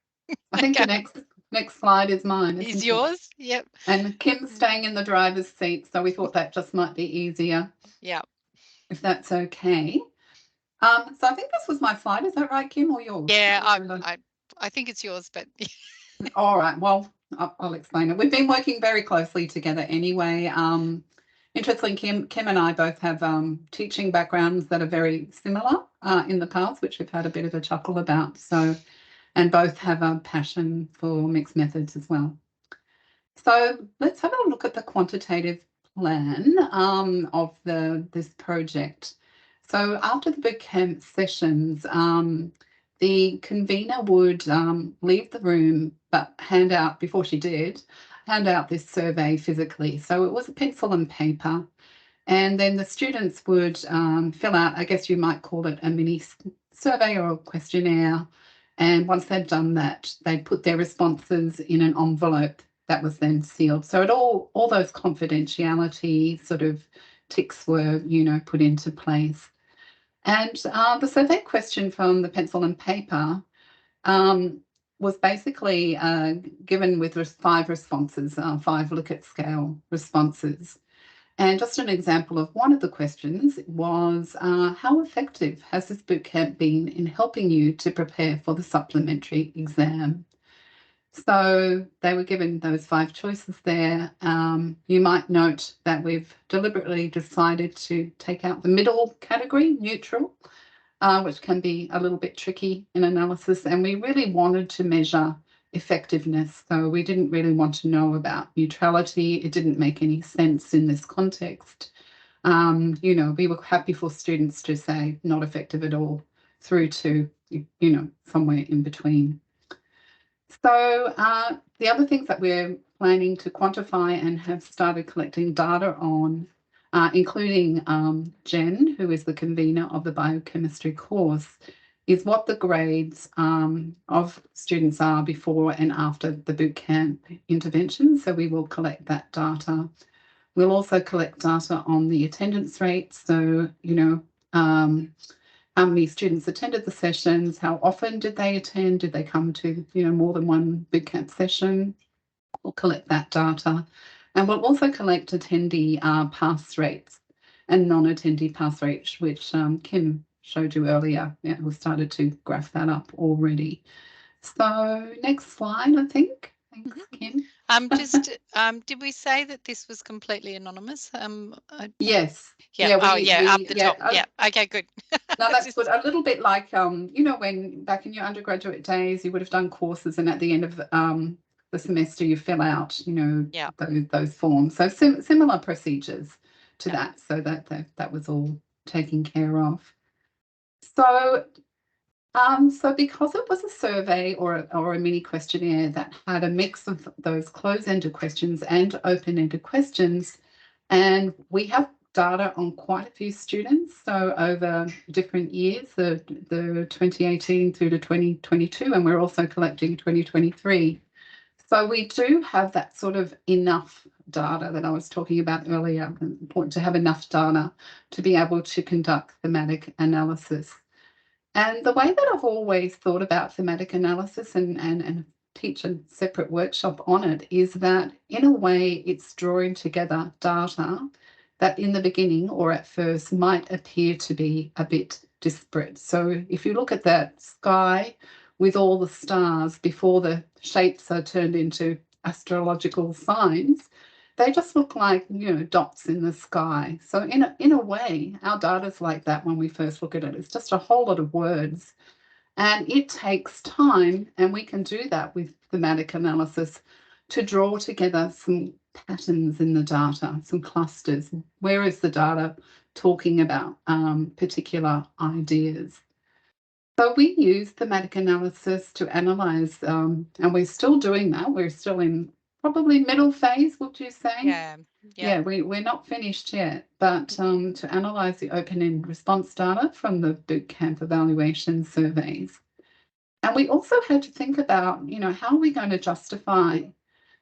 I think the next slide is mine. Is yours? Yep. And Kim's staying in the driver's seat, so we thought that just might be easier. Yeah. If that's okay. So I think this was my slide. Is that right, Kim, or yours? Yeah, I think it's yours, but all right. Well, I'll explain it. We've been working very closely together anyway. Interestingly, Kim and I both have teaching backgrounds that are very similar in the past, which we've had a bit of a chuckle about. So, and both have a passion for mixed methods as well. So let's have a look at the quantitative plan of this project. So after the bootcamp sessions, the convener would leave the room, but hand out this survey physically. So it was a pencil and paper. And then the students would fill out, I guess you might call it a mini survey or a questionnaire. And once they'd done that, they'd put their responses in an envelope that was then sealed. So it all those confidentiality sort of ticks were, you know, put into place. And the survey question from the pencil and paper was basically given with 5 responses, 5 Likert scale responses. And just an example of one of the questions was, how effective has this bootcamp been in helping you to prepare for the supplementary exam? So they were given those 5 choices there. You might note that we've deliberately decided to take out the middle category, neutral, which can be a little bit tricky in analysis. And we really wanted to measure effectiveness. So we didn't really want to know about neutrality. It didn't make any sense in this context. You know, we were happy for students to say not effective at all through to, you know, somewhere in between. So the other things that we're planning to quantify and have started collecting data on, including Jen, who is the convener of the biochemistry course, is what the grades of students are before and after the bootcamp intervention. So we will collect that data. We'll also collect data on the attendance rates. So, you know, how many students attended the sessions, how often did they attend, did they come to, you know, more than one bootcamp session? We'll collect that data. And we'll also collect attendee pass rates. and non-attendee pass rate, which Kim showed you earlier. Yeah, we started to graph that up already. So next slide, I think. Thanks, Kim. Did we say that this was completely anonymous? Yes. Yeah. Yeah, Up the top. Yeah. Okay, good. No, that's good. A little bit like you know, when back in your undergraduate days you would have done courses, and at the end of the semester you fill out, you know, those forms. So similar procedures to that. So that was all taken care of. So so because it was a survey or a mini questionnaire that had a mix of those close-ended questions and open-ended questions, and we have data on quite a few students, so over different years, the 2018 through to 2022, and we're also collecting 2023. So we do have that sort of enough data that I was talking about earlier. Important to have enough data to be able to conduct thematic analysis. And the way that I've always thought about thematic analysis and teach a separate workshop on it is that in a way it's drawing together data that in the beginning or at first might appear to be a bit disparate. So if you look at that sky with all the stars before the shapes are turned into astrological signs, they just look like, you know, dots in the sky. So in a way, our data's like that when we first look at it. It's just a whole lot of words. And it takes time, and we can do that with thematic analysis to draw together some patterns in the data, some clusters. Where is the data talking about particular ideas? So we use thematic analysis to analyse, and we're still doing that. We're still in probably middle phase, would you say? Yeah, we're not finished yet, but to analyse the open-end response data from the bootcamp evaluation surveys. And we also had to think about, you know, how are we going to justify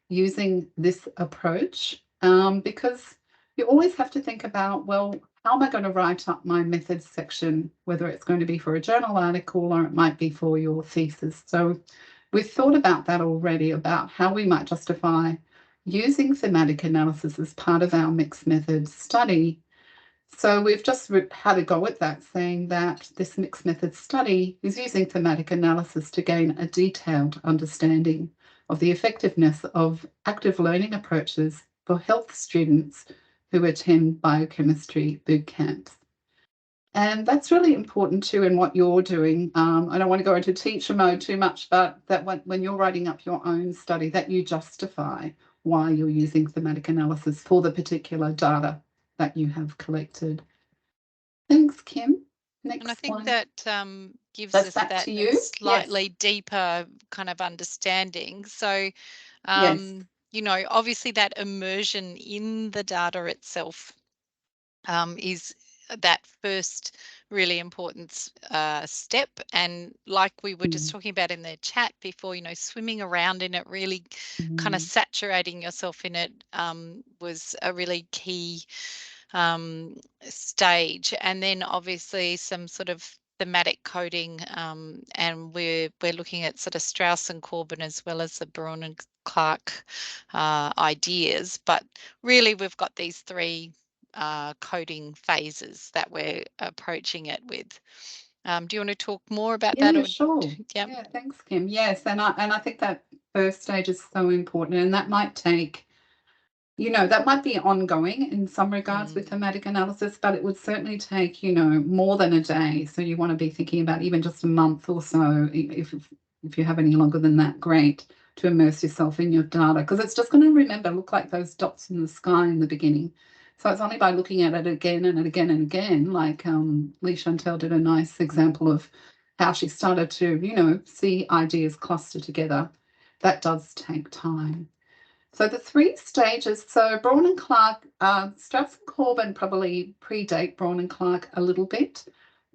using this approach? Because you always have to think about, well, how am I going to write up my methods section, whether it's going to be for a journal article or it might be for your thesis. So we've thought about that already, about how we might justify using thematic analysis as part of our mixed methods study. So we've just had a go at that, saying that this mixed methods study is using thematic analysis to gain a detailed understanding of the effectiveness of active learning approaches for health students who attend biochemistry boot camps. And that's really important too in what you're doing. I don't want to go into teacher mode too much, but that when you're writing up your own study, that you justify why you're using thematic analysis for the particular data that you have collected. Thanks, Kim. Next and I think slide. that gives us that slightly deeper kind of understanding. So, you know, obviously that immersion in the data itself is that first really important step. And like we were just talking about in the chat before, you know, swimming around in it, really kind of saturating yourself in it was a really key stage. And then obviously some sort of thematic coding, and we're looking at sort of Strauss and Corbin as well as the Braun and Clark ideas. But really we've got these three coding phases that we're approaching it with. Do you want to talk more about that? Or, sure. Yeah, thanks, Kim. Yes, and I think that first stage is so important, and that might take, you know, that might be ongoing in some regards with thematic analysis, but it would certainly take, you know, more than a day. So you want to be thinking about even just a month or so. If you have any longer than that, great, to immerse yourself in your data, because it's just going to look like those dots in the sky in the beginning. So it's only by looking at it again and again and again, like Leigh-Chantelle did a nice example of how she started to, you know, see ideas cluster together. That does take time. So the three stages, so Braun and Clark, Strauss and Corbin probably predate Braun and Clark a little bit,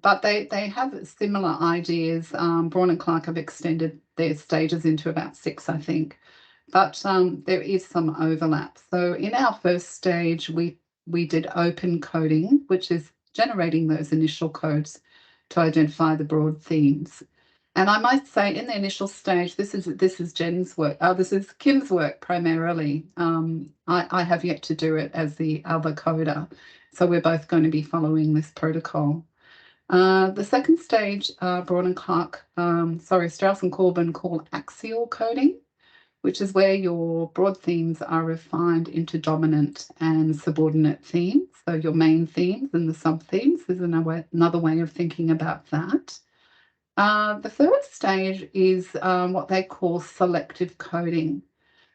but they have similar ideas. Braun and Clark have extended their stages into about 6, I think, but there is some overlap. So in our first stage, we did open coding, which is generating those initial codes to identify the broad themes. And I might say in the initial stage, this is Jen's work. This is Kim's work primarily. I have yet to do it as the other coder. So we're both going to be following this protocol. The second stage, Braun and Clark, Strauss and Corbin call axial coding, which is where your broad themes are refined into dominant and subordinate themes. So your main themes and the sub-themes is another way of thinking about that. The third stage is what they call selective coding.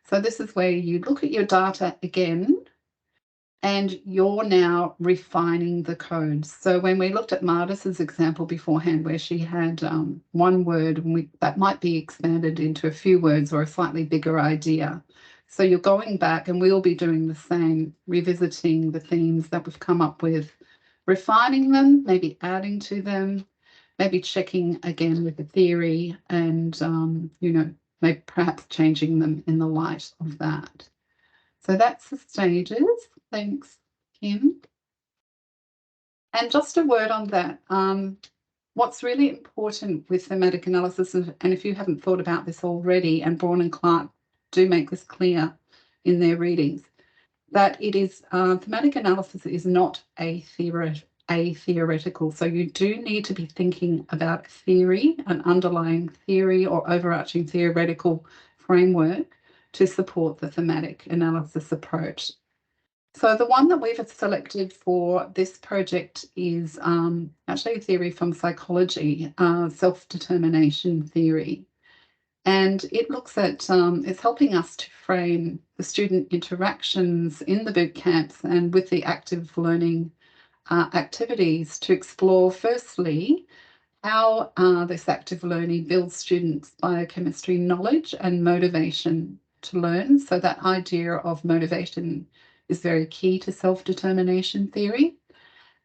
So this is where you look at your data again, and you're now refining the code. So when we looked at Mardis's example beforehand, where she had one word, and that might be expanded into a few words or a slightly bigger idea. So you're going back, and we'll be doing the same, revisiting the themes that we've come up with, refining them, maybe adding to them, maybe checking again with the theory, and maybe perhaps changing them in the light of that. So that's the stages. Thanks, Kim. And just a word on that. What's really important with thematic analysis, and if you haven't thought about this already, and Braun and Clark do make this clear in their readings, that it is thematic analysis is not theoretical. So you do need to be thinking about theory, an underlying theory or overarching theoretical framework to support the thematic analysis approach. So the one that we've selected for this project is actually a theory from psychology, self-determination theory. And it looks at, it's helping us to frame the student interactions in the boot camps and with the active learning activities to explore, firstly, how this active learning builds students' biochemistry knowledge and motivation to learn. So that idea of motivation is very key to self-determination theory.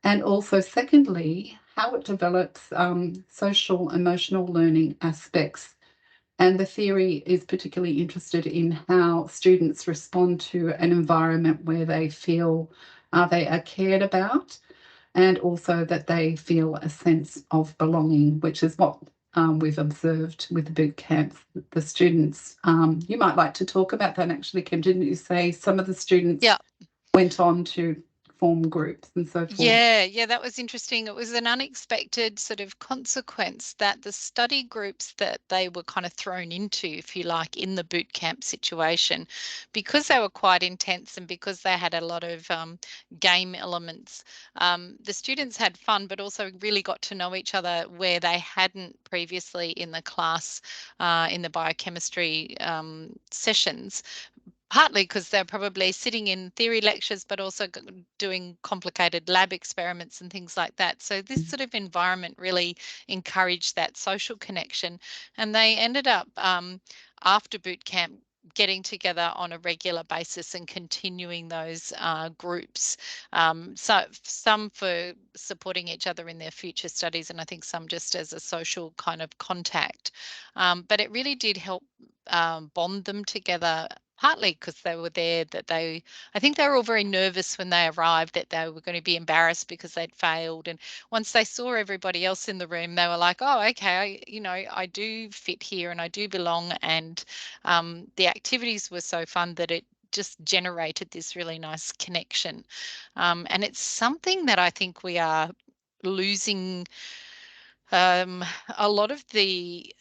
And also, secondly, how it develops social emotional learning aspects. And the theory is particularly interested in how students respond to an environment where they feel they are cared about, and also that they feel a sense of belonging, which is what we've observed with the boot camps. The students, you might like to talk about that actually, Kim, didn't you say some of the students went on to form groups and so forth? Yeah, that was interesting. It was an unexpected sort of consequence that the study groups that they were kind of thrown into, if you like, in the boot camp situation, because they were quite intense and because they had a lot of game elements, the students had fun, but also really got to know each other where they hadn't previously in the class, in the biochemistry sessions. Partly because they're probably sitting in theory lectures, but also doing complicated lab experiments and things like that. So this sort of environment really encouraged that social connection. And they ended up, after boot camp, getting together on a regular basis and continuing those groups. So some for supporting each other in their future studies, and I think some just as a social kind of contact. But it really did help bond them together, partly because they were there, I think they were all very nervous when they arrived that they were going to be embarrassed because they'd failed. And once they saw everybody else in the room, they were like, oh, okay, I do fit here and I do belong. And the activities were so fun that it just generated this really nice connection. And it's something that I think we are losing a lot of the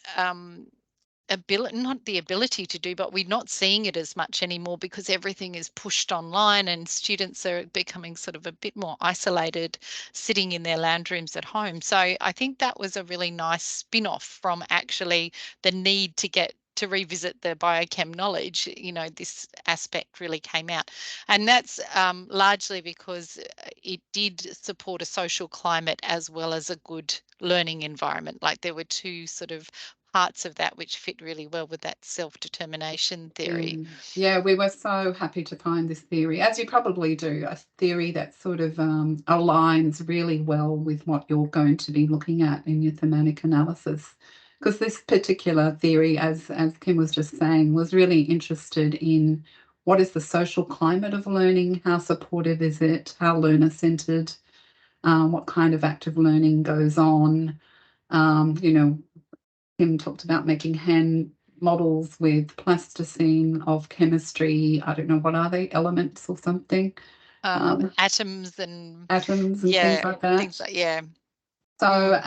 not the ability to do, but we're not seeing it as much anymore because everything is pushed online and students are becoming sort of a bit more isolated, sitting in their lounge rooms at home. So I think that was a really nice spin-off from actually the need to revisit the biochem knowledge. This aspect really came out, and that's largely because it did support a social climate as well as a good learning environment. Like there were two sort of parts of that which fit really well with that self-determination theory. Yeah, we were so happy to find this theory, as you probably do, a theory that sort of aligns really well with what you're going to be looking at in your thematic analysis. Because this particular theory, as Kim was just saying, was really interested in what is the social climate of learning, how supportive is it, how learner-centered, what kind of active learning goes on. Kim talked about making hand models with plasticine of chemistry. I don't know, what are they, elements or something? atoms and atoms and things like that. Yeah. So,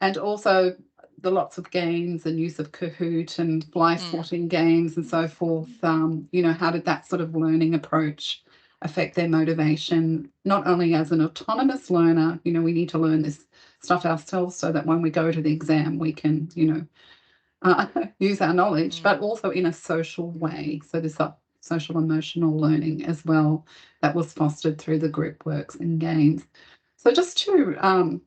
and also the lots of games and use of Kahoot and fly swatting games and so forth. You know, how did that sort of learning approach affect their motivation, not only as an autonomous learner, you know, we need to learn this stuff ourselves so that when we go to the exam, we can, you know, use our knowledge, but also in a social way. So this social emotional learning as well that was fostered through the group works and games. So just to,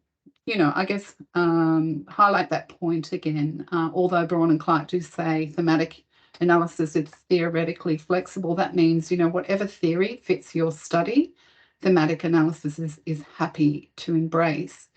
you know, I guess highlight that point again, although Braun and Clark do say thematic analysis is theoretically flexible, that means, you know, whatever theory fits your study, thematic analysis is happy to embrace.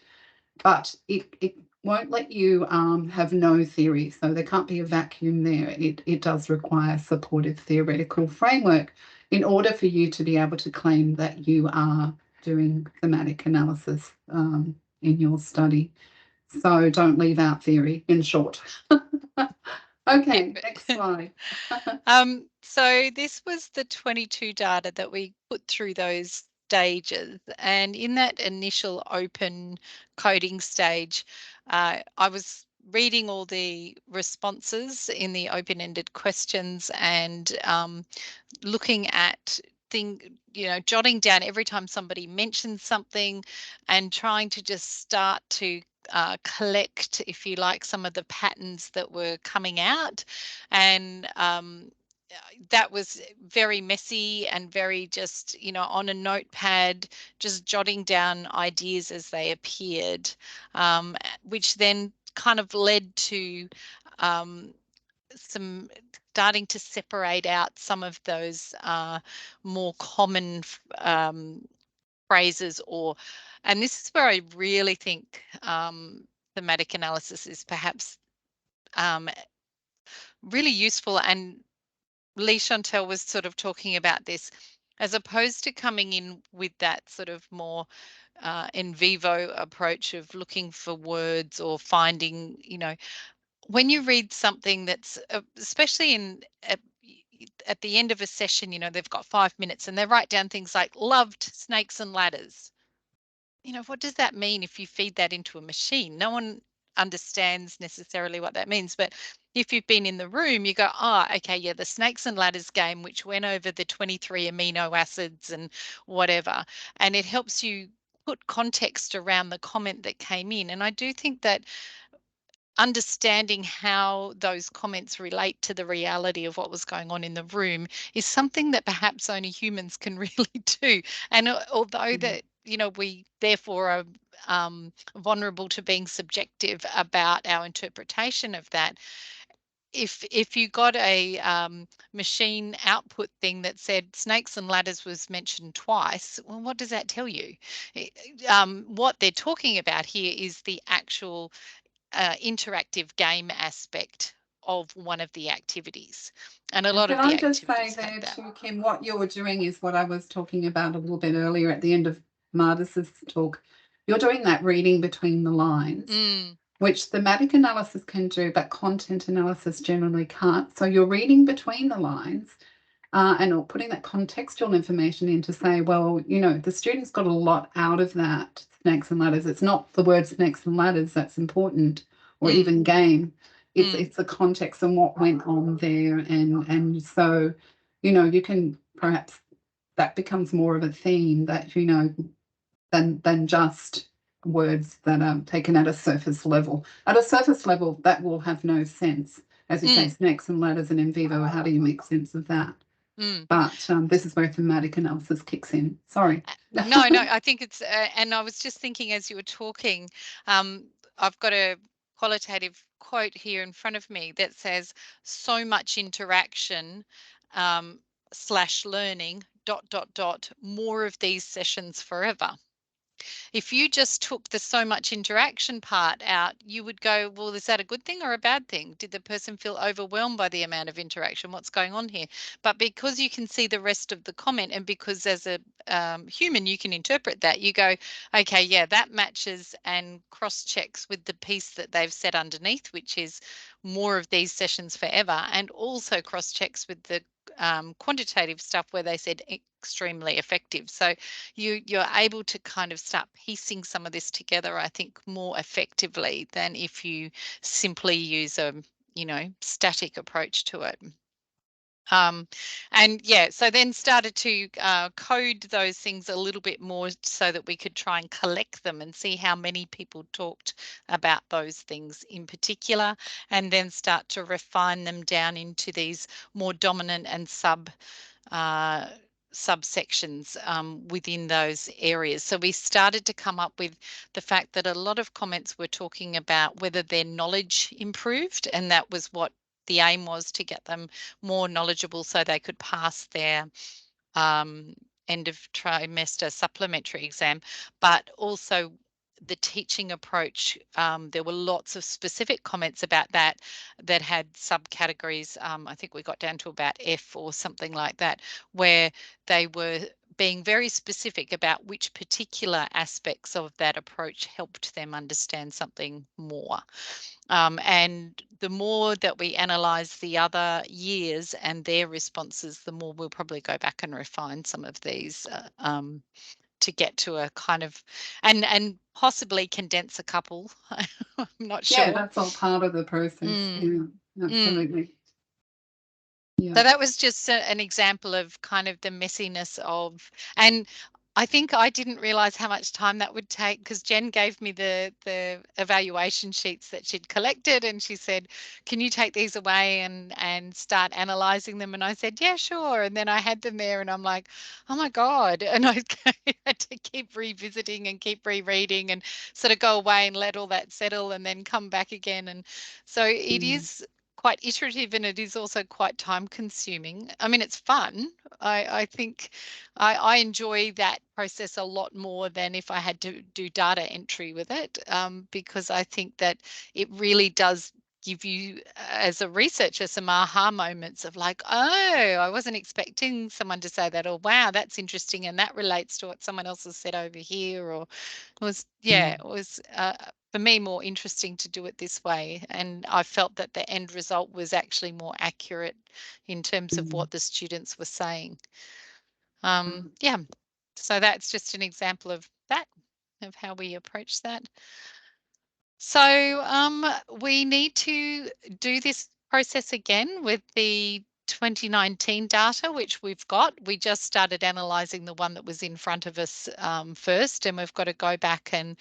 But it won't let you have no theory, so there can't be a vacuum there. It does require supportive theoretical framework in order for you to be able to claim that you are doing thematic analysis in your study. So don't leave out theory, in short. Okay, next slide. So this was the 22 data that we put through those stages, and in that initial open coding stage, I was reading all the responses in the open-ended questions and looking at jotting down every time somebody mentions something and trying to just start to collect, if you like, some of the patterns that were coming out. And that was very messy and very just, you know, on a notepad, just jotting down ideas as they appeared, which then kind of led to some starting to separate out some of those more common phrases, and this is where I really think thematic analysis is perhaps really useful. And Leigh-Chantelle was sort of talking about this, as opposed to coming in with that sort of more in vivo approach of looking for words or finding, you know, when you read something that's especially at the end of a session, you know, they've got 5 minutes and they write down things like loved snakes and ladders. You know, what does that mean if you feed that into a machine? No one understands necessarily what that means. But if you've been in the room, you go, oh, okay, yeah, the snakes and ladders game, which went over the 23 amino acids and whatever. And it helps you put context around the comment that came in. And I do think that understanding how those comments relate to the reality of what was going on in the room is something that perhaps only humans can really do. And although that, you know, we therefore are vulnerable to being subjective about our interpretation of that, if you got a machine output thing that said snakes and ladders was mentioned twice, well, what does that tell you? What they're talking about here is the actual interactive game aspect of one of the activities, and a lot of the activities Can I just say there too, Kim, what you're doing is what I was talking about a little bit earlier at the end of Mardis's talk. You're doing that reading between the lines, which thematic analysis can do, but content analysis generally can't. So you're reading between the lines and putting that contextual information in to say, well, you know, the students got a lot out of that snakes and ladders. It's not the word snakes and ladders that's important, or even game. It's the context and what went on there. And so, you know, you can perhaps that becomes more of a theme that, you know, than just words that are taken at a surface level. At a surface level, that will have no sense. As you say, snakes and ladders and in vivo, how do you make sense of that? But this is where thematic analysis kicks in. Sorry. No, I think it's, and I was just thinking as you were talking, I've got a qualitative quote here in front of me that says, so much interaction / learning ... more of these sessions forever. If you just took the so much interaction part out, you would go, well, is that a good thing or a bad thing? Did the person feel overwhelmed by the amount of interaction? What's going on here? But because you can see the rest of the comment, and because as a human, you can interpret that, you go, okay, yeah, that matches and cross checks with the piece that they've said underneath, which is more of these sessions forever, and also cross checks with the quantitative stuff where they said extremely effective. So you're able to kind of start piecing some of this together, I think, more effectively than if you simply use a static approach to it. And yeah, so then started to code those things a little bit more so that we could try and collect them and see how many people talked about those things in particular, and then start to refine them down into these more dominant and subsections within those areas. So we started to come up with the fact that a lot of comments were talking about whether their knowledge improved, and that was what the aim was, to get them more knowledgeable so they could pass their end of trimester supplementary exam. But also the teaching approach, there were lots of specific comments about that had subcategories. I think we got down to about F or something like that, where they were being very specific about which particular aspects of that approach helped them understand something more. And the more that we analyse the other years and their responses, the more we'll probably go back and refine some of these to get to a kind of, and possibly condense a couple. I'm not sure. Yeah, that's all part of the process. Yeah, absolutely. Yeah. So that was just an example of kind of the messiness of, and I think I didn't realize how much time that would take, because Jen gave me the evaluation sheets that she'd collected, and she said, can you take these away and start analyzing them? And I said, yeah, sure. And then I had them there and I'm like, oh my God. And I had to keep revisiting and keep rereading and sort of go away and let all that settle and then come back again. And so it is quite iterative, and it is also quite time consuming. I mean, it's fun. I think I enjoy that process a lot more than if I had to do data entry with it, because I think that it really does give you, as a researcher, some aha moments of like, oh, I wasn't expecting someone to say that, or wow, that's interesting, and that relates to what someone else has said over here, or it was, it was for me more interesting to do it this way, and I felt that the end result was actually more accurate in terms of what the students were saying. Yeah, so that's just an example of that, of how we approach that. So we need to do this process again with the 2019 data, which we've got. We just started analysing the one that was in front of us first, and we've got to go back and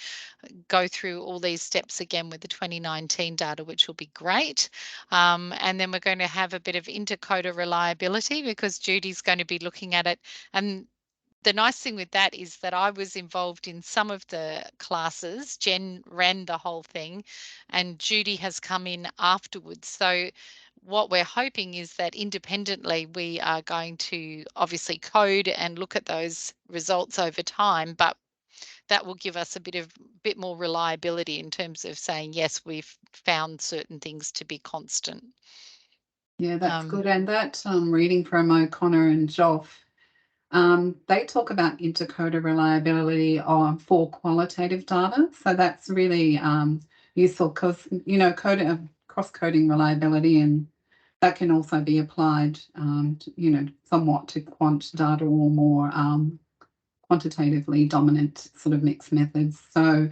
go through all these steps again with the 2019 data, which will be great. And then we're going to have a bit of intercoder reliability, because Judy's going to be looking at it. And the nice thing with that is that I was involved in some of the classes. Jen ran the whole thing, and Judy has come in afterwards. So what we're hoping is that independently we are going to obviously code and look at those results over time, but that will give us a bit more reliability in terms of saying, yes, we've found certain things to be constant. Yeah, that's good. And that reading from O'Connor and Joff, they talk about intercoder reliability for qualitative data. So that's really useful, because, cross-coding reliability, and that can also be applied, somewhat to quant data, or more quantitatively dominant sort of mixed methods. So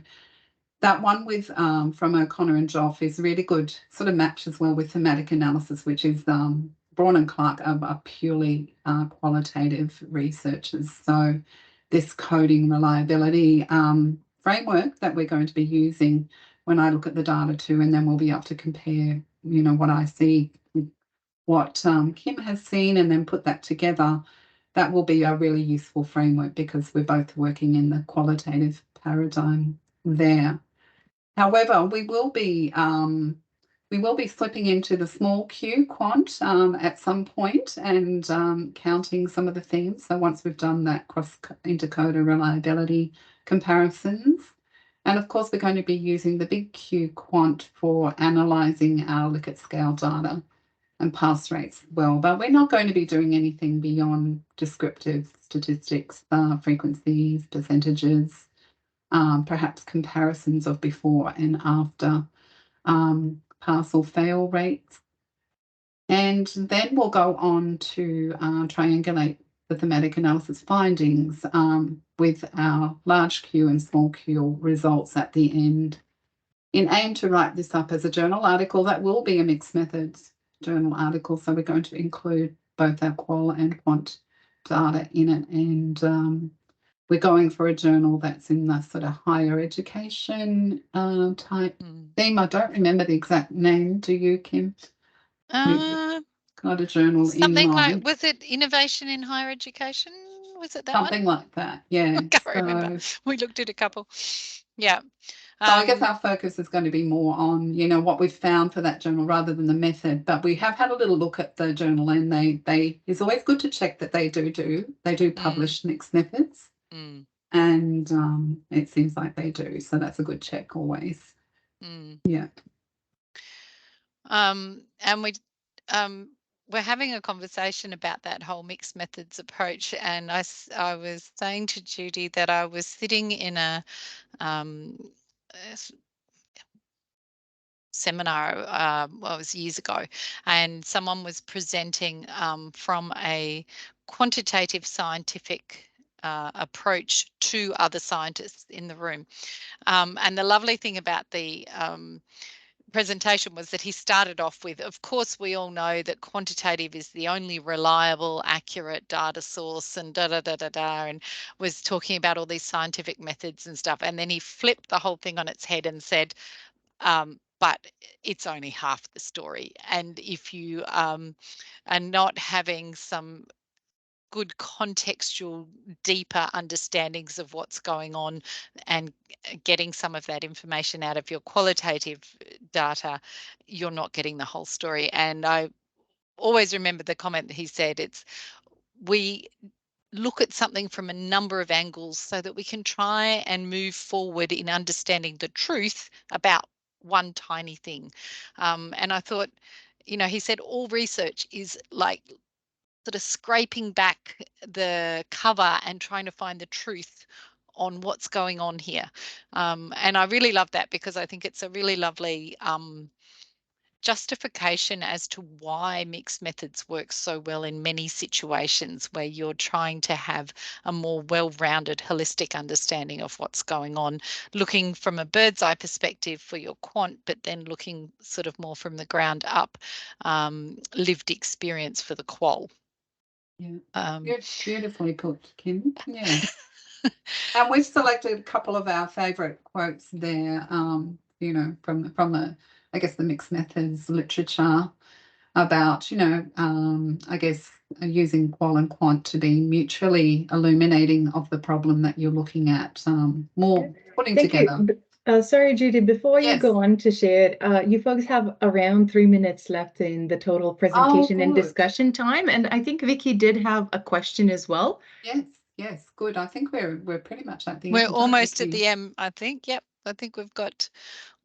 that one with from O'Connor and Joff is really good, sort of matches well with thematic analysis, which is Braun and Clark are purely qualitative researchers. So this coding reliability framework that we're going to be using when I look at the data too, and then we'll be able to compare, what I see with what Kim has seen, and then put that together. That will be a really useful framework, because we're both working in the qualitative paradigm there. However, we will be slipping into the small Q quant at some point, and counting some of the themes. So once we've done that cross intercoder reliability comparisons, and of course we're going to be using the big Q quant for analysing our Likert scale data and pass rates as well. But we're not going to be doing anything beyond descriptive statistics, frequencies, percentages, perhaps comparisons of before and after pass or fail rates. And then we'll go on to triangulate the thematic analysis findings with our large Q and small q results at the end, in aim to write this up as a journal article. That will be a mixed methods journal article, so we're going to include both our qual and quant data in it, and we're going for a journal that's in the sort of higher education type theme. I don't remember the exact name. Do you, Kim? Got a journal in Something mind. like, was it Innovation in Higher Education? Was it that Something one? like that, yeah. I can't remember. We looked at a couple. Yeah. So I guess our focus is going to be more on, you know, what we've found for that journal rather than the method. But we have had a little look at the journal, and they it's always good to check that they do publish mixed methods, and it seems like they do. So that's a good check always. Yeah. And we're having a conversation about that whole mixed methods approach, and I was saying to Judy that I was sitting in a seminar, well, it was years ago, and someone was presenting from a quantitative scientific approach to other scientists in the room. And the lovely thing about the presentation was that he started off with, of course, we all know that quantitative is the only reliable, accurate data source, and and was talking about all these scientific methods and stuff. And then he flipped the whole thing on its head and said, but it's only half the story. And if you are not having some good contextual, deeper understandings of what's going on and getting some of that information out of your qualitative data, you're not getting the whole story. And I always remember the comment that he said, we look at something from a number of angles so that we can try and move forward in understanding the truth about one tiny thing. And I thought, you know, he said all research is like sort of scraping back the cover and trying to find the truth on what's going on here. And I really love that, because I think it's a really lovely justification as to why mixed methods work so well in many situations where you're trying to have a more well-rounded, holistic understanding of what's going on, looking from a bird's eye perspective for your quant, but then looking sort of more from the ground up, lived experience for the qual. Yeah, beautifully put, Kim. Yeah. And we've selected a couple of our favourite quotes there, you know, from the, I guess, the mixed methods literature about, you know, I guess using qual and quant to be mutually illuminating of the problem that you're looking at, more putting together. Sorry, Judy, before you Yes. go on to share it, you folks have around 3 minutes left in the total presentation and discussion time. And I think Vicky did have a question as well. Yes, good. I think we're pretty much at the end. We're end. almost at the end, I think. Yep, I think we've got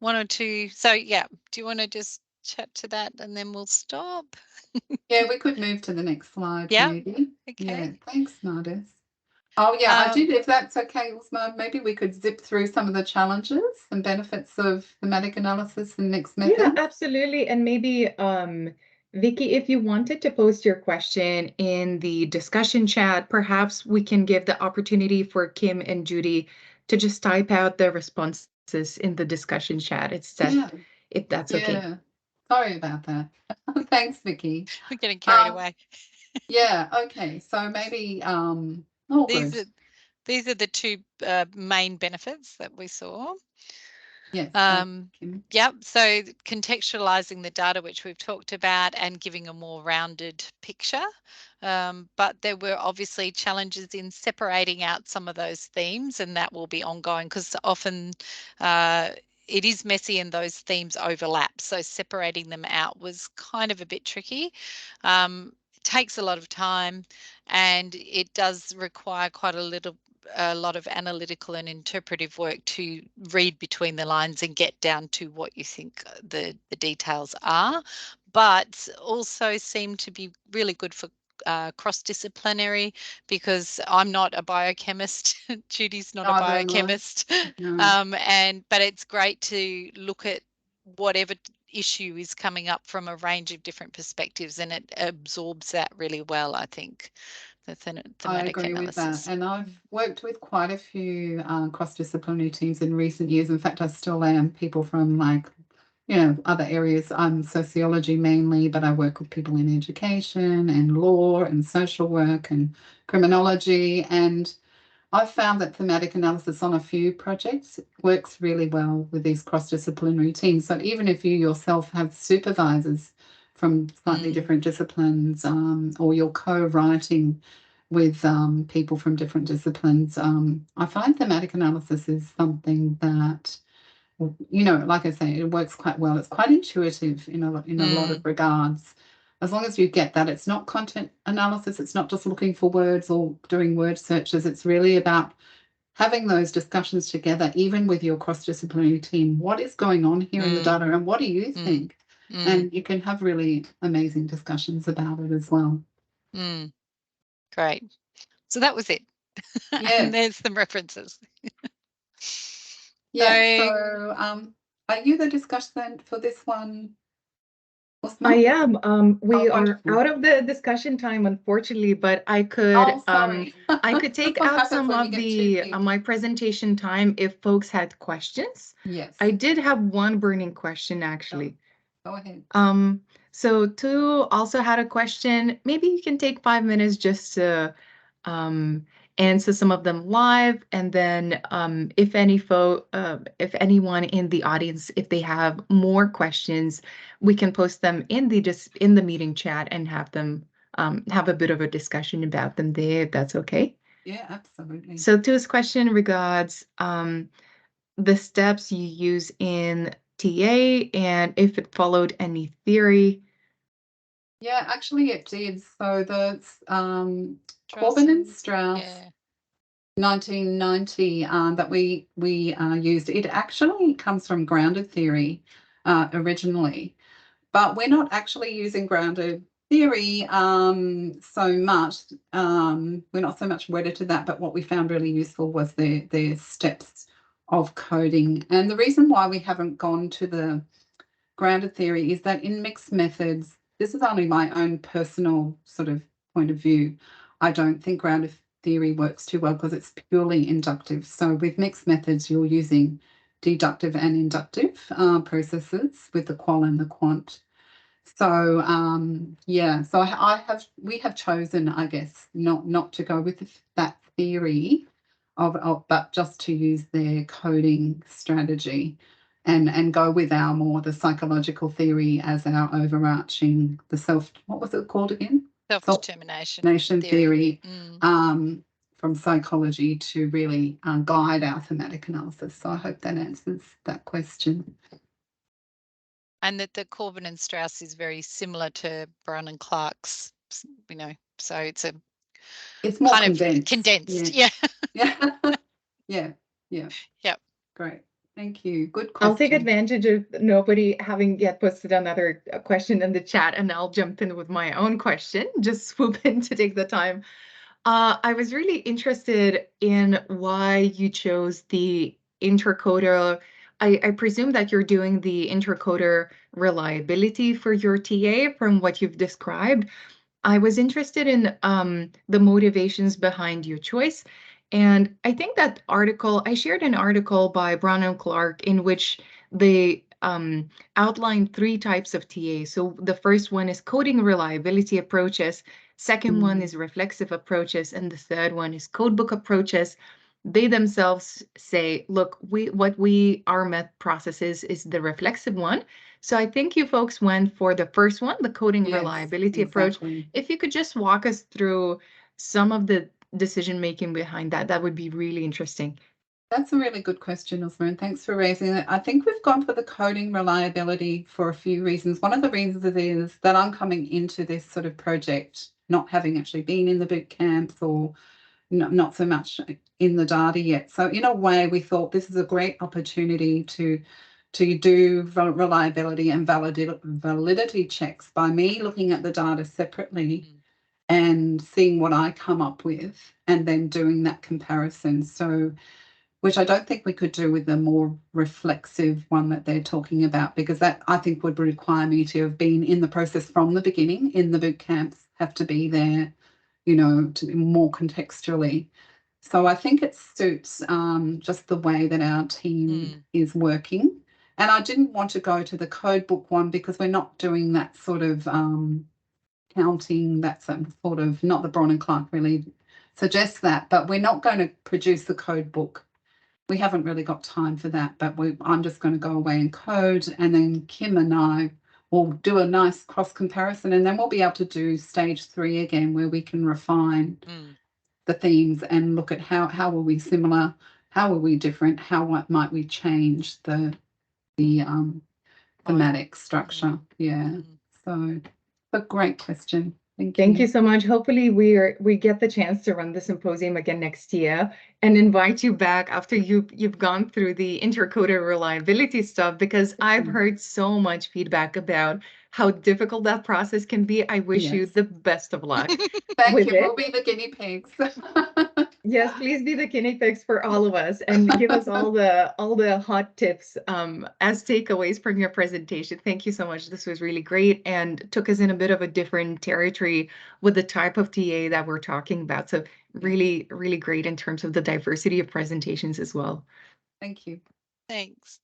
one or two. So, yeah, do you want to just chat to that and then we'll stop? Yeah, we could move to the next slide, maybe. Okay. Yeah, thanks, Nardis. Oh, yeah, I did. If that's okay, Uzma, maybe we could zip through some of the challenges and benefits of thematic analysis and mixed methods. Yeah, absolutely. And maybe, Vicky, if you wanted to post your question in the discussion chat, perhaps we can give the opportunity for Kim and Judy to just type out their responses in the discussion chat instead, if that's okay. Yeah, sorry about that. Thanks, Vicky. We're getting carried away. Yeah, okay. So maybe these are the two main benefits that we saw. Yes. Yep. So contextualizing the data, which we've talked about, and giving a more rounded picture. But there were obviously challenges in separating out some of those themes, and that will be ongoing because often it is messy and those themes overlap. So separating them out was kind of a bit tricky. It takes a lot of time, and it does require quite a lot of analytical and interpretive work to read between the lines and get down to what you think the details are, but also seem to be really good for cross-disciplinary, because I'm not a biochemist. Judy's not a biochemist. No. But it's great to look at whatever issue is coming up from a range of different perspectives, and it absorbs that really well, I think, the thematic I agree analysis. with that. And I've worked with quite a few cross-disciplinary teams in recent years. In fact, I still am, people from like, you know, other areas. I'm sociology mainly, but I work with people in education and law and social work and criminology. And I've found that thematic analysis on a few projects works really well with these cross-disciplinary teams. So even if you yourself have supervisors from slightly different disciplines, or you're co-writing with people from different disciplines, I find thematic analysis is something that, you know, like I say, it works quite well. It's quite intuitive in a lot of regards. As long as you get that, it's not content analysis. It's not just looking for words or doing word searches. It's really about having those discussions together, even with your cross-disciplinary team. What is going on here in the data, and what do you think? And you can have really amazing discussions about it as well. Great. So that was it. Yeah. And there's some references. Yeah. So are you the discussant for this one? I am. We are wonderful. out of the discussion time, unfortunately, but I could sorry. I could take What out happens some when you of get the too my presentation time if folks had questions. Yes. I did have one burning question actually. Go ahead. So Tu also had a question. Maybe you can take 5 minutes just to answer some of them live, and then if anyone in the audience, if they have more questions, we can post them in the meeting chat and have them have a bit of a discussion about them there, if that's okay. Yeah, absolutely. So Tu's question regards the steps you use in TA and if it followed any theory. Yeah, actually it did. So the Corbin and Strauss 1990 that we used, it actually comes from grounded theory originally, but we're not actually using grounded theory so much. We're not so much wedded to that, but what we found really useful was the steps of coding. And the reason why we haven't gone to the grounded theory is that in mixed methods, this is only my own personal sort of point of view, I don't think grounded theory works too well because it's purely inductive. So with mixed methods, you're using deductive and inductive processes with the qual and the quant. So yeah, so we have chosen, I guess, not to go with that theory but just to use their coding strategy and go with the psychological theory as our overarching, what was it called again? Self-determination theory. From psychology to really guide our thematic analysis. So I hope that answers that question. And that the Corbin and Strauss is very similar to Brown and Clark's, you know, so it's more kind condensed. of condensed. Yeah. Yeah. Yep. Great. Thank you. Good question. I'll take advantage of nobody having yet posted another question in the chat, and I'll jump in with my own question, just swoop in to take the time. I was really interested in why you chose the intercoder. I presume that you're doing the intercoder reliability for your TA from what you've described. I was interested in the motivations behind your choice. And I think that I shared an article by Brown and Clark in which they outlined 3 types of TA. So the first one is coding reliability approaches. Second one is reflexive approaches. And the third one is codebook approaches. They themselves say, look, our math processes is the reflexive one. So I think you folks went for the first one, the coding reliability approach. If you could just walk us through some of the decision-making behind that, that would be really interesting. That's a really good question, Osman. Thanks for raising it. I think we've gone for the coding reliability for a few reasons. One of the reasons is that I'm coming into this sort of project not having actually been in the boot camps or not so much in the data yet. So in a way, we thought this is a great opportunity to do reliability and validity checks by me looking at the data separately and seeing what I come up with and then doing that comparison. So which I don't think we could do with the more reflexive one that they're talking about, because that I think would require me to have been in the process from the beginning. In the boot camps, have to be there, you know, to more contextually. So I think it suits just the way that our team is working. And I didn't want to go to the code book one because we're not doing that sort of counting. That's sort of not the Braun and Clark really suggests that, but we're not going to produce the code book. We haven't really got time for that, but I'm just going to go away and code, and then Kim and I will do a nice cross comparison, and then we'll be able to do stage 3 again, where we can refine the themes and look at how are we similar, how are we different, how might we change the thematic structure. So a great question. Thank you so much. Hopefully we get the chance to run the symposium again next year and invite you back after you've gone through the intercoder reliability stuff, because I've heard so much feedback about how difficult that process can be. I wish you the best of luck. Thank you. We'll be the guinea pigs. Yes, please be the guinea pigs for all of us and give us all the hot tips as takeaways from your presentation. Thank you so much. This was really great and took us in a bit of a different territory with the type of TA that we're talking about. So really, really great in terms of the diversity of presentations as well. Thank you. Thanks.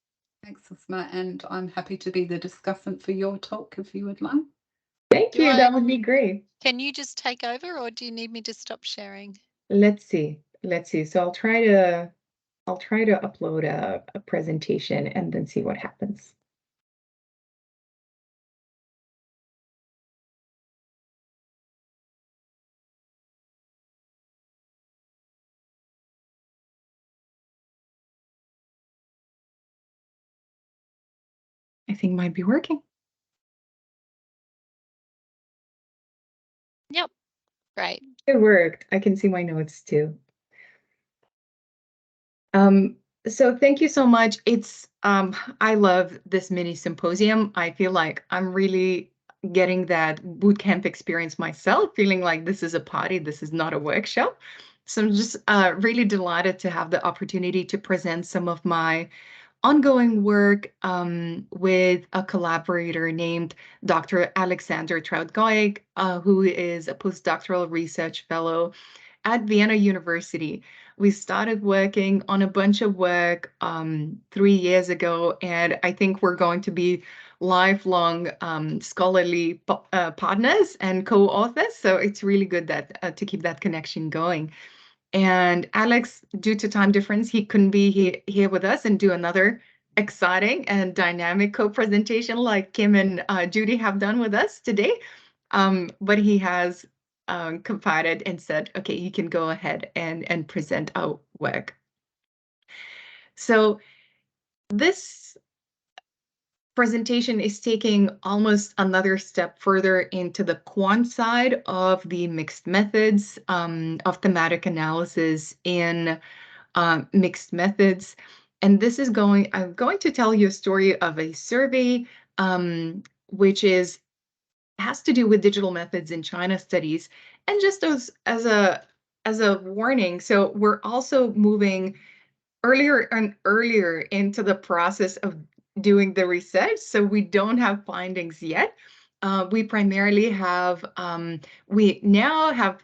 Thanks, Asma. And I'm happy to be the discussant for your talk if you would like. Thank you. That would be great. Can you just take over, or do you need me to stop sharing? Let's see. So I'll try to upload a presentation and then see what happens. I think it might be working. Yep. Great. It worked. I can see my notes too. So thank you so much. It's I love this mini symposium. I feel like I'm really getting that bootcamp experience myself, feeling like this is a party, this is not a workshop. So I'm just really delighted to have the opportunity to present some of my ongoing work with a collaborator named Dr. Alexander Traut-Goyek, who is a postdoctoral research fellow at Vienna University. We started working on a bunch of work 3 years ago, and I think we're going to be lifelong scholarly partners and co-authors. So it's really good that to keep that connection going. And Alex, due to time difference, he couldn't be here with us and do another exciting and dynamic co-presentation like Kim and Judy have done with us today. But he has confided and said, okay, you can go ahead and present our work. So this presentation is taking almost another step further into the quant side of the mixed methods of thematic analysis in mixed methods. And this is I'm going to tell you a story of a survey which has to do with digital methods in China studies. And just as a warning, so we're also moving earlier and earlier into the process of doing the research, so we don't have findings yet. We primarily have, we now have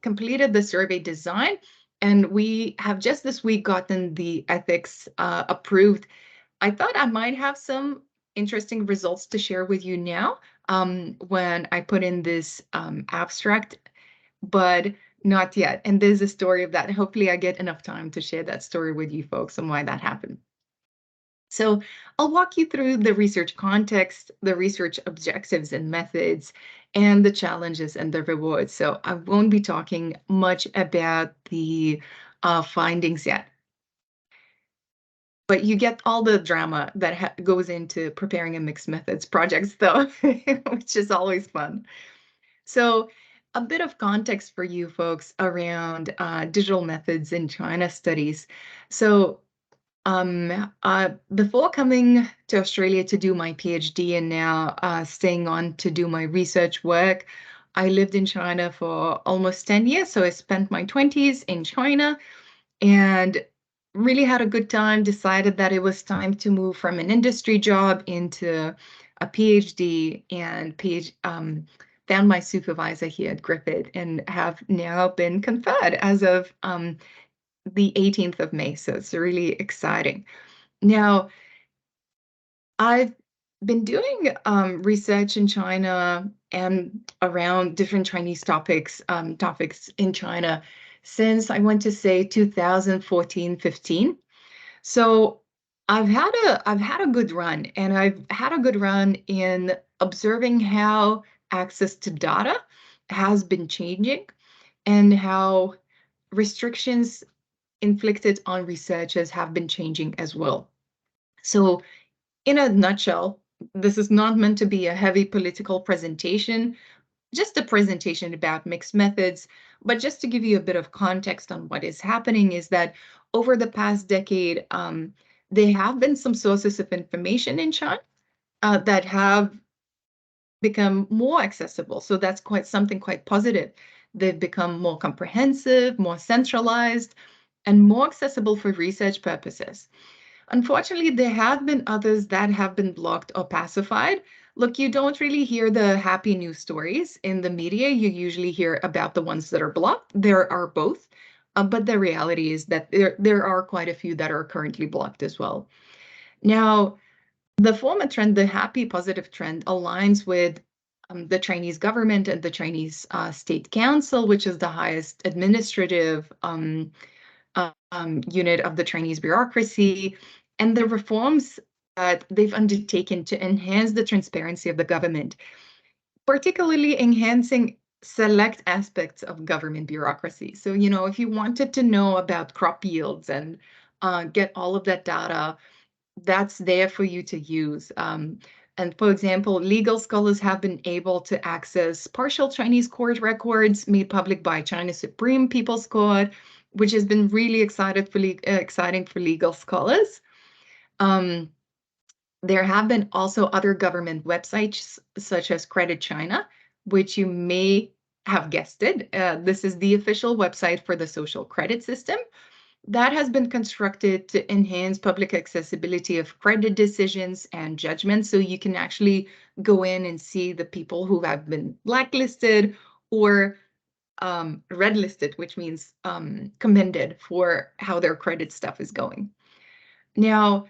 completed the survey design, and we have just this week gotten the ethics approved. I thought I might have some interesting results to share with you now when I put in this abstract, but not yet. And there's a story of that. Hopefully I get enough time to share that story with you folks and why that happened. So I'll walk you through the research context, the research objectives and methods, and the challenges and the rewards. So I won't be talking much about the findings yet. But you get all the drama that goes into preparing a mixed methods project, though, which is always fun. So a bit of context for you folks around digital methods in China studies. So before coming to Australia to do my PhD and now staying on to do my research work, I lived in China for almost 10 years. So I spent my 20s in China. And really had a good time, decided that it was time to move from an industry job into a PhD, and found my supervisor here at Griffith and have now been conferred as of the 18th of May. So it's really exciting. Now, I've been doing research in China and around different Chinese topics in China since I want to say 2014, 15. So I've had a good run, and I've had a good run in observing how access to data has been changing and how restrictions inflicted on researchers have been changing as well. So in a nutshell, this is not meant to be a heavy political presentation, just a presentation about mixed methods. But just to give you a bit of context on what is happening is that over the past decade, there have been some sources of information in China that have become more accessible. So that's something quite positive. They've become more comprehensive, more centralized, and more accessible for research purposes. Unfortunately, there have been others that have been blocked or pacified. Look, you don't really hear the happy news stories in the media. You usually hear about the ones that are blocked. There are both, but the reality is that there are quite a few that are currently blocked as well. Now, the former trend, the happy positive trend, aligns with the Chinese government and the Chinese State Council, which is the highest administrative unit of the Chinese bureaucracy, and the reforms that they've undertaken to enhance the transparency of the government, particularly enhancing select aspects of government bureaucracy. So, if you wanted to know about crop yields and get all of that data, that's there for you to use. And for example, legal scholars have been able to access partial Chinese court records made public by China's Supreme People's Court, which has been really exciting for legal scholars. There have been also other government websites, such as Credit China, which you may have guessed it. This is the official website for the social credit system that has been constructed to enhance public accessibility of credit decisions and judgments. So you can actually go in and see the people who have been blacklisted or red listed, which means commended for how their credit stuff is going. Now,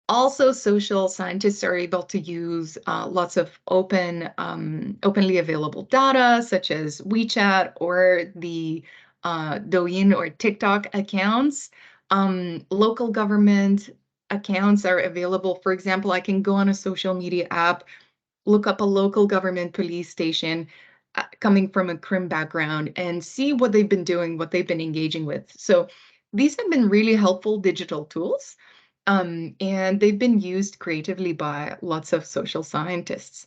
also, social scientists are able to use lots of openly available data, such as WeChat or the Douyin or TikTok accounts. Local government accounts are available. For example, I can go on a social media app, look up a local government police station coming from a crim background and see what they've been doing, what they've been engaging with. So these have been really helpful digital tools, and they've been used creatively by lots of social scientists.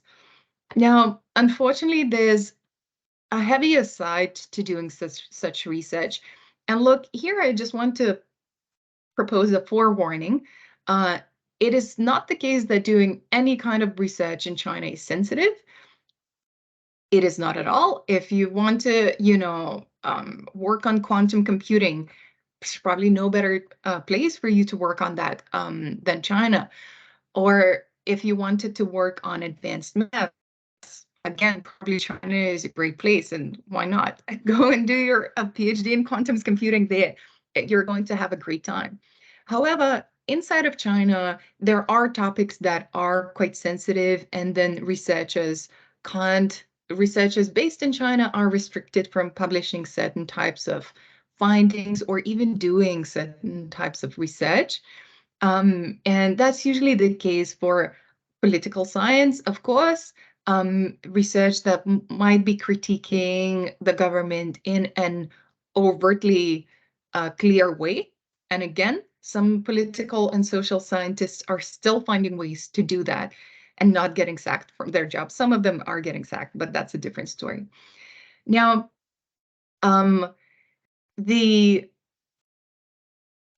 Now, unfortunately, there's a heavier side to doing such research. And look, here I just want to propose a forewarning. It is not the case that doing any kind of research in China is sensitive. It is not at all. If you want to, work on quantum computing, there's probably no better place for you to work on that than China. Or if you wanted to work on advanced math, again, probably China is a great place, and why not? Go and do your PhD in quantum computing there. You're going to have a great time. However, inside of China, there are topics that are quite sensitive, and then researchers based in China are restricted from publishing certain types of findings or even doing certain types of research. And that's usually the case for political science, of course, research that might be critiquing the government in an overtly clear way. And again, some political and social scientists are still finding ways to do that and not getting sacked from their jobs. Some of them are getting sacked, but that's a different story. Now,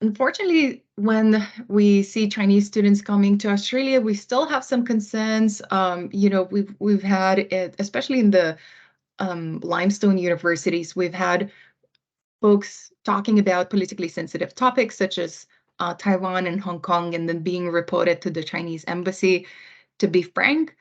unfortunately, when we see Chinese students coming to Australia, we still have some concerns. We've had it, especially in the limestone universities, we've had folks talking about politically sensitive topics such as Taiwan and Hong Kong, and then being reported to the Chinese embassy. To be frank,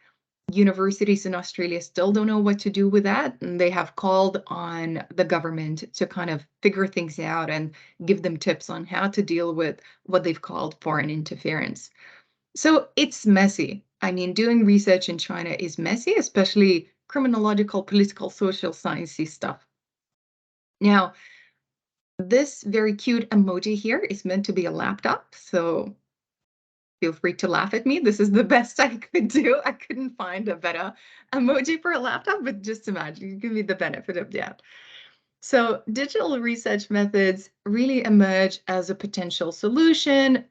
universities in Australia still don't know what to do with that, and they have called on the government to kind of figure things out and give them tips on how to deal with what they've called foreign interference. So it's messy. I mean, doing research in China is messy, especially criminological, political, social sciencey stuff. Now, this very cute emoji here is meant to be a laptop, so feel free to laugh at me. This is the best I could do. I couldn't find a better emoji for a laptop, but just imagine, give me the benefit of that. So digital research methods really emerge as a potential solution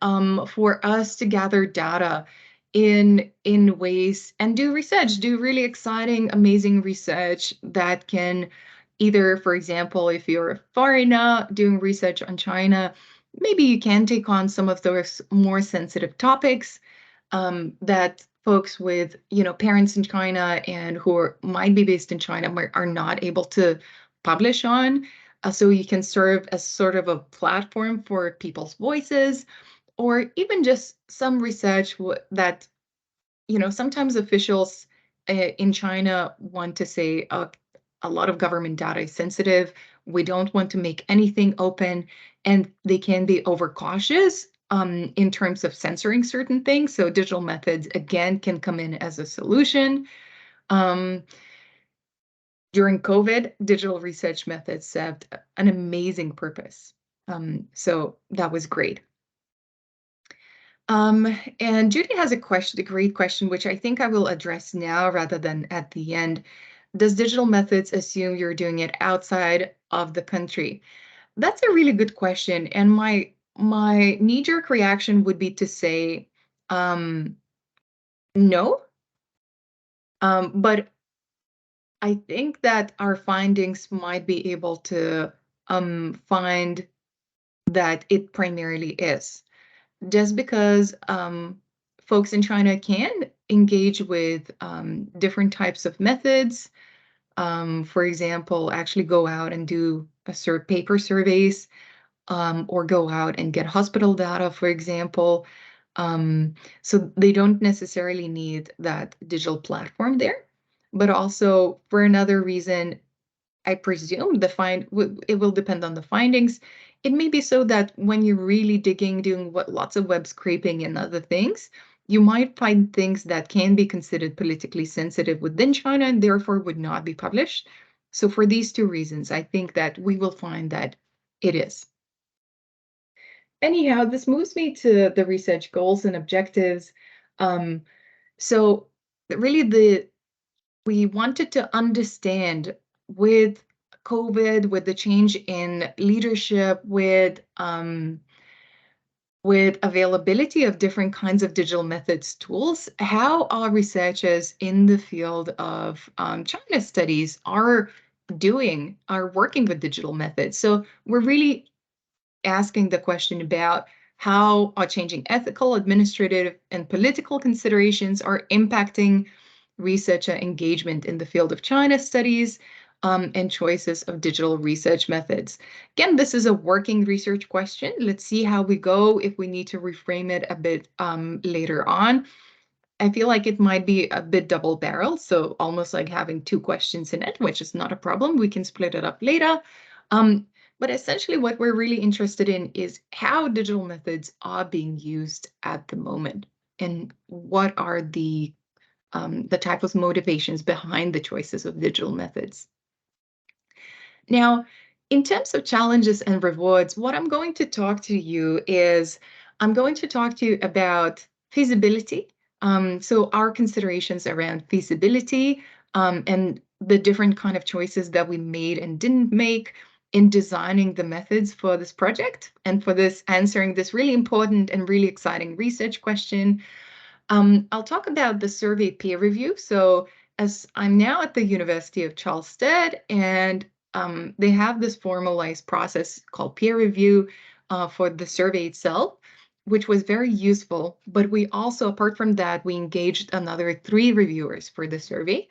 for us to gather data in ways and do research, do really exciting, amazing research that can either, for example, if you're a foreigner doing research on China, maybe you can take on some of those more sensitive topics that folks with, parents in China and who might be based in China are not able to publish on. So you can serve as sort of a platform for people's voices, or even just some research that, sometimes officials in China want to say a lot of government data is sensitive. We don't want to make anything open, and they can be overcautious in terms of censoring certain things. So digital methods, again, can come in as a solution. During COVID, digital research methods served an amazing purpose. So that was great. And Judy has a great question, which I think I will address now rather than at the end. Does digital methods assume you're doing it outside of the country? That's a really good question. And my knee-jerk reaction would be to say no. But I think that our findings might be able to find that it primarily is. Just because folks in China can engage with different types of methods, for example, actually go out and do paper surveys, or go out and get hospital data, for example. So they don't necessarily need that digital platform there. But also, for another reason, I presume it will depend on the findings. It may be so that when you're really digging, doing lots of web scraping and other things, you might find things that can be considered politically sensitive within China and therefore would not be published. So for these two reasons, I think that we will find that it is. Anyhow, this moves me to the research goals and objectives. So really we wanted to understand with COVID, with the change in leadership, with availability of different kinds of digital methods tools, how our researchers in the field of China studies are working with digital methods. So we're really asking the question about how our changing ethical, administrative, and political considerations are impacting researcher engagement in the field of China studies and choices of digital research methods. Again, this is a working research question. Let's see how we go if we need to reframe it a bit later on. I feel like it might be a bit double-barreled, so almost like having two questions in it, which is not a problem. We can split it up later. But essentially what we're really interested in is how digital methods are being used at the moment and what are the type of motivations behind the choices of digital methods. Now, in terms of challenges and rewards, what I'm going to talk to you is I'm going to talk to you about feasibility. So our considerations around feasibility and the different kind of choices that we made and didn't make in designing the methods for this project and for this answering this really important and really exciting research question. I'll talk about the survey peer review. So as I'm now at the University of Charleston, and they have this formalized process called peer review for the survey itself, which was very useful. But we also, apart from that, we engaged another 3 reviewers for the survey,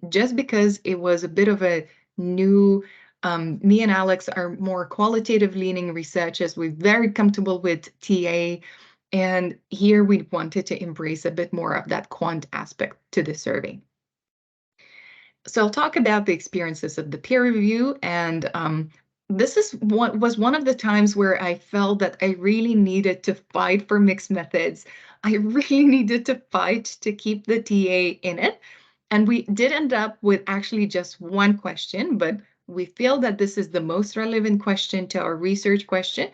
just because it was a bit of a new Me and Alex are more qualitative leaning researchers. We're very comfortable with TA. And here we wanted to embrace a bit more of that quant aspect to the survey. So I'll talk about the experiences of the peer review. And this was one of the times where I felt that I really needed to fight for mixed methods. I really needed to fight to keep the TA in it. And we did end up with actually just one question, but we feel that this is the most relevant question to our research question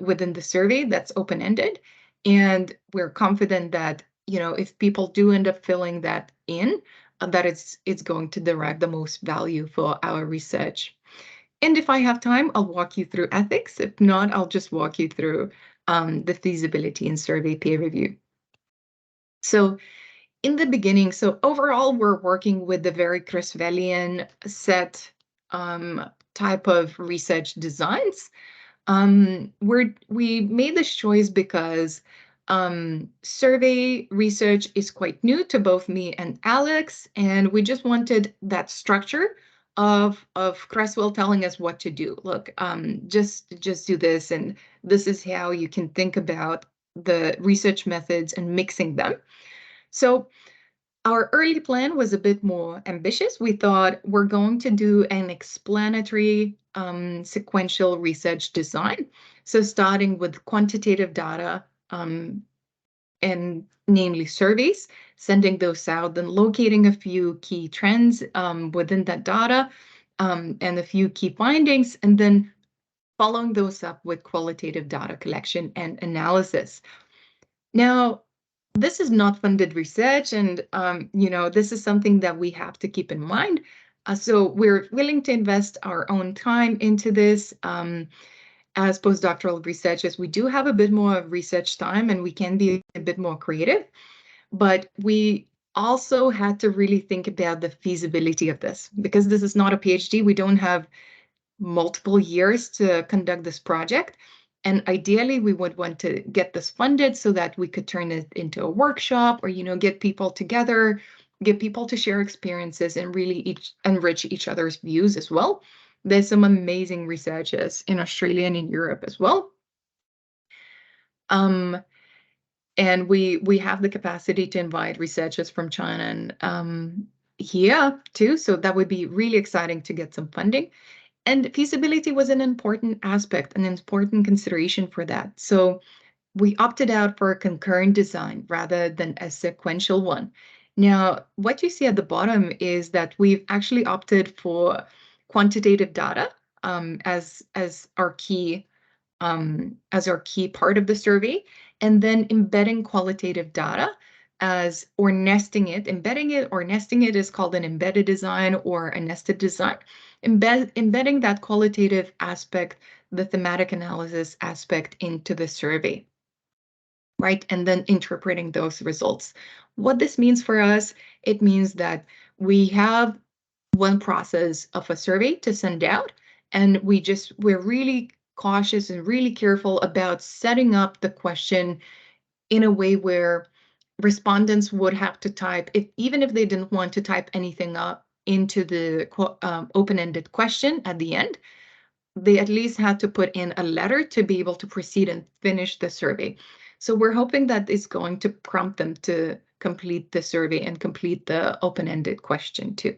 within the survey that's open-ended. And we're confident that, if people do end up filling that in, that it's going to derive the most value for our research. And if I have time, I'll walk you through ethics. If not, I'll just walk you through the feasibility and survey peer review. So in the beginning, so overall, we're working with the very Creswellian set type of research designs. We made this choice because survey research is quite new to both me and Alex, and we just wanted that structure of Creswell telling us what to do. Look, just do this, and this is how you can think about the research methods and mixing them. So our early plan was a bit more ambitious. We thought we're going to do an explanatory sequential research design. So starting with quantitative data and namely surveys, sending those out, then locating a few key trends within that data and a few key findings, and then following those up with qualitative data collection and analysis. Now, this is not funded research, and this is something that we have to keep in mind. So we're willing to invest our own time into this. As postdoctoral researchers, we do have a bit more research time, and we can be a bit more creative. But we also had to really think about the feasibility of this, because this is not a PhD. We don't have multiple years to conduct this project. And ideally, we would want to get this funded so that we could turn it into a workshop or, get people together, get people to share experiences and really enrich each other's views as well. There's some amazing researchers in Australia and in Europe as well. And we have the capacity to invite researchers from China and here too. So that would be really exciting to get some funding. And feasibility was an important aspect, an important consideration for that. So we opted out for a concurrent design rather than a sequential one. Now, what you see at the bottom is that we've actually opted for quantitative data as our key part of the survey, and then embedding qualitative data embedding it or nesting it is called an embedded design or a nested design. Embedding that qualitative aspect, the thematic analysis aspect into the survey, right? And then interpreting those results. What this means for us, it means that we have one process of a survey to send out, and we're really cautious and really careful about setting up the question in a way where respondents would have to type, even if they didn't want to type anything up into the open-ended question at the end, they at least had to put in a letter to be able to proceed and finish the survey. So we're hoping that it's going to prompt them to complete the survey and complete the open-ended question too.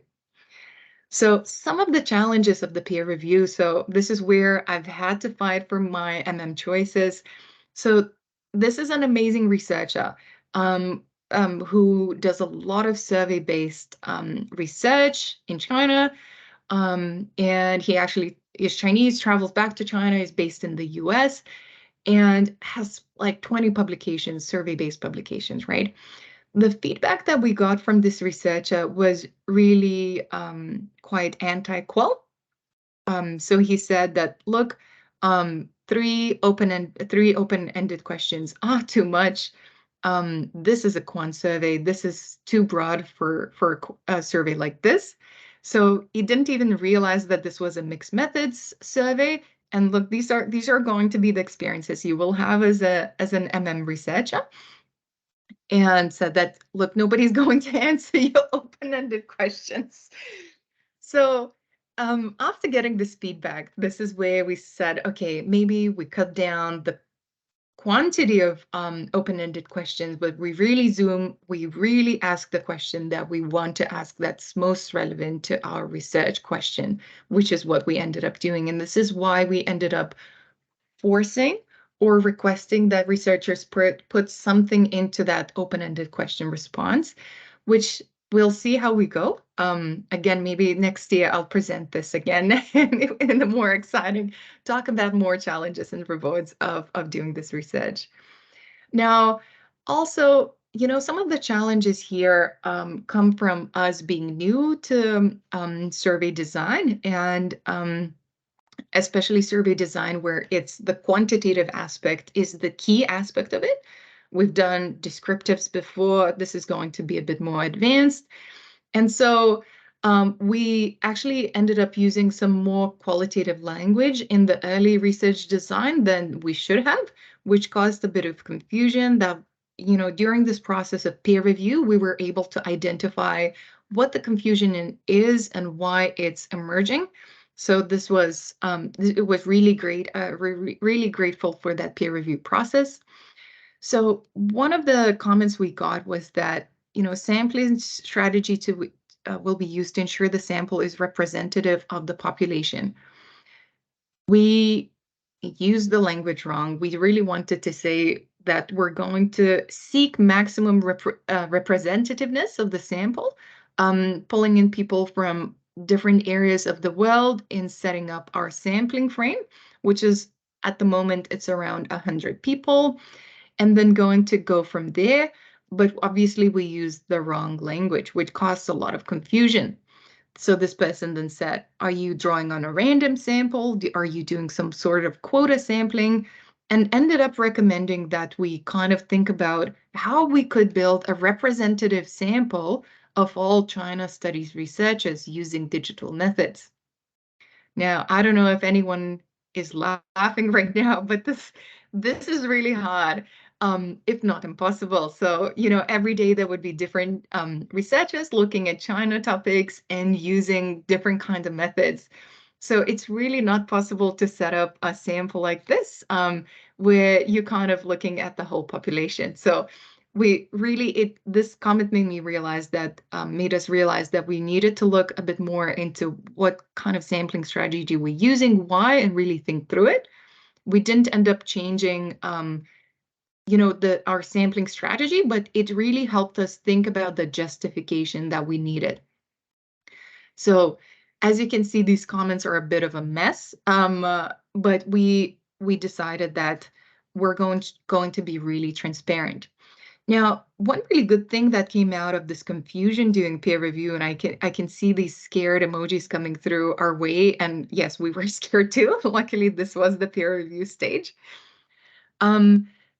So some of the challenges of the peer review. So this is where I've had to fight for my choices. So this is an amazing researcher who does a lot of survey-based research in China. And he actually is Chinese, travels back to China, is based in the US, and has like 20 publications, survey-based publications, right? The feedback that we got from this researcher was really quite anti-qual. So he said that, look, three open-ended questions are too much. This is a quant survey. This is too broad for a survey like this. So he didn't even realize that this was a mixed methods survey. And look, these are going to be the experiences you will have as an researcher. And said that, look, nobody's going to answer your open-ended questions. So after getting this feedback, this is where we said, okay, maybe we cut down the quantity of open-ended questions, but we really ask the question that we want to ask that's most relevant to our research question, which is what we ended up doing. And this is why we ended up forcing or requesting that researchers put something into that open-ended question response, which we'll see how we go. Again, maybe next year I'll present this again in a more exciting, talk about more challenges and rewards of doing this research. Now, also, some of the challenges here come from us being new to survey design, and especially survey design where it's the quantitative aspect is the key aspect of it. We've done descriptives before. This is going to be a bit more advanced. And so we actually ended up using some more qualitative language in the early research design than we should have, which caused a bit of confusion that, during this process of peer review, we were able to identify what the confusion is and why it's emerging. So this was, it was really great, really grateful for that peer review process. So one of the comments we got was that, sampling strategy will be used to ensure the sample is representative of the population. We used the language wrong. We really wanted to say that we're going to seek maximum representativeness of the sample, pulling in people from different areas of the world in setting up our sampling frame, which is at the moment, it's around 100 people, and then going to go from there. But obviously we used the wrong language, which caused a lot of confusion. So this person then said, are you drawing on a random sample? Are you doing some sort of quota sampling? And ended up recommending that we kind of think about how we could build a representative sample of all China studies researchers using digital methods. Now, I don't know if anyone is laughing right now, but this is really hard, if not impossible. So, every day there would be different researchers looking at China topics and using different kinds of methods. So it's really not possible to set up a sample like this, where you're kind of looking at the whole population. So this comment made us realize that we needed to look a bit more into what kind of sampling strategy we're using, why, and really think through it. We didn't end up changing, our sampling strategy, but it really helped us think about the justification that we needed. So as you can see, these comments are a bit of a mess, but we decided that we're going to be really transparent. Now, one really good thing that came out of this confusion doing peer review, and I can see these scared emojis coming through our way, and yes, we were scared too. Luckily, this was the peer review stage.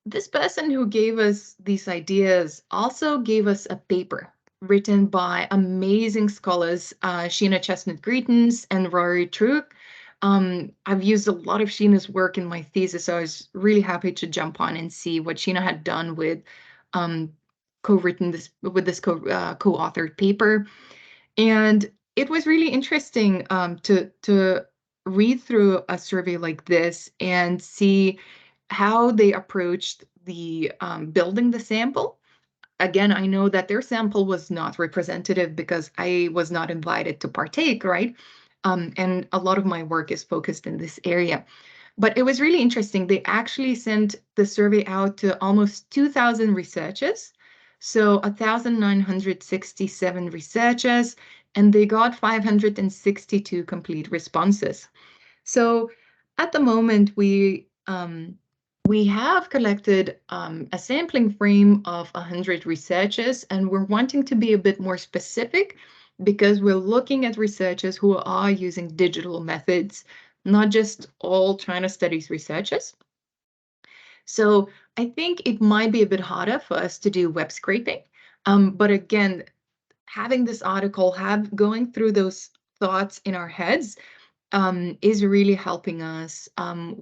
This person who gave us these ideas also gave us a paper written by amazing scholars, Sheena Chestnut-Greetens and Rory Truk. I've used a lot of Sheena's work in my thesis, so I was really happy to jump on and see what Sheena had done with co-written this co-authored paper. And it was really interesting to read through a survey like this and see how they approached the building the sample. Again, I know that their sample was not representative because I was not invited to partake, right? And a lot of my work is focused in this area. But it was really interesting. They actually sent the survey out to almost 2,000 researchers. So 1,967 researchers, and they got 562 complete responses. So at the moment, we have collected a sampling frame of 100 researchers, and we're wanting to be a bit more specific because we're looking at researchers who are using digital methods, not just all China studies researchers. So I think it might be a bit harder for us to do web scraping. But again, having this article, going through those thoughts in our heads is really helping us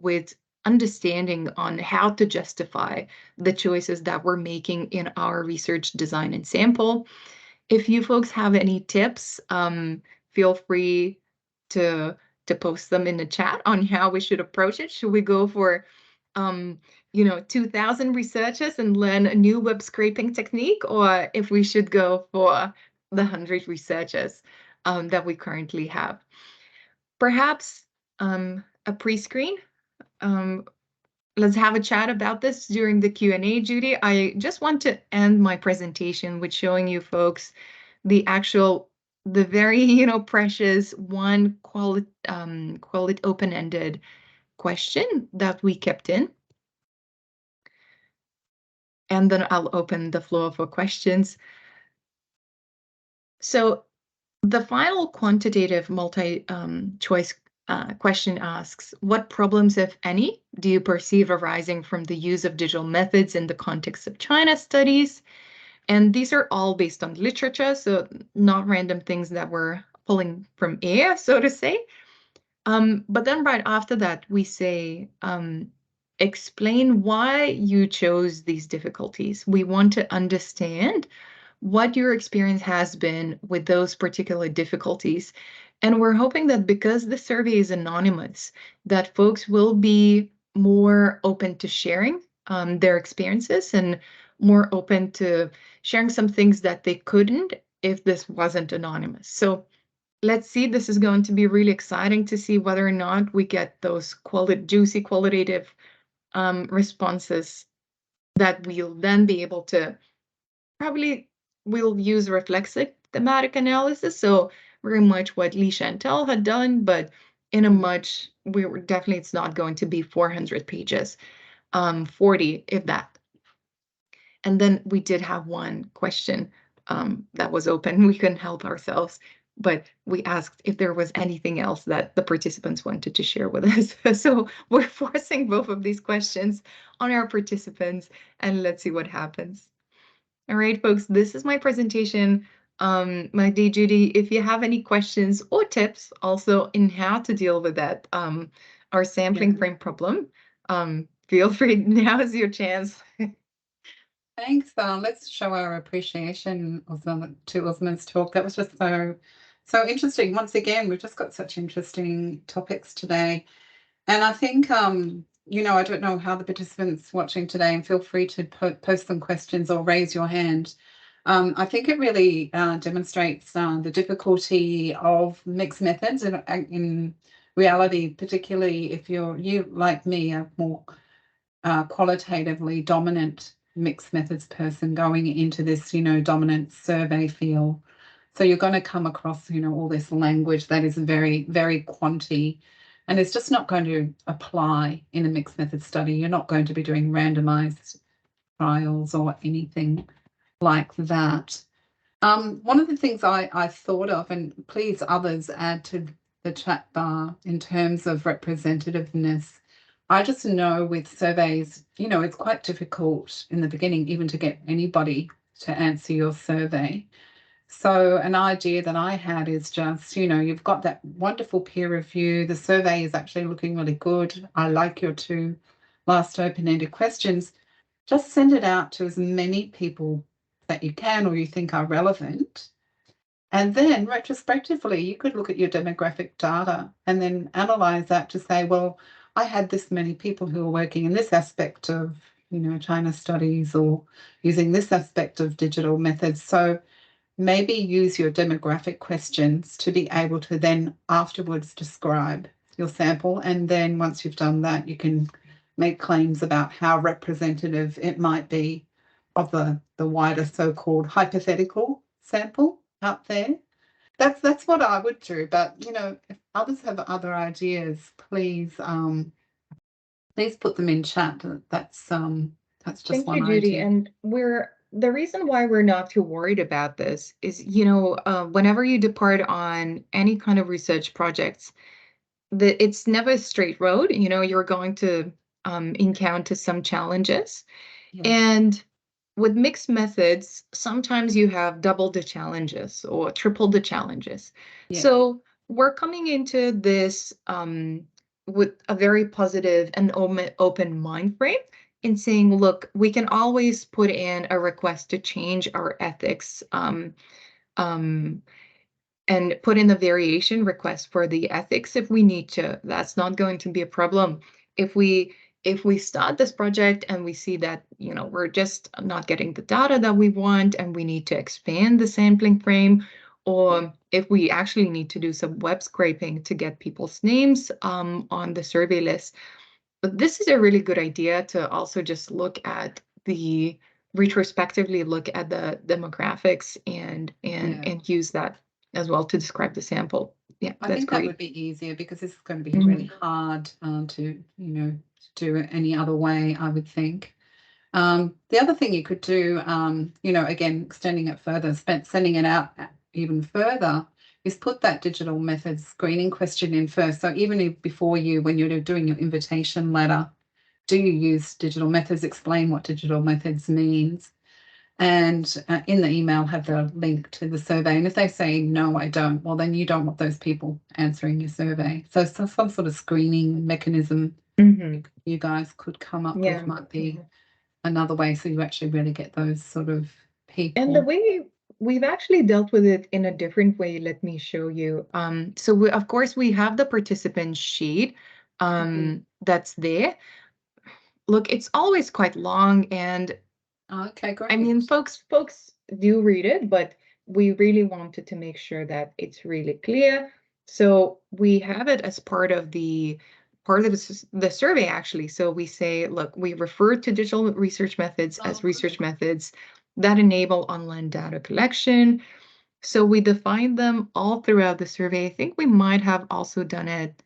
with understanding on how to justify the choices that we're making in our research design and sample. If you folks have any tips, feel free to post them in the chat on how we should approach it. Should we go for 2,000 researchers and learn a new web scraping technique, or if we should go for the 100 researchers that we currently have? Perhaps a pre-screen. Let's have a chat about this during the Q&A, Judy. I just want to end my presentation with showing you folks the very, precious one call it open-ended question that we kept in. And then I'll open the floor for questions. So the final quantitative multi-choice question asks, what problems, if any, do you perceive arising from the use of digital methods in the context of China studies? And these are all based on literature, so not random things that we're pulling from air, so to say. But then right after that, we say, explain why you chose these difficulties. We want to understand what your experience has been with those particular difficulties. And we're hoping that because the survey is anonymous, that folks will be more open to sharing their experiences and more open to sharing some things that they couldn't if this wasn't anonymous. So let's see, this is going to be really exciting to see whether or not we get those juicy qualitative responses that we'll then be able to we'll use reflexive thematic analysis. So very much what Leigh-Chantelle had done, but in a definitely it's not going to be 400 pages, 40 if that. And then we did have one question that was open. We couldn't help ourselves, but we asked if there was anything else that the participants wanted to share with us. So we're forcing both of these questions on our participants, and let's see what happens. All right, folks, this is my presentation. My dear Judy, if you have any questions or tips also in how to deal with that, our sampling frame problem, feel free. Now is your chance. Thanks. Let's show our appreciation to Uzma's talk. That was just so interesting. Once again, we've just got such interesting topics today. And I think, I don't know how the participants watching today, and feel free to post some questions or raise your hand. I think it really demonstrates the difficulty of mixed methods in reality, particularly if you like me, are more qualitatively dominant mixed methods person going into this, dominant survey field. So you're going to come across, all this language that is very, very quanti, and it's just not going to apply in a mixed method study. You're not going to be doing randomized trials or anything like that. One of the things I thought of, and please others add to the chat bar in terms of representativeness, I just know with surveys, it's quite difficult in the beginning even to get anybody to answer your survey. So an idea that I had is just, you've got that wonderful peer review. The survey is actually looking really good. I like your 2 last open-ended questions. Just send it out to as many people that you can or you think are relevant. And then retrospectively, you could look at your demographic data and then analyze that to say, well, I had this many people who are working in this aspect of, China studies or using this aspect of digital methods. So maybe use your demographic questions to be able to then afterwards describe your sample. And then once you've done that, you can make claims about how representative it might be of the wider so-called hypothetical sample out there. That's what I would do. But if others have other ideas, please put them in chat. That's just Thank one you, Judy. idea. And the reason why we're not too worried about this is, whenever you depart on any kind of research projects, it's never a straight road. You're going to encounter some challenges. Yeah. And with mixed methods, sometimes you have double the challenges or triple the challenges. Yeah. So we're coming into this with a very positive and open mind frame in saying, look, we can always put in a request to change our ethics and put in a variation request for the ethics if we need to. That's not going to be a problem. If we start this project and we see that, you know, we're just not getting the data that we want and we need to expand the sampling frame, or if we actually need to do some web scraping to get people's names on the survey list. But this is a really good idea to also just look at the retrospectively look at the demographics and use that as well to describe the sample. Yeah, I that's think great. that would be easier because this is going to be really hard to, do it any other way, I would think. The other thing you could do, again, extending it further, sending it out even further, is put that digital methods screening question in first. So even if before when you're doing your invitation letter, do you use digital methods? Explain what digital methods means. And in the email, have the link to the survey. And if they say, no, I don't, well, then you don't want those people answering your survey. So some sort of screening mechanism you guys could come up with might be another way, so you actually really get those sort of people. And the way we've actually dealt with it in a different way, let me show you. So of course, we have the participant sheet that's there. Look, it's always quite long, and okay, great. I mean, folks do read it, but we really wanted to make sure that it's really clear. So we have it as part of the survey, actually. So we say, look, we refer to digital research methods as research methods that enable online data collection. So we define them all throughout the survey. I think we might have also done it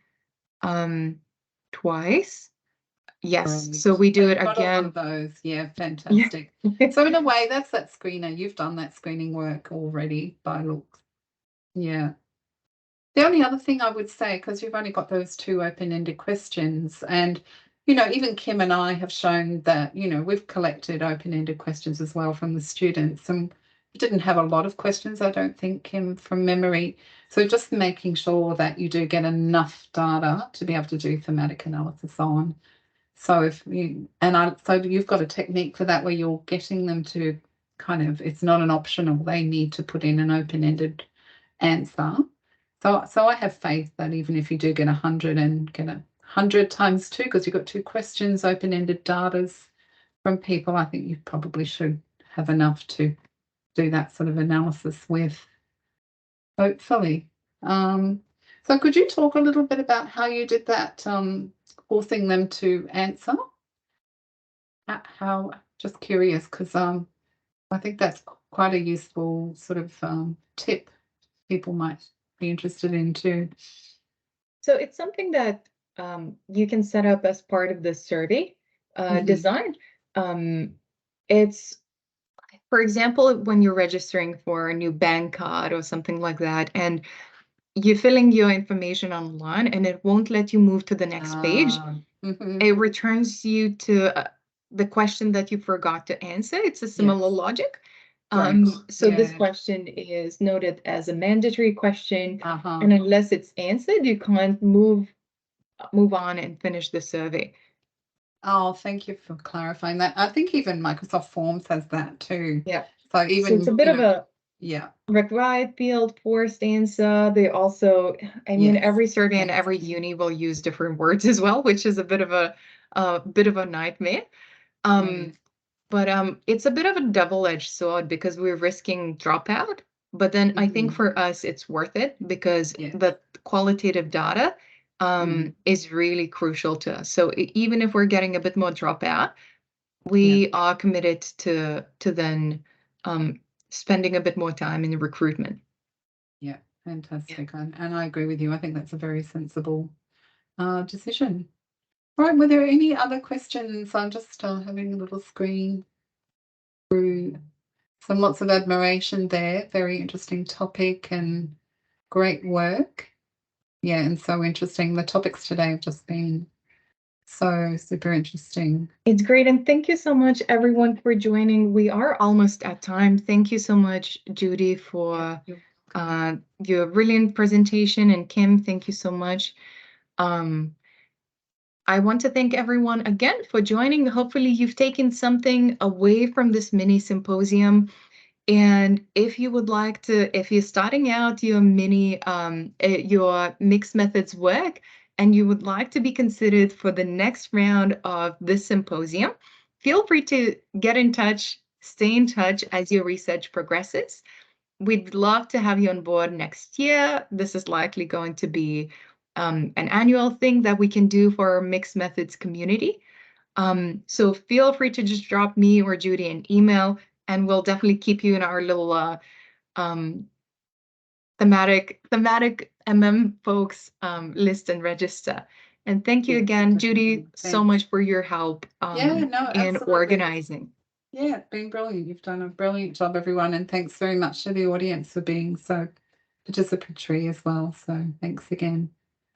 twice. Yes, Great. so we do it Got again. all of those. Yeah, fantastic. So in a way, that's that screener. You've done that screening work already by looks. Yeah. The only other thing I would say, because you've only got those 2 open-ended questions, and even Kim and I have shown that we've collected open-ended questions as well from the students, and we didn't have a lot of questions, I don't think, Kim, from memory. So just making sure that you do get enough data to be able to do thematic analysis on. So so you've got a technique for that where you're getting them to kind of, it's not an optional, they need to put in an open-ended answer. So I have faith that even if you do get 100 and get 100 times 2, because you've got 2 questions, open-ended datas from people, I think you probably should have enough to do that sort of analysis with, hopefully. So could you talk a little bit about how you did that, forcing them to answer? How, just curious, because I think that's quite a useful sort of tip people might be interested in too. So it's something that you can set up as part of the survey design. It's, for example, when you're registering for a new bank card or something like that, and you're filling your information online and it won't let you move to the next page. It returns you to the question that you forgot to answer. It's a similar logic. So this question is noted as a mandatory question, and unless it's answered, you can't move on and finish the survey. Oh, thank you for clarifying that. I think even Microsoft Forms has that too. Yeah. So even so it's a bit of a yeah, required field, forced answer. They also, I mean, every survey and every uni will use different words as well, which is a bit of a nightmare. But it's a bit of a double-edged sword because we're risking dropout. But then I think for us, it's worth it because the qualitative data is really crucial to us. So even if we're getting a bit more dropout, we are committed to then spending a bit more time in the recruitment. Yeah, fantastic. And I agree with you. I think that's a very sensible decision. All right, were there any other questions? I'm just having a little screen through lots of admiration there. Very interesting topic and great work. Yeah, and so interesting. The topics today have just been so super interesting. It's great. And thank you so much, everyone, for joining. We are almost at time. Thank you so much, Judy, for your brilliant presentation. And Kim, thank you so much. I want to thank everyone again for joining. Hopefully you've taken something away from this mini symposium. And if you would like to, if you're starting out your your mixed methods work, and you would like to be considered for the next round of this symposium, feel free to get in touch, stay in touch as your research progresses. We'd love to have you on board next year. This is likely going to be an annual thing that we can do for our mixed methods community. So feel free to just drop me or Judy an email, and we'll definitely keep you in our little thematic folks list and register. And thank you again, Judy, so much for your help in absolutely. organizing. Yeah, it's been brilliant. You've done a brilliant job, everyone, and thanks very much to the audience for being so participatory as well. So thanks again.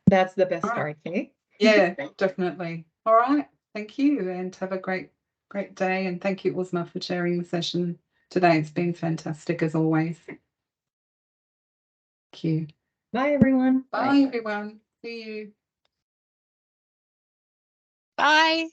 That's the best part, eh? Yeah, definitely. All right. Thank you, and have a great day. And thank you, Uzma, for chairing the session today. It's been fantastic as always. Thank you. Bye, everyone. Bye, everyone. See you. Bye.